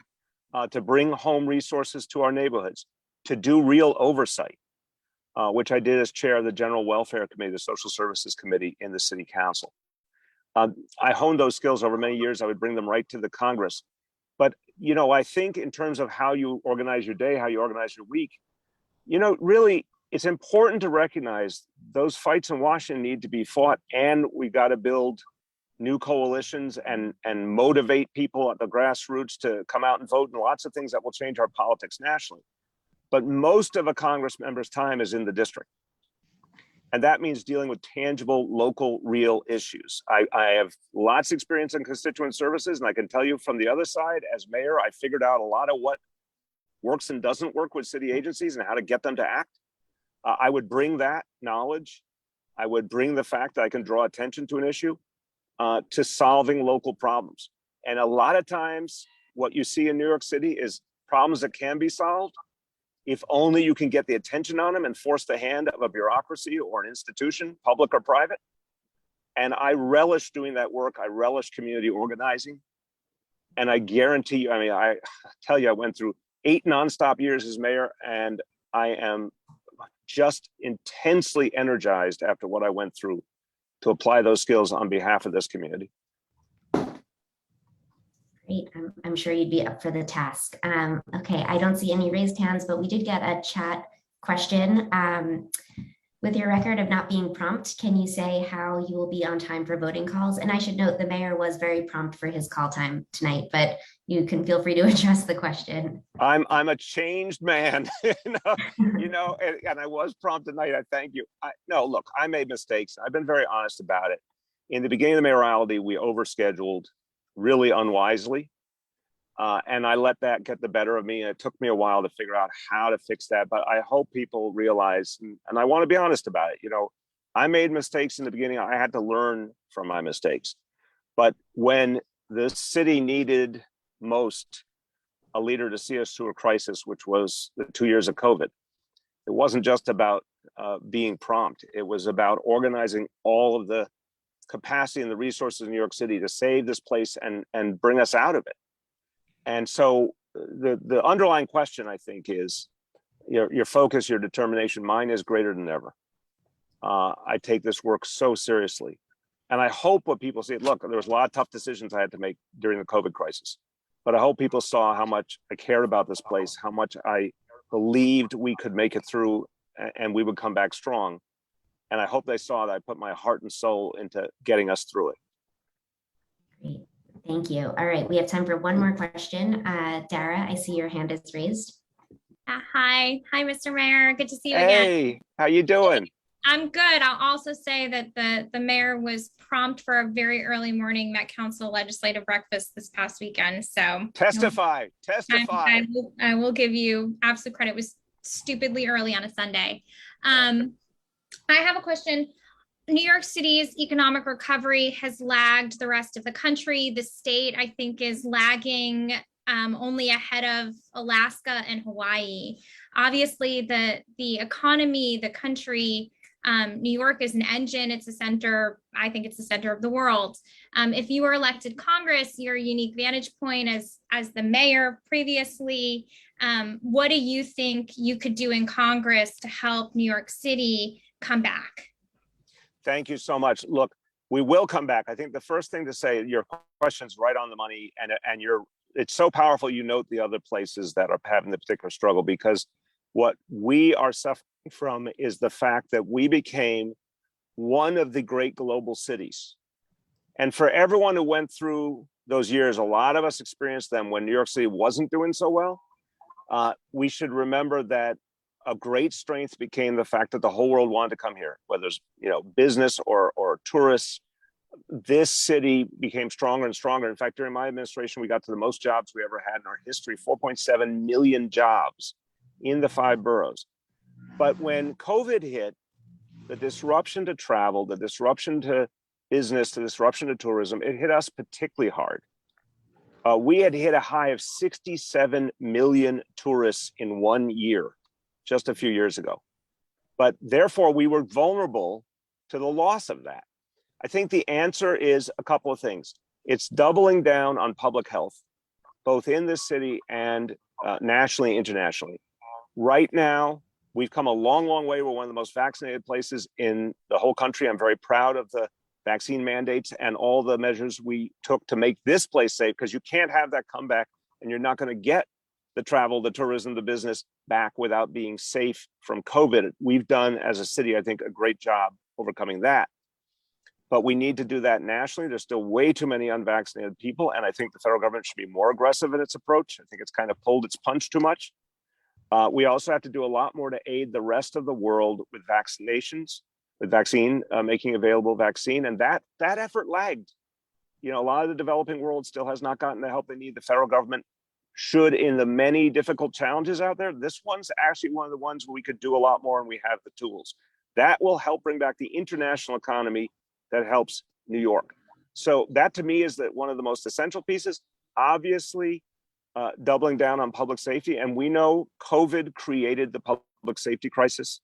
to bring home resources to our neighborhoods, to do real oversight, which I did as chair of the General Welfare Committee, the Social Services Committee in the City Council. I honed those skills over many years. I would bring them right to the Congress. But, you know, I think in terms of how you organize your day, how you organize your week, you know, really, it's important to recognize those fights in Washington need to be fought, and we got to build new coalitions and motivate people at the grassroots to come out and vote, and lots of things that will change our politics nationally. But most of a Congress member's time is in the district. And that means dealing with tangible, local, real issues. I have lots of experience in constituent services, and I can tell you from the other side, as mayor, I figured out a lot of what works and doesn't work with city agencies and how to get them to act. I would bring that knowledge. I would bring the fact that I can draw attention to an issue to solving local problems. And a lot of times what you see in New York City is problems that can be solved if only you can get the attention on them and force the hand of a bureaucracy or an institution, public or private. And I relish doing that work. I relish community organizing. And I guarantee you, I mean, I tell you, I went through 8 nonstop years as mayor, and I am just intensely energized after what I went through to apply those skills on behalf of this community. Great. I'm sure you'd be up for the task. Okay, I don't see any raised hands, but we did get a chat question. With your record of not being prompt, can you say how you will be on time for voting calls? And I should note the mayor was very prompt for his call time tonight, but you can feel free to address the question. I'm a changed man, and I was prompt tonight. I thank you. No, look, I made mistakes. I've been very honest about it. In the beginning of the mayoralty, we overscheduled really unwisely. And I let that get the better of me. And it took me a while to figure out how to fix that. But I hope people realize, and I want to be honest about it, I made mistakes in the beginning. I had to learn from my mistakes. But when the city needed most a leader to see us through a crisis, which was the 2 years of COVID, it wasn't just about being prompt. It was about organizing all of the capacity and the resources in New York City to save this place and bring us out of it. And so the underlying question, I think, is your focus, your determination. Mine is greater than ever. I take this work so seriously. And I hope what people see, look, there was a lot of tough decisions I had to make during the COVID crisis. But I hope people saw how much I cared about this place, how much I believed we could make it through and we would come back strong. And I hope they saw that I put my heart and soul into getting us through it. Great. Thank you. All right, we have time for one more question. Dara, I see your hand is raised. Hi, Mr. Mayor. Good to see you again. Hey, how you doing? I'm good. I'll also say that the mayor was prompt for a very early morning Met Council legislative breakfast this past weekend. So testify. I will give you absolute credit. It was stupidly early on a Sunday. I have a question. New York City's economic recovery has lagged the rest of the country. The state, I think, is lagging only ahead of Alaska and Hawaii. Obviously, the economy, the country, New York is an engine. It's a center. I think it's the center of the world. If you were elected Congress, your unique vantage point as the mayor previously, what do you think you could do in Congress to help New York City come back? Thank you so much. Look, we will come back. I think the first thing to say, your question's right on the money, and it's so powerful you note the other places that are having the particular struggle, because what we are suffering from is the fact that we became one of the great global cities. And for everyone who went through those years, a lot of us experienced them when New York City wasn't doing so well. We should remember that a great strength became the fact that the whole world wanted to come here, whether it's business or tourists. This city became stronger and stronger. In fact, during my administration, we got to the most jobs we ever had in our history, 4.7 million jobs in the 5 boroughs. But when COVID hit, the disruption to travel, the disruption to business, the disruption to tourism, it hit us particularly hard. We had hit a high of 67 million tourists in 1 year, just a few years ago. But therefore, we were vulnerable to the loss of that. I think the answer is a couple of things. It's doubling down on public health, both in this city and nationally, internationally. Right now, we've come a long, long way. We're one of the most vaccinated places in the whole country. I'm very proud of the vaccine mandates and all the measures we took to make this place safe, because you can't have that comeback and you're not going to get the travel, the tourism, the business back without being safe from COVID. We've done as a city, I think, a great job overcoming that. But we need to do that nationally. There's still way too many unvaccinated people. And I think the federal government should be more aggressive in its approach. I think it's kind of pulled its punch too much. We also have to do a lot more to aid the rest of the world with vaccinations, with vaccine, making available vaccine. And that effort lagged. A lot of the developing world still has not gotten the help they need. The federal government should, in the many difficult challenges out there. This one's actually one of the ones where we could do a lot more, and we have the tools. That will help bring back the international economy that helps New York. So that, to me, is one of the most essential pieces. Obviously, doubling down on public safety. And we know COVID created the public safety crisis.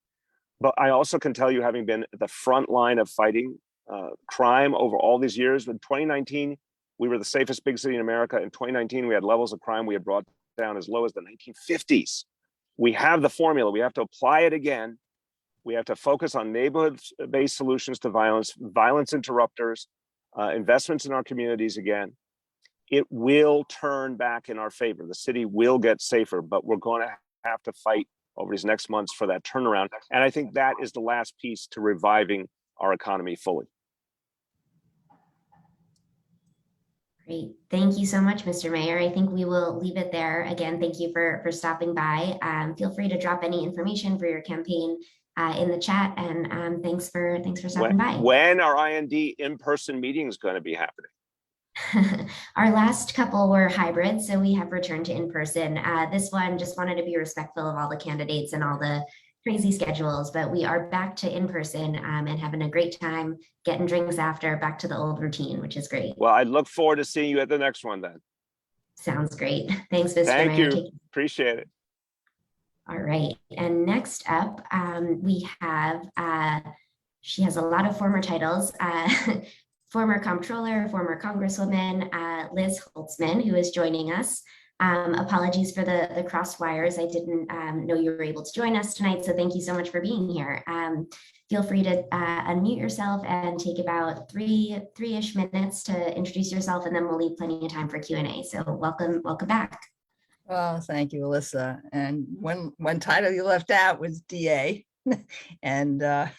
But I also can tell you, having been at the front line of fighting crime over all these years, in 2019, we were the safest big city in America. In 2019, we had levels of crime we had brought down as low as the 1950s. We have the formula. We have to apply it again. We have to focus on neighborhood-based solutions to violence, violence interrupters, investments in our communities again. it will turn back in our favor. The city will get safer, but we're going to have to fight over these next months for that turnaround. And I think that is the last piece to reviving our economy fully. Great. Thank you so much, Mr. Mayor. I think we will leave it there. Again, thank you for stopping by. Feel free to drop any information for your campaign in the chat, and thanks for stopping by. When are IND in-person meetings going to be happening? Our last couple were hybrid, so we have returned to in-person. This one just wanted to be respectful of all the candidates and all the crazy schedules, but we are back to in-person and having a great time, getting drinks after, back to the old routine, which is great. Well, I look forward to seeing you at the next one then. Sounds great. Thanks, Mr. Thank Mayor. you. Appreciate it. All right. And next up, we have, she has a lot of former titles, former comptroller, former Congresswoman, Liz Holtzman, who is joining us. Apologies for the cross wires. I didn't know you were able to join us tonight, so thank you so much for being here. Feel free to unmute yourself and take about three-ish minutes to introduce yourself, and then we'll leave plenty of time for Q&A. So welcome back. Well, thank you, Alyssa. And one title you left out was DA, and a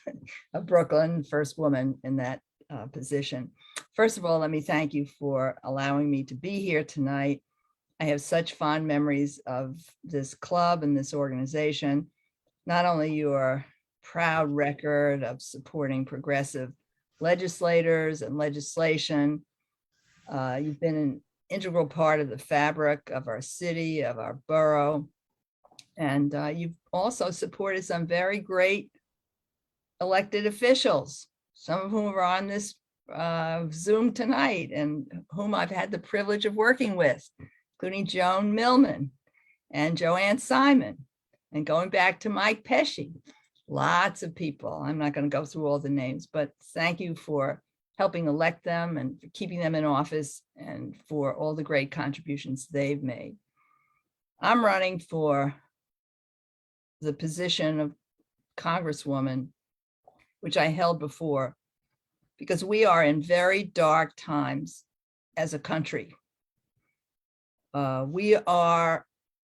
Brooklyn first woman in that position. First of all, let me thank you for allowing me to be here tonight. I have such fond memories of this club and this organization. Not only your proud record of supporting progressive legislators and legislation, you've been an integral part of the fabric of our city, of our borough, and you've also supported some very great elected officials, some of whom are on this Zoom tonight and whom I've had the privilege of working with, including Joan Millman and Joanne Simon, and going back to Mike Pesci, lots of people. I'm not going to go through all the names, but thank you for helping elect them and for keeping them in office and for all the great contributions they've made. I'm running for the position of Congresswoman, which I held before, because we are in very dark times as a country. We are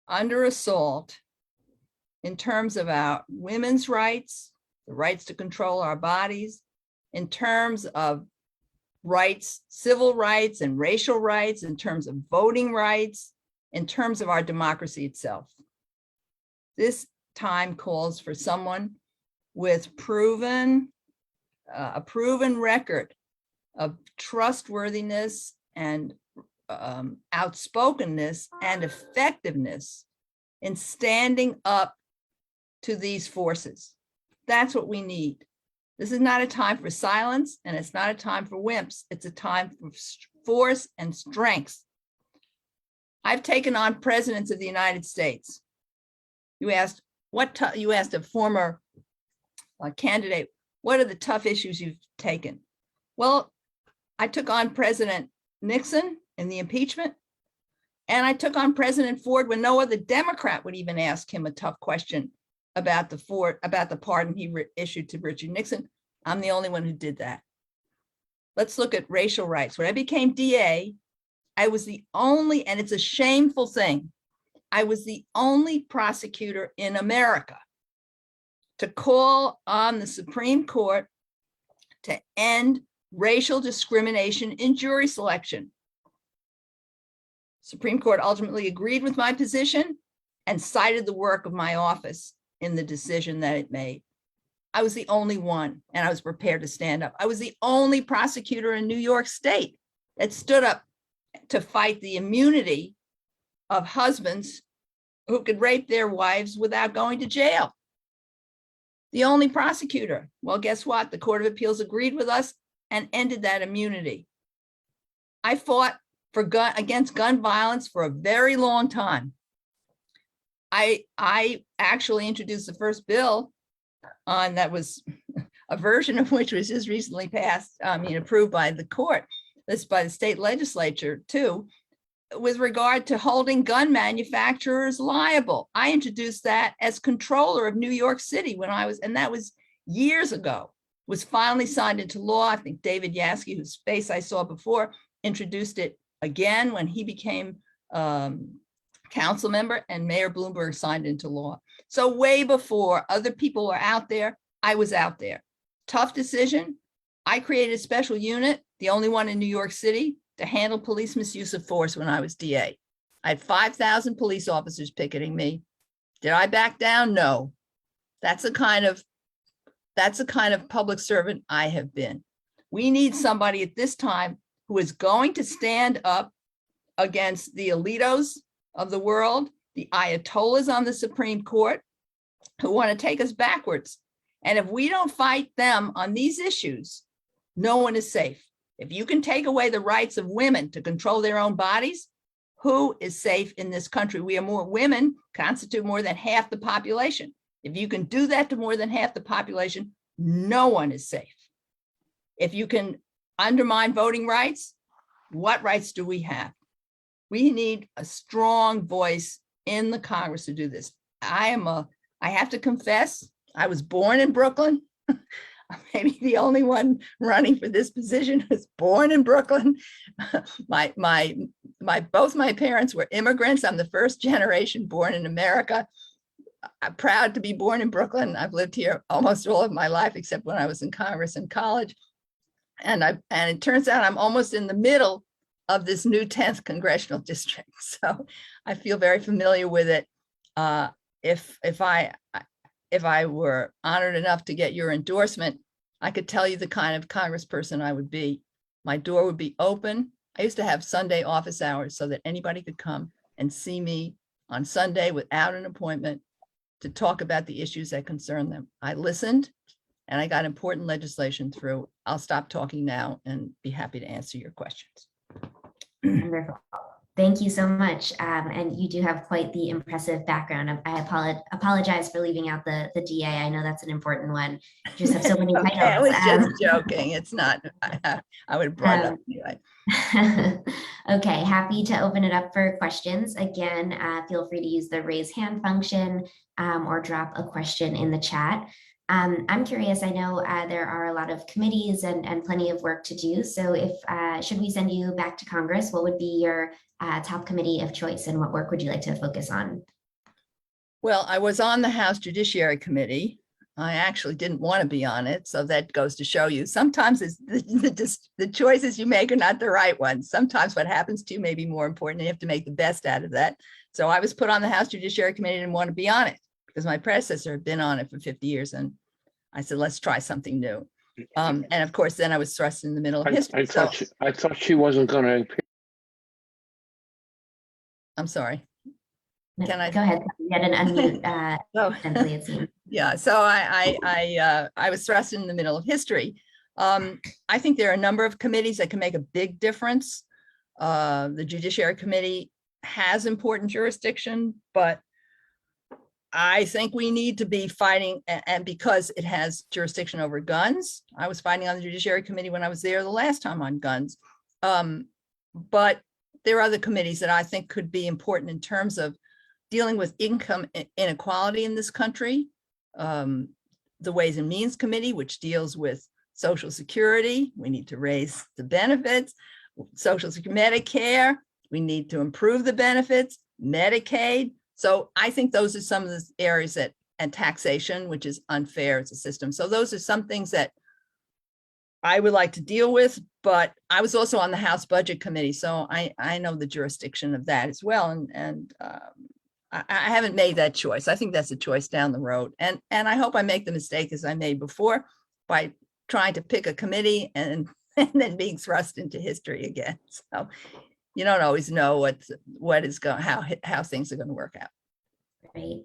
under assault in terms of our women's rights, the rights to control our bodies, in terms of rights, civil rights and racial rights, in terms of voting rights, in terms of our democracy itself. This time calls for someone with a proven record of trustworthiness and outspokenness and effectiveness in standing up to these forces. That's what we need. This is not a time for silence, and it's not a time for wimps. It's a time for force and strength. I've taken on presidents of the United States. You asked a former candidate, what are the tough issues you've taken? Well, I took on President Nixon in the impeachment, and I took on President Ford when no other Democrat would even ask him a tough question about the pardon he issued to Richard Nixon. I'm the only one who did that. Let's look at racial rights. When I became DA, I was the only, and it's a shameful thing, I was the only prosecutor in America to call on the Supreme Court to end racial discrimination in jury selection. Supreme Court ultimately agreed with my position and cited the work of my office in the decision that it made. I was the only one, and I was prepared to stand up. I was the only prosecutor in New York State that stood up to fight the immunity of husbands who could rape their wives without going to jail. The only prosecutor. Well, guess what? The Court of Appeals agreed with us and ended that immunity. I fought against gun violence for a very long time. I actually introduced the first bill on that was a version of which was just recently passed, approved by the court, this by the state legislature too, with regard to holding gun manufacturers liable. I introduced that as controller of New York City and that was years ago, was finally signed into law. I think David Yaski, whose face I saw before, introduced it again when he became council member and Mayor Bloomberg signed into law. So way before other people were out there, I was out there. Tough decision. I created a special unit, the only one in New York City, to handle police misuse of force when I was DA. I had 5,000 police officers picketing me. Did I back down? No. That's the kind of public servant I have been. We need somebody at this time who is going to stand up against the Alitos of the world, the Ayatollahs on the Supreme Court, who want to take us backwards. And if we don't fight them on these issues, no one is safe. If you can take away the rights of women to control their own bodies, who is safe in this country? Women constitute more than half the population. If you can do that to more than half the population, no one is safe. If you can undermine voting rights, what rights do we have? We need a strong voice in the Congress to do this. I have to confess, I was born in Brooklyn. Maybe the only one running for this position was born in Brooklyn. Both my parents were immigrants. I'm the first generation born in America. I'm proud to be born in Brooklyn. I've lived here almost all of my life, except when I was in Congress and college. And it turns out I'm almost in the middle of this new 10th congressional district. So I feel very familiar with it. If I were honored enough to get your endorsement, I could tell you the kind of congressperson I would be. My door would be open. I used to have Sunday office hours so that anybody could come and see me on Sunday without an appointment to talk about the issues that concern them. I listened and I got important legislation through. I'll stop talking now and be happy to answer your questions. Wonderful. Thank you so much. And you do have quite the impressive background. I apologize for leaving out the DA. I know that's an important one. You just have so many titles. Okay, I was just joking. It's not, I would have brought it up anyway. Okay, happy to open it up for questions. Again, feel free to use the raise hand function or drop a question in the chat. I'm curious, I know there are a lot of committees and plenty of work to do. So if, should we send you back to Congress, what would be your top committee of choice and what work would you like to focus on? Well, I was on the House Judiciary Committee. I actually didn't want to be on it. So that goes to show you sometimes it's the choices you make are not the right ones. Sometimes what happens to you may be more important and you have to make the best out of that. So I was put on the House Judiciary Committee and didn't want to be on it because my predecessor had been on it for 50 years. And I said, let's try something new. And of course, then I was thrust in the middle of history. I thought she wasn't going to. I'm sorry. Can I go ahead? Get an unmute. It seems. Yeah. So I was thrust in the middle of history. I think there are a number of committees that can make a big difference. The Judiciary Committee has important jurisdiction, but I think we need to be fighting, and because it has jurisdiction over guns. I was fighting on the Judiciary Committee when I was there the last time on guns. But there are other committees that I think could be important in terms of dealing with income inequality in this country. The Ways and Means Committee, which deals with Social Security. We need to raise the benefits. Social Security, Medicare. We need to improve the benefits. Medicaid. So I think those are some of the areas that, and taxation, which is unfair as a system. So those are some things that I would like to deal with, but I was also on the House Budget Committee. So I know the jurisdiction of that as well. And I haven't made that choice. I think that's a choice down the road. And I hope I make the mistake as I made before by trying to pick a committee and then being thrust into history again. So you don't always know what is going, how things are going to work out. Great.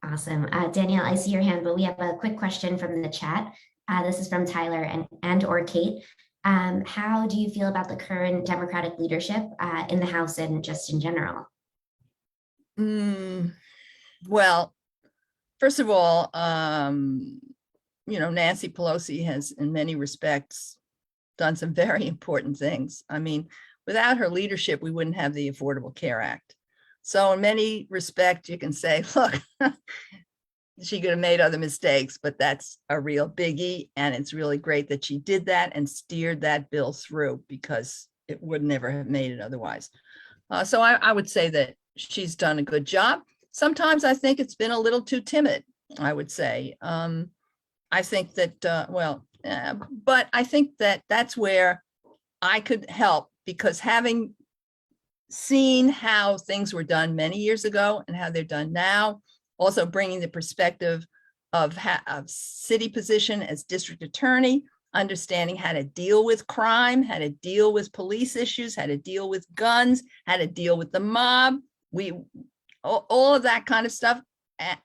Awesome. Danielle, I see your hand, but we have a quick question from the chat. This is from Tyler and or Kate. How do you feel about the current Democratic leadership in the House and just in general? Well, first of all, Nancy Pelosi has in many respects done some very important things. I mean, without her leadership, we wouldn't have the Affordable Care Act. So in many respects, you can say, look, she could have made other mistakes, but that's a real biggie. And it's really great that she did that and steered that bill through because it would never have made it otherwise. So I would say that she's done a good job. Sometimes I think it's been a little too timid, I would say. I think that, but I think that that's where I could help, because having seen how things were done many years ago and how they're done now, also bringing the perspective of city position as district attorney, understanding how to deal with crime, how to deal with police issues, how to deal with guns, how to deal with the mob, all of that kind of stuff,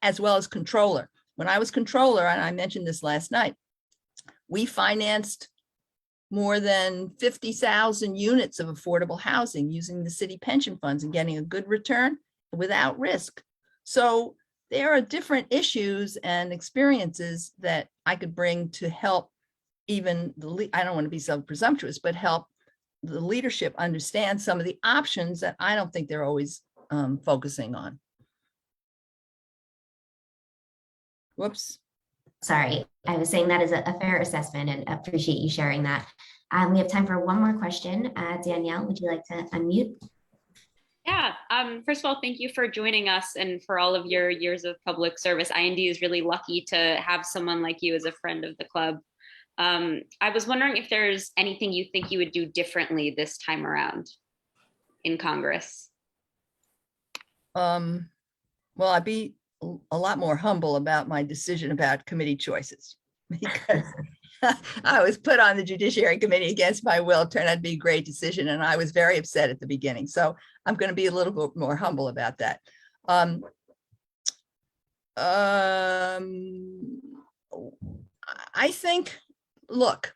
as well as controller. When I was controller, and I mentioned this last night, we financed more than 50,000 units of affordable housing using the city pension funds and getting a good return without risk. So there are different issues and experiences that I could bring to help even I don't want to be so presumptuous, but help the leadership understand some of the options that I don't think they're always focusing on. Whoops. Sorry, I was saying that is a fair assessment and appreciate you sharing that. We have time for one more question. Danielle, would you like to unmute? Yeah, first of all, thank you for joining us and for all of your years of public service. IND is really lucky to have someone like you as a friend of the club. I was wondering if there's anything you think you would do differently this time around in Congress. Well, I'd be a lot more humble about my decision about committee choices, because I was put on the Judiciary Committee against my will. It turned out to be a great decision, and I was very upset at the beginning. So I'm going to be a little bit more humble about that. I think, look,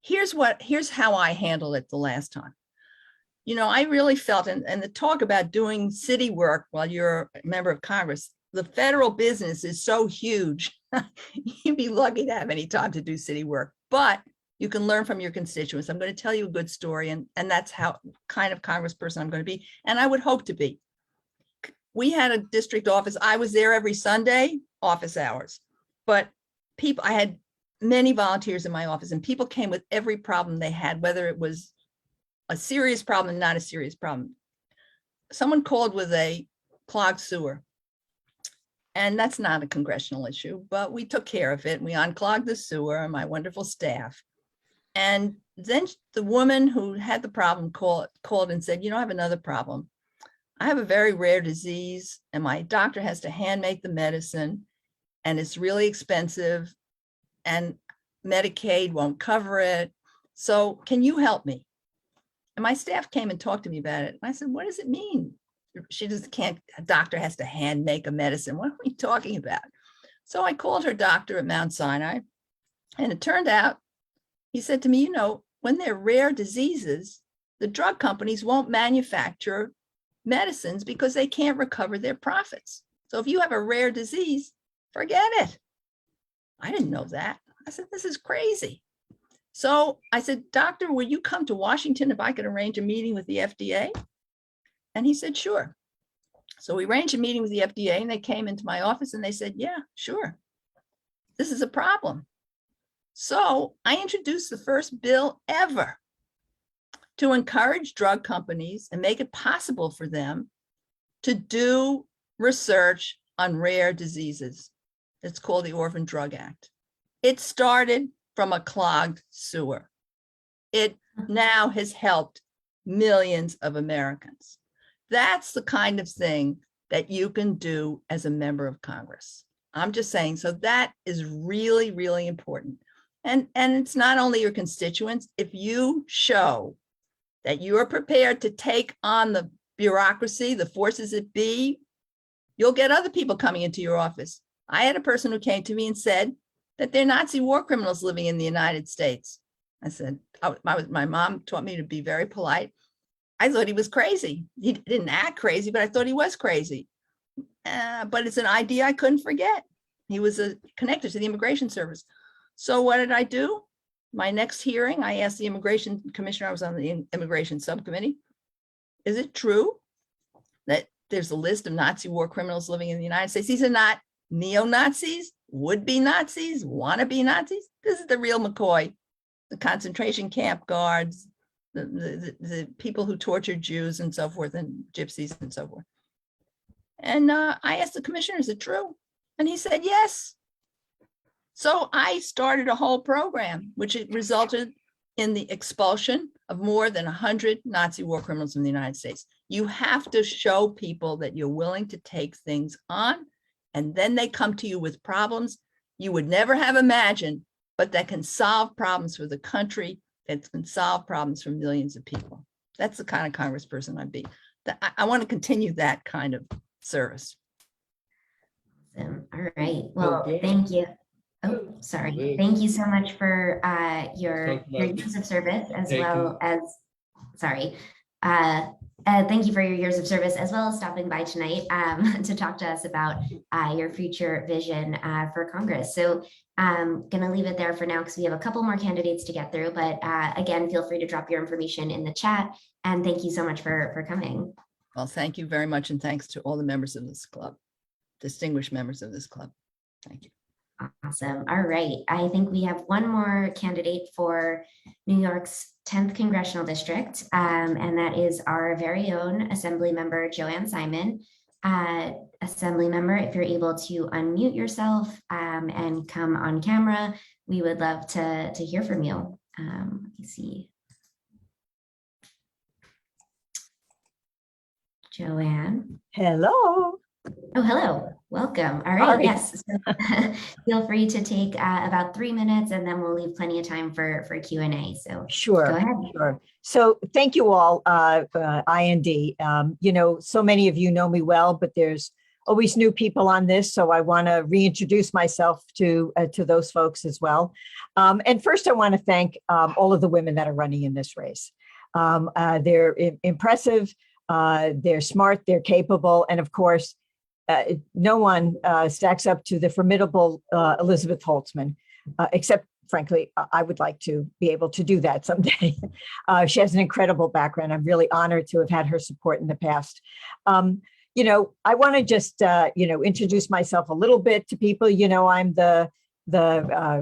here's how I handled it the last time. You know, I really felt, and the talk about doing city work while you're a member of Congress, the federal business is so huge. You'd be lucky to have any time to do city work, but you can learn from your constituents. I'm going to tell you a good story, and that's how kind of congressperson I'm going to be, and I would hope to be. We had a district office. I was there every Sunday, office hours, but I had many volunteers in my office, and people came with every problem they had, whether it was a serious problem and not a serious problem. Someone called with a clogged sewer. And that's not a congressional issue, but we took care of it. And we unclogged the sewer, and my wonderful staff. And then the woman who had the problem called and said, you know, I have another problem. I have a very rare disease, and my doctor has to hand make the medicine, and it's really expensive, and Medicaid won't cover it. So can you help me? And my staff came and talked to me about it. And I said, what does it mean? She just can't, a doctor has to hand make a medicine. What are we talking about? So I called her doctor at Mount Sinai, and it turned out, he said to me, you know, when they're rare diseases, the drug companies won't manufacture medicines because they can't recover their profits. So if you have a rare disease, forget it. I didn't know that. I said, this is crazy. So I said, doctor, will you come to Washington if I could arrange a meeting with the FDA? And he said, sure. So we arranged a meeting with the FDA, and they came into my office and they said, yeah, sure. This is a problem. So I introduced the first bill ever to encourage drug companies and make it possible for them to do research on rare diseases. It's called the Orphan Drug Act. It started from a clogged sewer. It now has helped millions of Americans. That's the kind of thing that you can do as a member of Congress. I'm just saying, so that is really, really important. And it's not only your constituents. If you show that you are prepared to take on the bureaucracy, the forces that be, you'll get other people coming into your office. I had a person who came to me and said that they're Nazi war criminals living in the United States. I said, my mom taught me to be very polite. I thought he was crazy. He didn't act crazy, but I thought he was crazy. But it's an idea I couldn't forget. He was connected to the Immigration Service. So what did I do? My next hearing, I asked the Immigration Commissioner, I was on the Immigration Subcommittee, is it true that there's a list of Nazi war criminals living in the United States? These are not neo-Nazis, would-be Nazis, wannabe Nazis. This is the real McCoy, the concentration camp guards, the people who tortured Jews and so forth, and gypsies and so forth. And I asked the commissioner, is it true? And he said, yes. So I started a whole program, which it resulted in the expulsion of more than 100 Nazi war criminals in the United States. You have to show people that you're willing to take things on, and then they come to you with problems you would never have imagined, but that can solve problems for the country, that can solve problems for millions of people. That's the kind of congressperson I'd be. I want to continue that kind of service. Awesome. All right. Well, thank you. Oh, sorry. Thank you so much for your years of service, as well as, sorry. Thank you for your years of service, as well as stopping by tonight to talk to us about your future vision for Congress. So I'm going to leave it there for now because we have a couple more candidates to get through. But again, feel free to drop your information in the chat. And thank you so much for coming. Well, thank you very much. And thanks to all the members of this club, distinguished members of this club. Thank you. Awesome. All right. I think we have one more candidate for New York's 10th Congressional District, and that is our very own Assembly Member Joanne Simon. Assembly Member, if you're able to unmute yourself and come on camera, we would love to hear from you. Let me see. Joanne. Hello. Oh, hello. Welcome. All right. Yes. So, feel free to take about 3 minutes, and then we'll leave plenty of time for Q&A. So sure. Go ahead. Sure. So thank you all, IND. You know, so many of you know me well, but there's always new people on this. So I want to reintroduce myself to those folks as well. And first, I want to thank all of the women that are running in this race. They're impressive. They're smart. They're capable. And of course, no one stacks up to the formidable Elizabeth Holtzman, except, frankly, I would like to be able to do that someday. She has an incredible background. I'm really honored to have had her support in the past. You know, I want to just, you know, introduce myself a little bit to people. You know, I'm the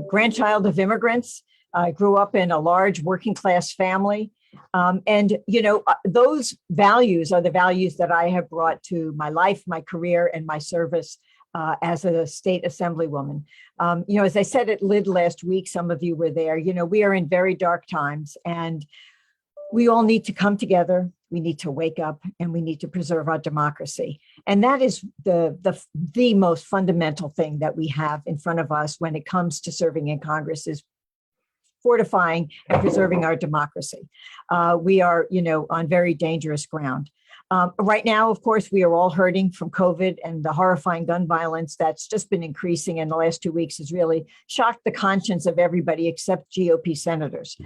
grandchild of immigrants. I grew up in a large working class family. And, you know, those values are the values that I have brought to my life, my career, and my service as a state assemblywoman. You know, as I said at LID last week, some of you were there, you know, we are in very dark times, and we all need to come together. We need to wake up, and we need to preserve our democracy. And that is the most fundamental thing that we have in front of us when it comes to serving in Congress, is fortifying and preserving our democracy. We are, you know, on very dangerous ground. Right now, of course, we are all hurting from COVID, and the horrifying gun violence that's just been increasing in the last 2 weeks has really shocked the conscience of everybody except GOP senators.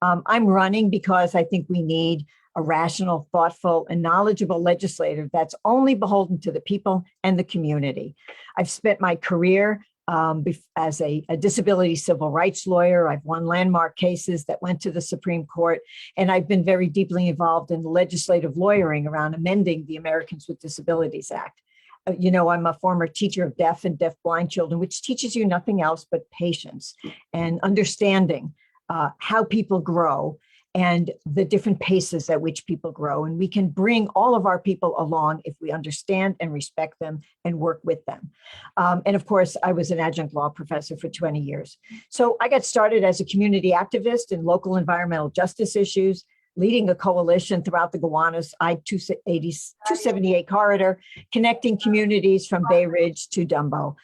I'm running because I think we need a rational, thoughtful, and knowledgeable legislator that's only beholden to the people and the community. I've spent my career as a disability civil rights lawyer. I've won landmark cases that went to the Supreme Court, and I've been very deeply involved in legislative lawyering around amending the Americans with Disabilities Act. You know, I'm a former teacher of deaf and deafblind children, which teaches you nothing else but patience and understanding how people grow and the different paces at which people grow. And we can bring all of our people along if we understand and respect them and work with them. And of course, I was an adjunct law professor for 20 years. So I got started as a community activist in local environmental justice issues, leading a coalition throughout the Gowanus I-278 corridor, connecting communities from Bay Ridge to Dumbo.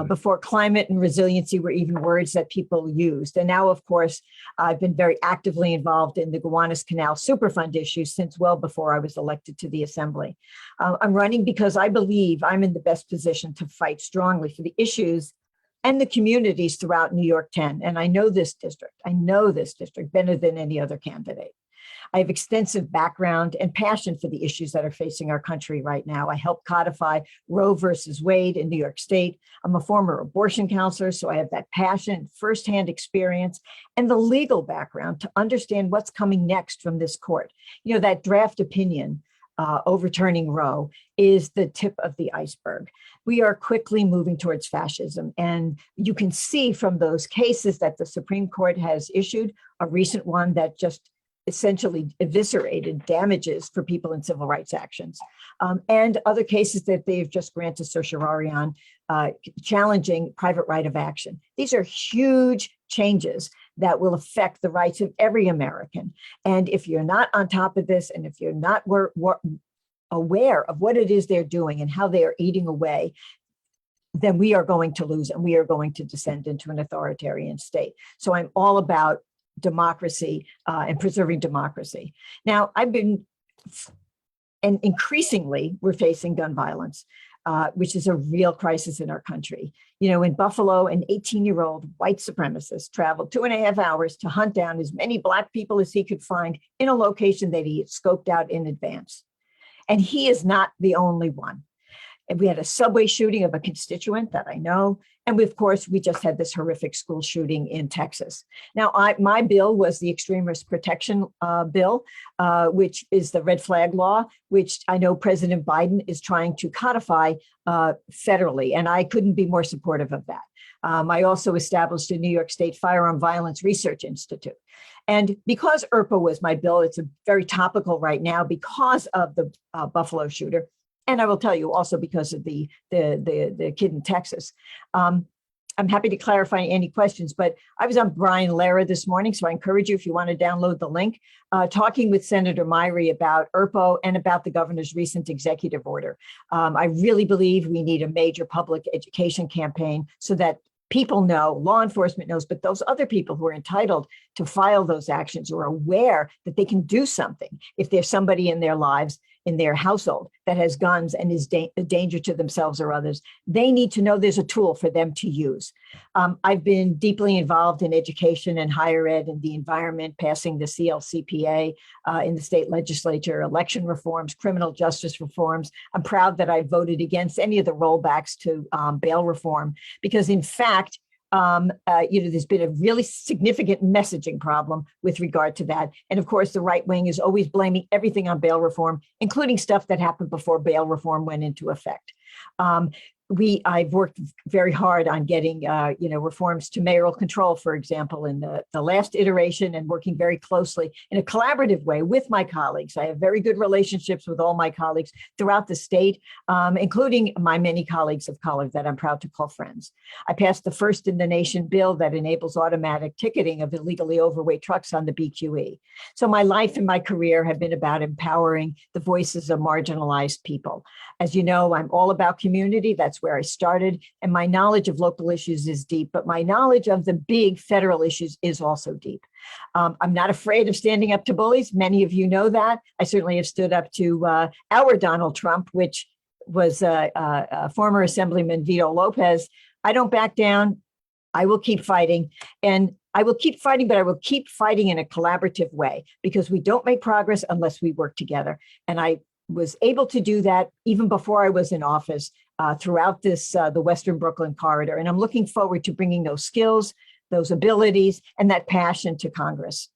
Before climate and resiliency were even words that people used. And now, of course, I've been very actively involved in the Gowanus Canal Superfund issues since well before I was elected to the Assembly. I'm running because I believe I'm in the best position to fight strongly for the issues and the communities throughout New York 10. And I know this district better than any other candidate. I have extensive background and passion for the issues that are facing our country right now. I helped codify Roe versus Wade in New York State. I'm a former abortion counselor, so I have that passion, firsthand experience, and the legal background to understand what's coming next from this court. You know, that draft opinion overturning Roe is the tip of the iceberg. We are quickly moving towards fascism. And you can see from those cases that the Supreme Court has issued, a recent one that just essentially eviscerated damages for people in civil rights actions, and other cases that they've just granted certiorari on, challenging private right of action. These are huge changes that will affect the rights of every American. And if you're not on top of this, and if you're not aware of what it is they're doing and how they are eating away, then we are going to lose, and we are going to descend into an authoritarian state. So I'm all about democracy and preserving democracy. Now, and increasingly, we're facing gun violence, which is a real crisis in our country. In Buffalo, an 18-year-old white supremacist traveled 2.5 hours to hunt down as many Black people as he could find in a location that he had scoped out in advance. And he is not the only one. And we had a subway shooting of a constituent that I know. And of course, we just had this horrific school shooting in Texas. Now, my bill was the Extreme Risk Protection Bill, which is the red flag law, which I know President Biden is trying to codify federally. And I couldn't be more supportive of that. I also established a New York State Firearm Violence Research Institute. And because IRPA was my bill, it's very topical right now because of the Buffalo shooter. And I will tell you also because of the kid in Texas. I'm happy to clarify any questions, but I was on Brian Lara this morning, so I encourage you, if you want to download the link, talking with Senator Myrie about IRPO and about the governor's recent executive order. I really believe we need a major public education campaign so that people know, law enforcement knows, but those other people who are entitled to file those actions are aware that they can do something if there's somebody in their lives, in their household, that has guns and is a danger to themselves or others. They need to know there's a tool for them to use. I've been deeply involved in education and higher ed and the environment, passing the CLCPA in the state legislature, election reforms, criminal justice reforms. I'm proud that I voted against any of the rollbacks to bail reform, because in fact, there's been a really significant messaging problem with regard to that. And of course, the right wing is always blaming everything on bail reform, including stuff that happened before bail reform went into effect. I've worked very hard on getting, reforms to mayoral control, for example, in the last iteration, and working very closely in a collaborative way with my colleagues. I have very good relationships with all my colleagues throughout the state, including my many colleagues of color that I'm proud to call friends. I passed the first in the nation bill that enables automatic ticketing of illegally overweight trucks on the BQE. So my life and my career have been about empowering the voices of marginalized people. As you know, I'm all about community. That's where I started. And my knowledge of local issues is deep, but my knowledge of the big federal issues is also deep. I'm not afraid of standing up to bullies. Many of you know that. I certainly have stood up to our Donald Trump, which was former Assemblyman Vito Lopez. I don't back down. I will keep fighting. And I will keep fighting, but I will keep fighting in a collaborative way, because we don't make progress unless we work together. And I was able to do that even before I was in office throughout the Western Brooklyn corridor. And I'm looking forward to bringing those skills, those abilities, and that passion to Congress.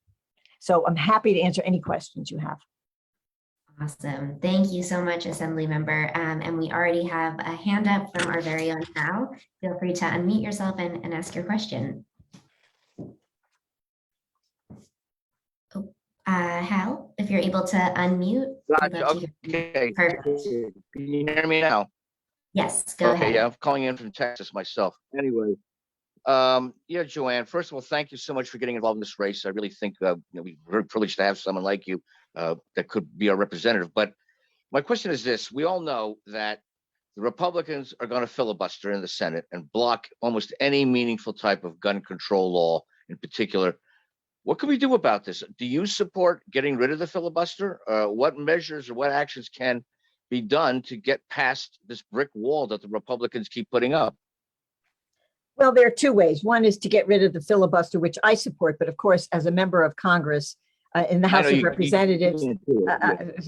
So I'm happy to answer any questions you have. Awesome. Thank you so much, Assembly Member. And we already have a hand up from our very own Hal. Feel free to unmute yourself and ask your question. Hal, if you're able to unmute. Okay. Perfect. Can you hear me now? Yes, go ahead. Yeah, I'm calling in from Texas myself. Anyway, Joanne, first of all, thank you so much for getting involved in this race. I really think we're very privileged to have someone like you that could be our representative. But my question is this: we all know that the Republicans are going to filibuster in the Senate and block almost any meaningful type of gun control law in particular. What can we do about this? Do you support getting rid of the filibuster? What measures or what actions can be done to get past this brick wall that the Republicans keep putting up? Well, there are two ways. One is to get rid of the filibuster, which I support, but of course, as a member of Congress in the House of Representatives,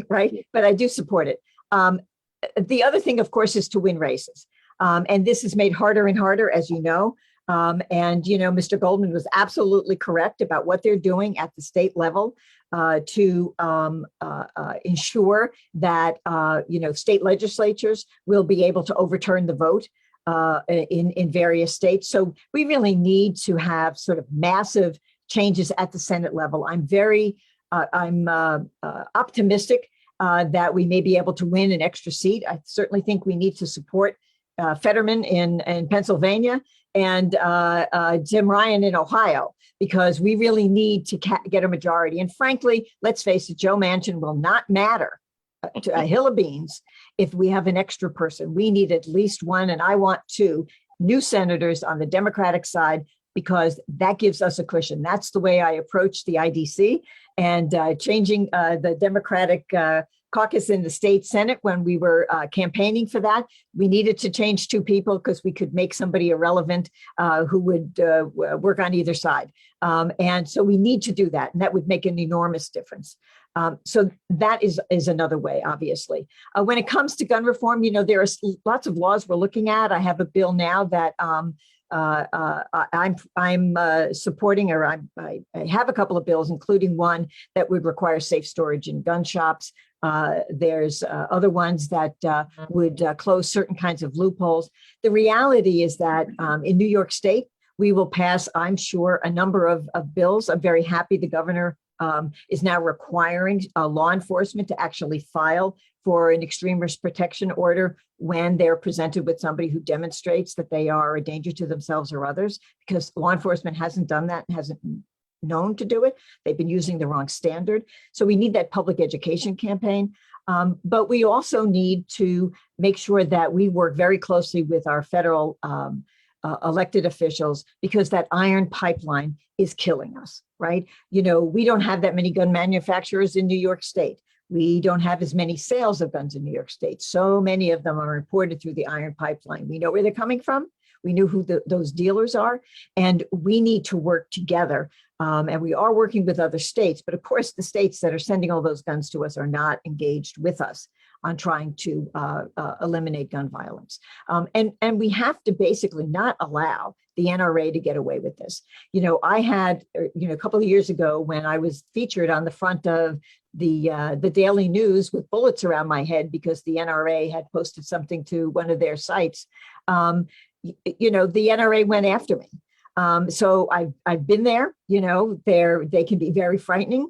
right? But I do support it. The other thing, of course, is to win races. And this is made harder and harder, as you know. Mr. Goldman was absolutely correct about what they're doing at the state level to ensure that, state legislatures will be able to overturn the vote in various states. So we really need to have sort of massive changes at the Senate level. I'm very I'm optimistic that we may be able to win an extra seat. I certainly think we need to support Fetterman in Pennsylvania and Jim Ryan in Ohio, because we really need to get a majority. And frankly, let's face it, Joe Manchin will not matter to a hill of beans if we have an extra person. We need at least one, and I want 2 new senators on the Democratic side, because that gives us a cushion. That's the way I approach the IDC, and changing the Democratic caucus in the state Senate when we were campaigning for that. We needed to change 2 people because we could make somebody irrelevant who would work on either side. And so we need to do that, and that would make an enormous difference. So that is another way, obviously. When it comes to gun reform, there are lots of laws we're looking at. I have a bill now that I'm supporting, or I have a couple of bills, including one that would require safe storage in gun shops. There's other ones that would close certain kinds of loopholes. The reality is that in New York State, we will pass, I'm sure, a number of bills. I'm very happy the governor is now requiring law enforcement to actually file for an extreme risk protection order when they're presented with somebody who demonstrates that they are a danger to themselves or others, because law enforcement hasn't done that and hasn't known to do it. They've been using the wrong standard. So we need that public education campaign. But we also need to make sure that we work very closely with our federal elected officials, because that iron pipeline is killing us, right? We don't have that many gun manufacturers in New York State. We don't have as many sales of guns in New York State. So many of them are imported through the iron pipeline. We know where they're coming from. We know who those dealers are, and we need to work together. And we are working with other states, but of course, the states that are sending all those guns to us are not engaged with us on trying to eliminate gun violence. And we have to basically not allow the NRA to get away with this. I had, a couple of years ago when I was featured on the front of the Daily News with bullets around my head because the NRA had posted something to one of their sites. The NRA went after me. So I've been there. They can be very frightening,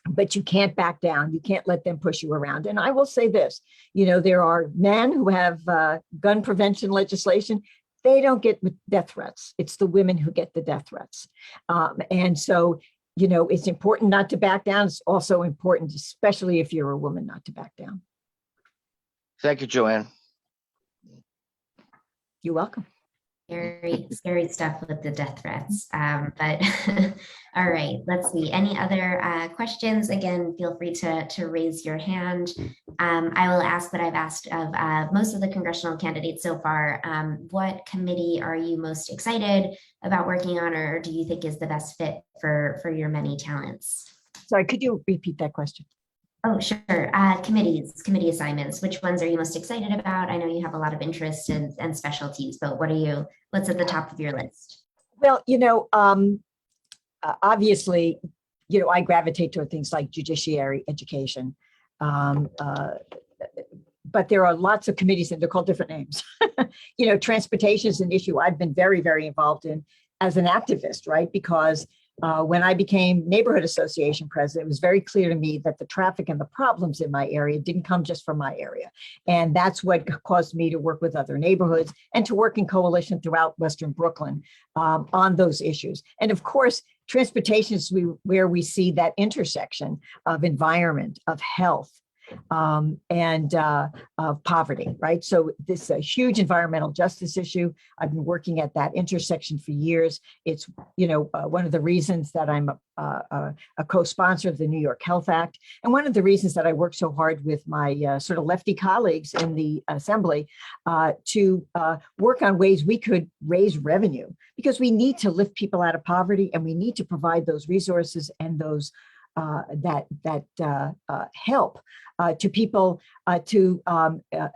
but you can't back down. You can't let them push you around. And I will say this, there are men who have gun prevention legislation. They don't get death threats. It's the women who get the death threats. And so, it's important not to back down. It's also important, especially if you're a woman, not to back down. Thank you, Joanne. You're welcome. Very scary stuff with the death threats. But all right, let's see. Any other questions? Again, feel free to raise your hand. I will ask what I've asked of most of the congressional candidates so far. What committee are you most excited about working on, or do you think is the best fit for your many talents? Sorry, could you repeat that question? Oh, sure. Committee assignments. Which ones are you most excited about? I know you have a lot of interest and specialties, but what's at the top of your list? Well, obviously, I gravitate toward things like judiciary, education. But there are lots of committees and they're called different names. Transportation is an issue I've been very, very involved in as an activist, right? Because when I became neighborhood association president, it was very clear to me that the traffic and the problems in my area didn't come just from my area. And that's what caused me to work with other neighborhoods and to work in coalition throughout Western Brooklyn on those issues. And of course, transportation is where we see that intersection of environment, of health, and of poverty, right? So this is a huge environmental justice issue. I've been working at that intersection for years. It's, one of the reasons that I'm a co-sponsor of the New York Health Act. And one of the reasons that I work so hard with my sort of lefty colleagues in the assembly to work on ways we could raise revenue, because we need to lift people out of poverty and we need to provide those resources and those help to people to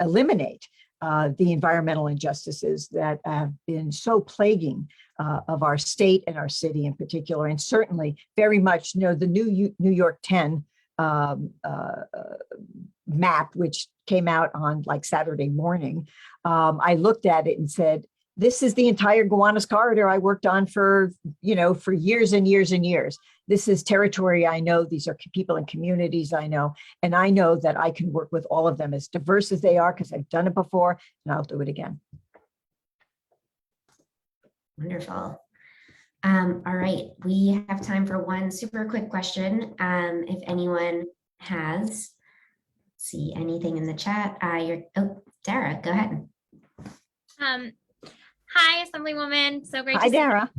eliminate the environmental injustices that have been so plaguing of our state and our city in particular, and certainly very much, the new New York 10 map, which came out on like Saturday morning. I looked at it and said, This is the entire Gowanus corridor I worked on for, for years and years and years. This is territory I know. These are people and communities I know. And I know that I can work with all of them as diverse as they are because I've done it before and I'll do it again. Wonderful. All right, we have time for one super quick question. If anyone has, see anything in the chat, Dara, go ahead. Hi, Assemblywoman. So great Hi, to see you. Dara.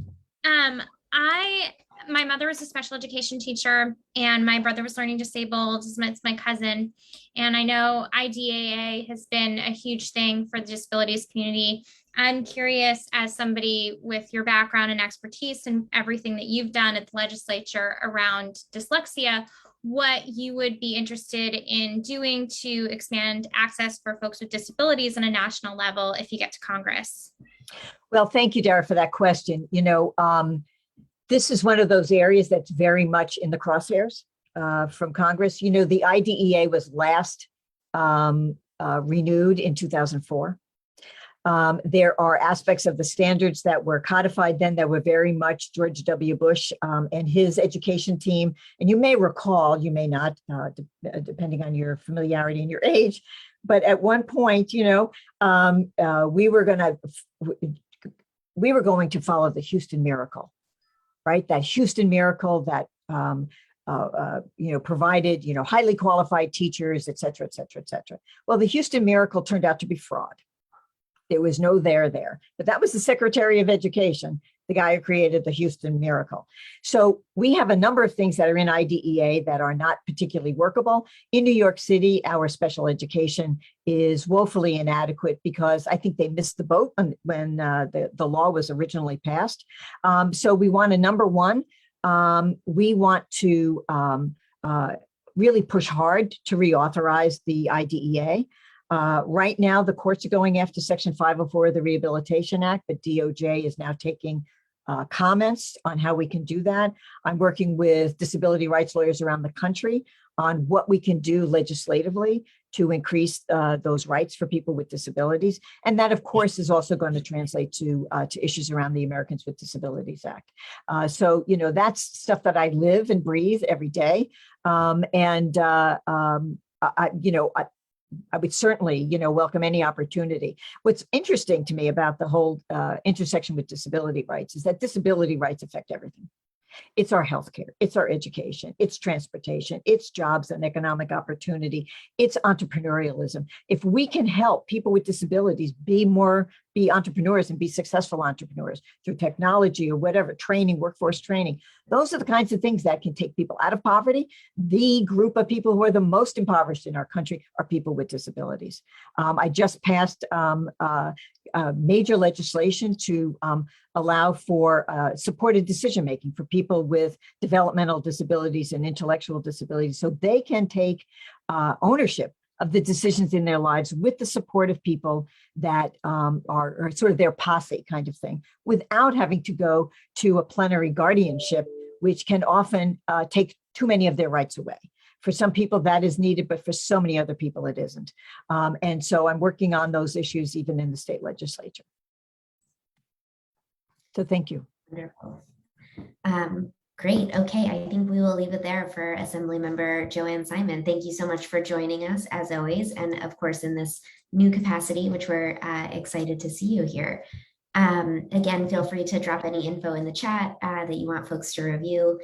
My mother was a special education teacher and my brother was learning disabled. It's my cousin. And I know IDEA has been a huge thing for the disabilities community. I'm curious, as somebody with your background and expertise and everything that you've done at the legislature around dyslexia, what you would be interested in doing to expand access for folks with disabilities on a national level if you get to Congress. Well, thank you, Dara, for that question. This is one of those areas that's very much in the crosshairs from Congress. The IDEA was last renewed in 2004. There are aspects of the standards that were codified then that were very much George W. Bush and his education team. And you may recall, you may not, depending on your familiarity and your age, but at one point, we were going to follow the Houston Miracle, right? That Houston Miracle that provided highly qualified teachers, et cetera, et cetera, et cetera. Well, the Houston Miracle turned out to be fraud. There was no there, but that was the Secretary of Education, the guy who created the Houston Miracle. So we have a number of things that are in IDEA that are not particularly workable. In New York City, our special education is woefully inadequate because I think they missed the boat when the law was originally passed. So we want to, number one, we want to really push hard to reauthorize the IDEA. Right now, the courts are going after Section 504 of the Rehabilitation Act, but DOJ is now taking comments on how we can do that. I'm working with disability rights lawyers around the country on what we can do legislatively to increase those rights for people with disabilities. And that, of course, is also going to translate to issues around the Americans with Disabilities Act. So, that's stuff that I live and breathe every day. I would certainly, welcome any opportunity. What's interesting to me about the whole intersection with disability rights is that disability rights affect everything. It's our healthcare, it's our education, it's transportation, it's jobs and economic opportunity, it's entrepreneurialism. If we can help people with disabilities be entrepreneurs and be successful entrepreneurs through technology or whatever, training, workforce training, those are the kinds of things that can take people out of poverty. The group of people who are the most impoverished in our country are people with disabilities. I just passed major legislation to allow for supported decision-making for people with developmental disabilities and intellectual disabilities so they can take ownership of the decisions in their lives with the support of people that are sort of their posse kind of thing, without having to go to a plenary guardianship, which can often take too many of their rights away. For some people that is needed, but for so many other people it isn't. And so I'm working on those issues even in the state legislature. So thank you. Wonderful. Great. Okay, I think we will leave it there for Assemblymember Joanne Simon. Thank you so much for joining us as always. And of course, in this new capacity, which we're excited to see you here. Again, feel free to drop any info in the chat that you want folks to review.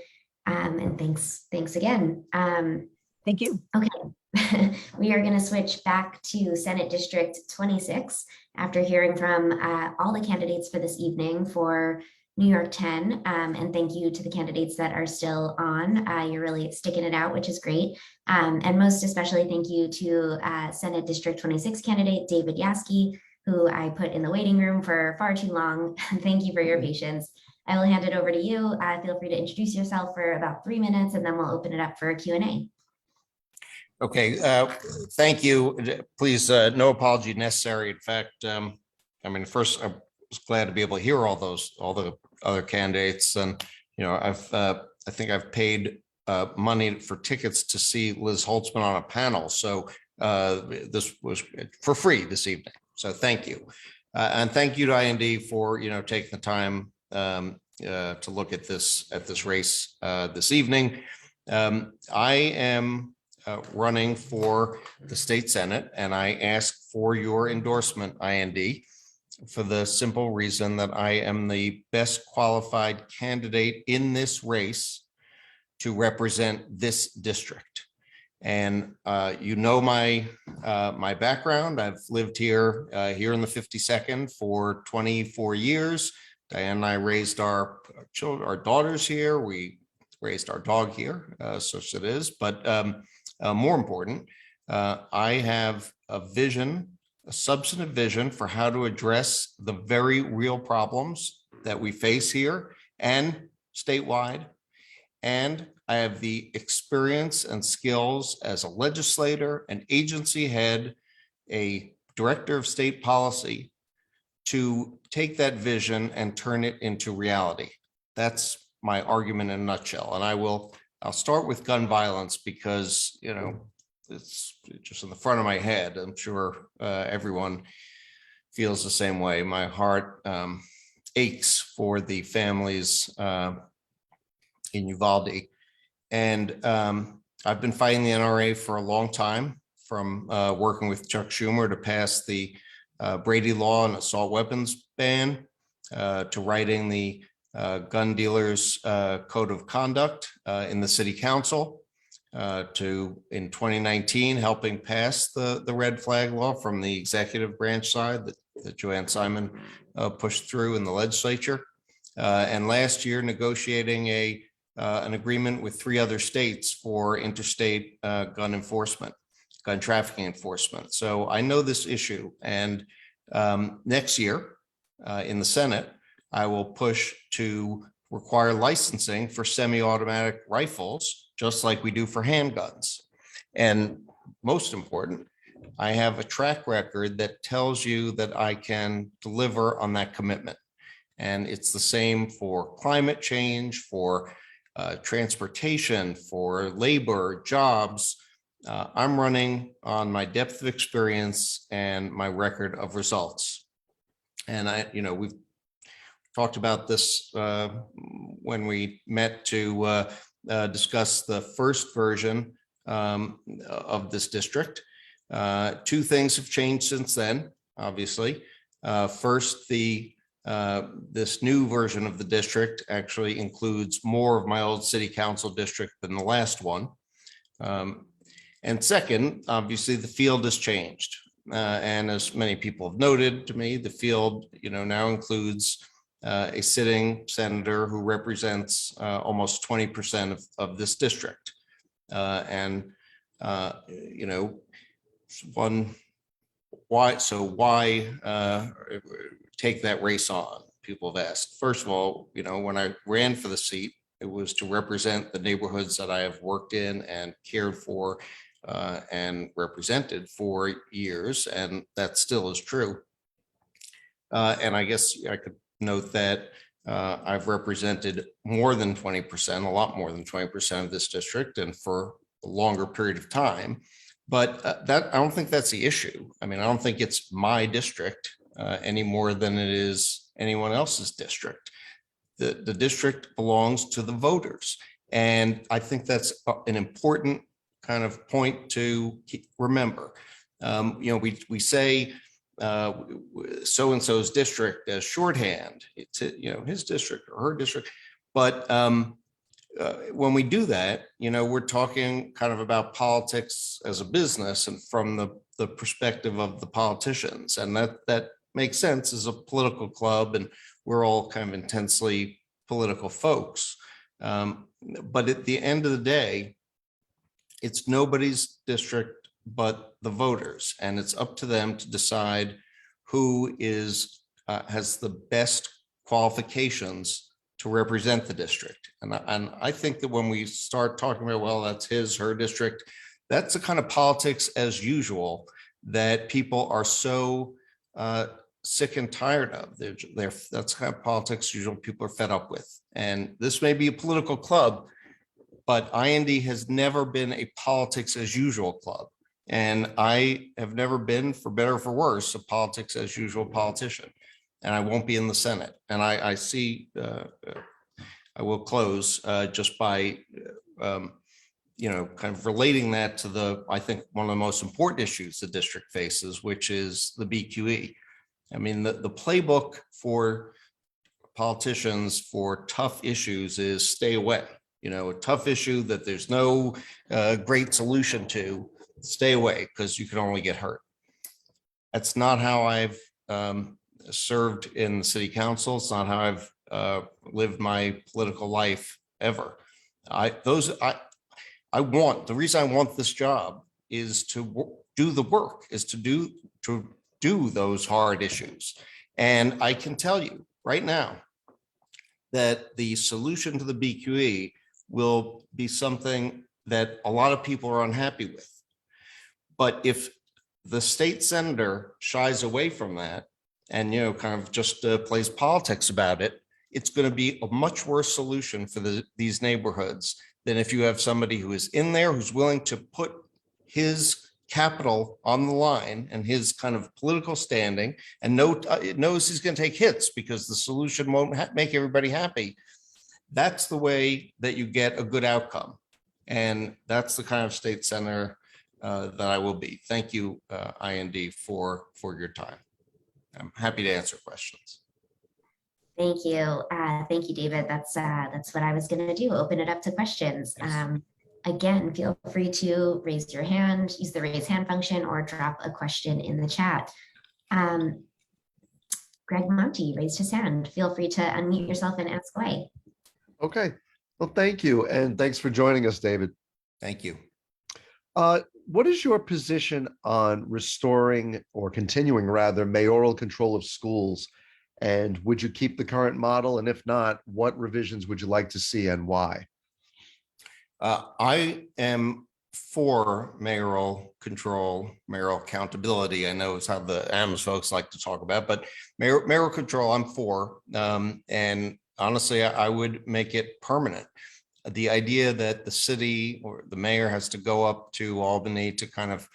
And thanks again. Thank you. Okay, we are going to switch back to Senate District 26 after hearing from all the candidates for this evening for New York 10. And thank you to the candidates that are still on. You're really sticking it out, which is great. And most especially thank you to Senate District 26 candidate David Yaski, who I put in the waiting room for far too long. Thank you for your patience. I will hand it over to you. Feel free to introduce yourself for about 3 minutes, and then we'll open it up for a Q&A. Okay, thank you. Please, no apology necessary. In fact, first, I was glad to be able to hear all the other candidates, and I think I've paid money for tickets to see Liz Holtzman on a panel, so this was for free this evening. So thank you. And thank you to IND for, taking the time to look at this race this evening. I am running for the state Senate, and I ask for your endorsement, IND, for the simple reason that I am the best qualified candidate in this race to represent this district. And my background. I've lived here in the 52nd for 24 years. Diane and I raised our daughters here. We raised our dog here, such it is. But more important, I have a substantive vision for how to address the very real problems that we face here and statewide. And I have the experience and skills as a legislator, an agency head, a director of state policy to take that vision and turn it into reality. That's my argument in a nutshell. And I'll start with gun violence because, it's just in the front of my head. I'm sure everyone feels the same way. My heart aches for the families in Uvalde. And I've been fighting the NRA for a long time, from working with Chuck Schumer to pass the Brady Law and assault weapons ban, to writing the gun dealers code of conduct in the city council, to in 2019 helping pass the red flag law from the executive branch side that Joanne Simon pushed through in the legislature, and last year negotiating an agreement with 3 other states for interstate gun trafficking enforcement. So I know this issue, and next year in the Senate, I will push to require licensing for semi-automatic rifles, just like we do for handguns. And most important, I have a track record that tells you that I can deliver on that commitment. And it's the same for climate change, for transportation, for labor, jobs. I'm running on my depth of experience and my record of results. And we've talked about this when we met to discuss the first version of this district. 2 things have changed since then, obviously. First, this new version of the district actually includes more of my old city council district than the last one. And second, obviously, the field has changed. And as many people have noted to me, the field, now includes a sitting senator who represents almost 20% of this district. Why take that race on? People have asked. First of all, when I ran for the seat, it was to represent the neighborhoods that I have worked in and cared for and represented for years, and that still is true. And I guess I could note that I've represented more than 20%, a lot more than 20% of this district, and for a longer period of time. But I don't think that's the issue. I mean, I don't think it's my district any more than it is anyone else's district. The district belongs to the voters. And I think that's an important kind of point to remember. We say so-and-so's district as shorthand. It's his district or her district. But when we do that, we're talking kind of about politics as a business and from the perspective of the politicians. And that makes sense as a political club, and we're all kind of intensely political folks. But at the end of the day, it's nobody's district but the voters, and it's up to them to decide who has the best qualifications to represent the district. And I think that when we start talking about, well, that's his, her district, that's the kind of politics as usual that people are so sick and tired of. That's kind of politics usual people are fed up with. And this may be a political club, but IND has never been a politics as usual club. And I have never been, for better or for worse, a politics as usual politician. And I won't be in the Senate. And I see, I will close just by, kind of relating that to I think one of the most important issues the district faces, which is the BQE. I mean, the playbook for politicians for tough issues is stay away. A tough issue that there's no great solution to, stay away because you can only get hurt. That's not how I've served in the city council. It's not how I've lived my political life ever. The reason I want this job is to do the work, is to do those hard issues. And I can tell you right now that the solution to the BQE will be something that a lot of people are unhappy with. But if the state senator shies away from that and, kind of just plays politics about it, it's going to be a much worse solution for these neighborhoods than if you have somebody who is in there, who's willing to put his capital on the line and his kind of political standing, and knows he's going to take hits because the solution won't make everybody happy. That's the way that you get a good outcome. And that's the kind of state senator that I will be. Thank you, IND, for your time. I'm happy to answer questions. Thank you. Thank you, David. That's what I was going to do. Open it up to questions. Again, feel free to raise your hand, use the raise hand function, or drop a question in the chat. Greg Monty raised his hand. Feel free to unmute yourself and ask away. Okay. Well, thank you. And thanks for joining us, David. Thank you. What is your position on restoring, or continuing rather, mayoral control of schools? And would you keep the current model? And if not, what revisions would you like to see and why? I am for mayoral control, mayoral accountability. I know it's how the AMS folks like to talk about, but mayoral control, I'm for. And honestly, I would make it permanent. The idea that the city or the mayor has to go up to Albany to kind of,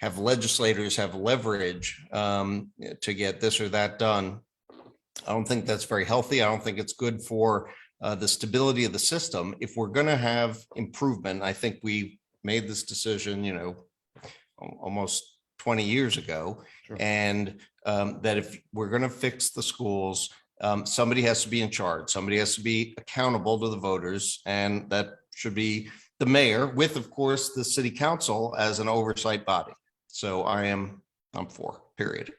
have legislators have leverage to get this or that done. I don't think that's very healthy. I don't think it's good for the stability of the system. If we're going to have improvement, I think we made this decision, almost 20 years ago, and that if we're going to fix the schools, somebody has to be in charge. Somebody has to be accountable to the voters, and that should be the mayor, with, of course, the city council as an oversight body. So I'm for, period.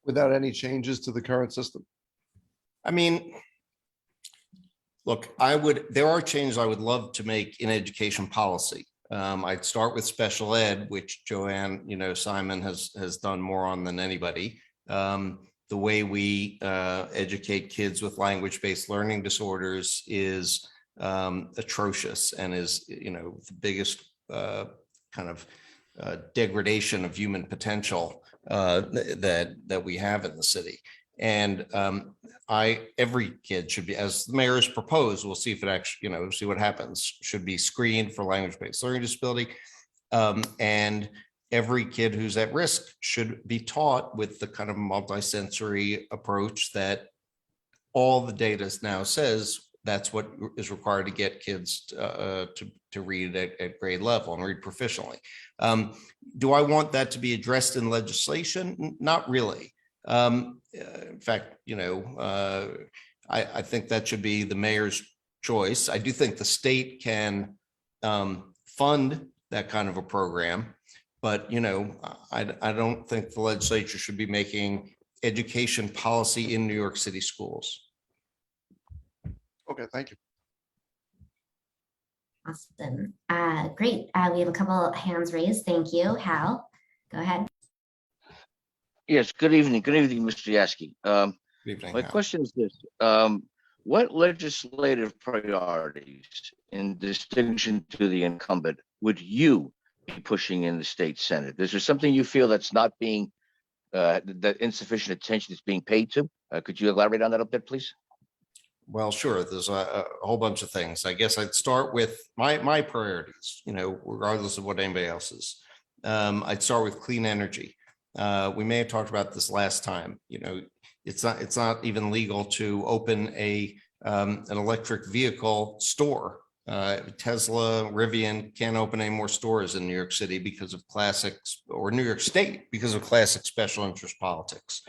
Without any changes to the current system? I mean, look, there are changes I would love to make in education policy. I'd start with special ed, which Joanne, Simon has done more on than anybody. The way we educate kids with language-based learning disorders is atrocious, and is, the biggest kind of degradation of human potential that we have in the city. And every kid should be, as the mayor has proposed, we'll see if it actually, see what happens, should be screened for language-based learning disability. And every kid who's at risk should be taught with the kind of multisensory approach that all the data now says that's what is required to get kids to read at grade level and read proficiently. Do I want that to be addressed in legislation? Not really. In fact, I think that should be the mayor's choice. I do think the state can fund that kind of a program, but I don't think the legislature should be making education policy in New York City schools. Okay, thank you. Awesome. Great. We have a couple hands raised. Thank you. Hal, go ahead. Yes, good evening. Good evening, Mr. Yaski. Good evening, my Hal. question is this. What legislative priorities, in distinction to the incumbent, would you be pushing in the state Senate? Is there something you feel that's not being, that insufficient attention is being paid to? Could you elaborate on that a bit, please? Well, sure. There's a whole bunch of things. I guess I'd start with my priorities, regardless of what anybody else's. I'd start with clean energy. We may have talked about this last time. It's not even legal to open an electric vehicle store. Tesla, Rivian can't open any more stores in New York City because of New York State because of classic special interest politics.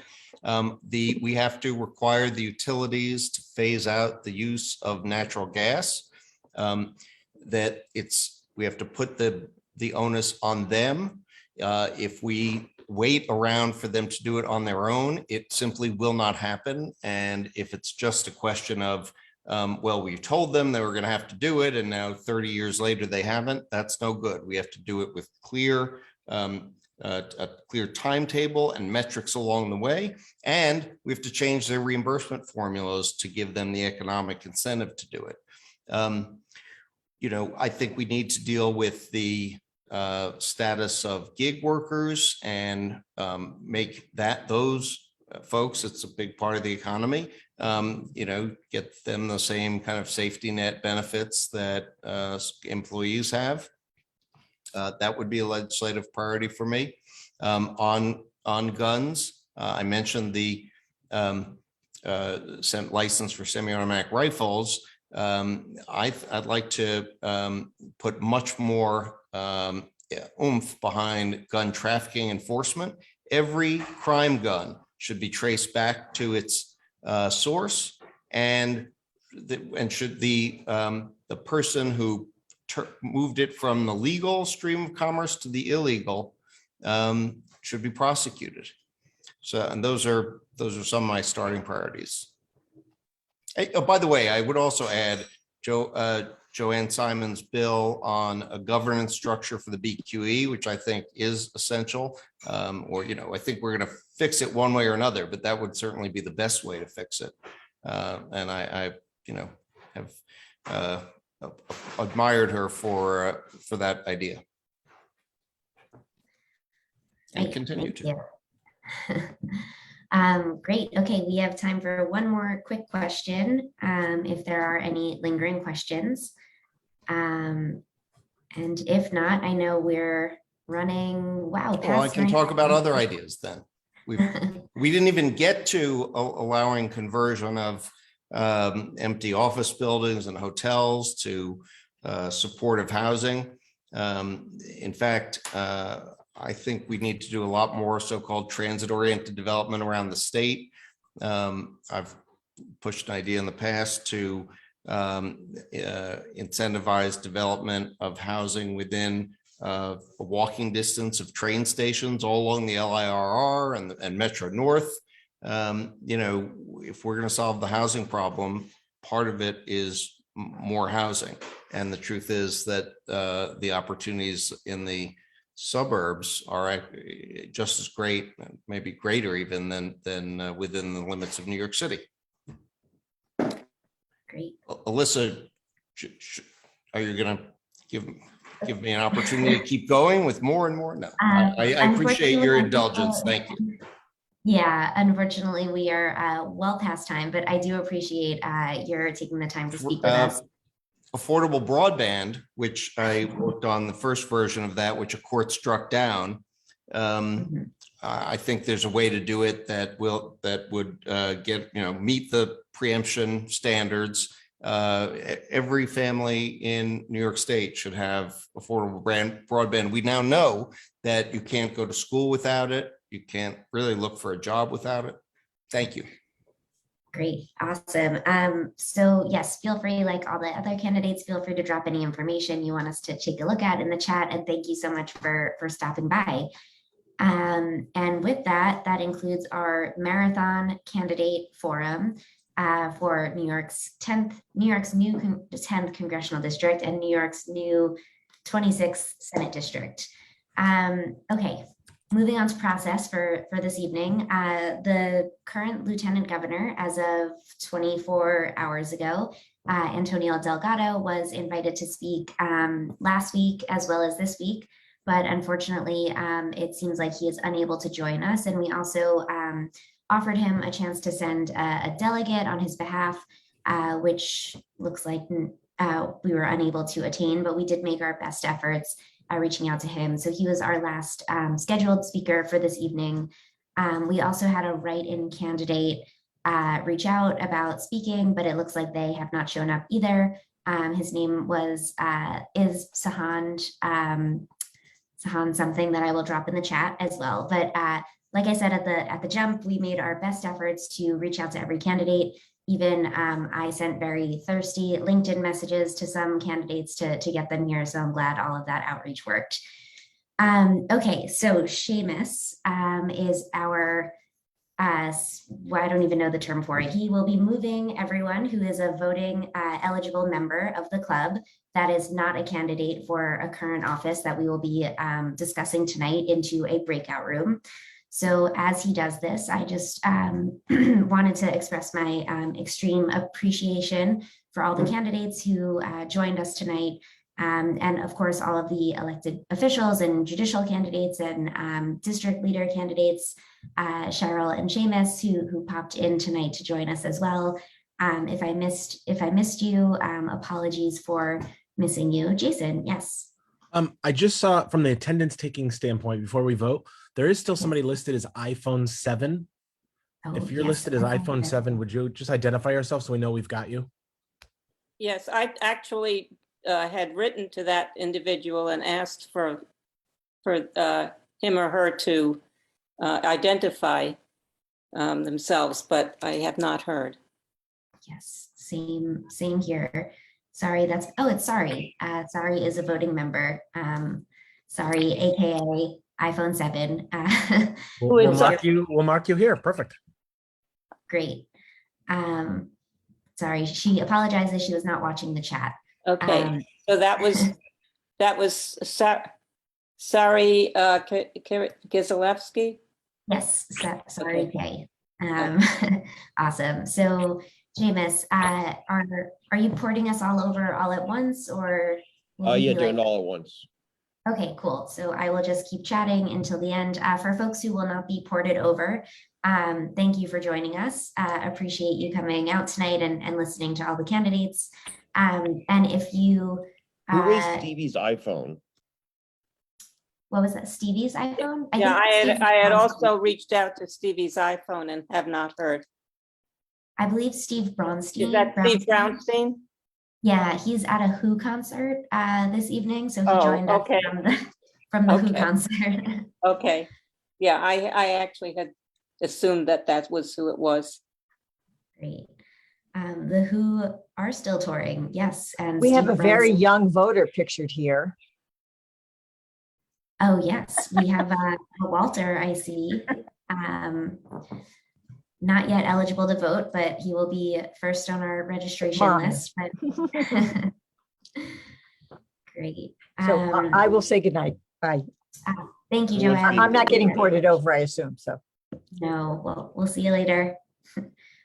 We have to require the utilities to phase out the use of natural gas. We have to put the onus on them. If we wait around for them to do it on their own, it simply will not happen. And if it's just a question of, we told them they were going to have to do it, and now 30 years later they haven't, that's no good. We have to do it with a clear timetable and metrics along the way. And we have to change their reimbursement formulas to give them the economic incentive to do it. I think we need to deal with the status of gig workers and make those folks, it's a big part of the economy, get them the same kind of safety net benefits that employees have. That would be a legislative priority for me. On guns, I mentioned the license for semi-automatic rifles. I'd like to put much more oomph behind gun trafficking enforcement. Every crime gun should be traced back to its source, and should the person who moved it from the legal stream of commerce to the illegal should be prosecuted. And those are some of my starting priorities. Oh, by the way, I would also add Joanne Simon's bill on a governance structure for the BQE, which I think is essential. I think we're going to fix it one way or another, but that would certainly be the best way to fix it. And I have admired her for that idea. And continue to. Great. Okay, we have time for one more quick question, if there are any lingering questions. And if not, I know we're running, wow. Well, I can talk about other ideas then. We didn't even get to allowing conversion of empty office buildings and hotels to supportive housing. In fact, I think we need to do a lot more so-called transit-oriented development around the state. I've pushed an idea in the past to incentivize development of housing within a walking distance of train stations all along the LIRR and Metro North. If we're going to solve the housing problem, part of it is more housing. And the truth is that the opportunities in the suburbs are just as great, maybe greater even than within the limits of New York City. Great. Alyssa, are you going to give me an opportunity to keep going with more and more? No, I appreciate your indulgence. Thank you. Yeah, unfortunately, we are well past time, but I do appreciate your taking the time to speak with us. Affordable broadband, which I worked on the first version of that, which a court struck down. I think there's a way to do it that would meet the preemption standards. Every family in New York State should have affordable broadband. We now know that you can't go to school without it. You can't really look for a job without it. Thank you. Great, awesome. So yes, feel free, like all the other candidates, feel free to drop any information you want us to take a look at in the chat. And thank you so much for stopping by. And with that, that includes our marathon candidate forum for New York's new 10th congressional district and New York's new 26th Senate district. Okay. Moving on to process for this evening, the current lieutenant governor, as of 24 hours ago, Antonio Delgado, was invited to speak last week as well as this week, but unfortunately, it seems like he is unable to join us. And we also offered him a chance to send a delegate on his behalf, which looks like we were unable to attain, but we did make our best efforts reaching out to him. So he was our last scheduled speaker for this evening. We also had a write-in candidate reach out about speaking, but it looks like they have not shown up either. His name is Sahan, Sahan something that I will drop in the chat as well. But like I said at the jump, we made our best efforts to reach out to every candidate. Even I sent very thirsty LinkedIn messages to some candidates to get them here. So I'm glad all of that outreach worked. Okay, so Seamus is our, well, I don't even know the term for it. He will be moving everyone who is a voting eligible member of the club that is not a candidate for a current office that we will be discussing tonight into a breakout room. So as he does this, I just wanted to express my extreme appreciation for all the candidates who joined us tonight. And of course, all of the elected officials and judicial candidates and district leader candidates, Cheryl and Seamus, who popped in tonight to join us as well. If I missed you, apologies for missing you. Jason, yes. I just saw from the attendance taking standpoint before we vote, there is still somebody listed as iPhone 7. Oh, If you're yes, listed as okay. iPhone 7, would you just identify yourself so we know we've got you? Yes, I actually had written to that individual and asked for him or her to identify themselves, but I have not heard. Yes, same here. Sorry, it's Sorry. Sorry is a voting member. Sorry, AKA iPhone 7. We'll mark you here. Perfect. Great. Sorry, she apologizes. She was not watching the chat. Okay, so that was Sorry Gizalewski? Yes, sorry, Kay. Awesome. So, Seamus, are you porting us all over all at once, or? will we Yeah, be doing it like- all at once. Okay, cool. So I will just keep chatting until the end. For folks who will not be ported over, thank you for joining us. Appreciate you coming out tonight and listening to all the candidates. And if you... Who is Stevie's iPhone? What was that, Stevie's iPhone? Yeah, think I had Steve- also reached out to Stevie's iPhone and have not heard. I believe Steve Braunstein. Is that Steve Brownstein? Yeah, he's at a Who concert this evening, so he Oh, joined us okay. from the Who Okay. concert. Okay. Yeah, I actually had assumed that was who it was. Great. The Who are still touring, yes. And We have Steve a very Braunstein- young voter pictured here. Oh, yes, we have Walter, I see. Not yet eligible to vote, but he will be first on our registration Mine. list. Great. So I will say goodnight. Bye. Thank you, Joanne. I'm not getting ported over, I assume, so. No, well, we'll see you later.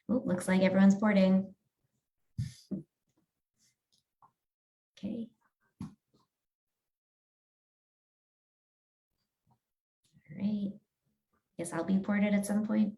Oh, looks like everyone's porting. Okay. All right. Guess I'll be ported at some point.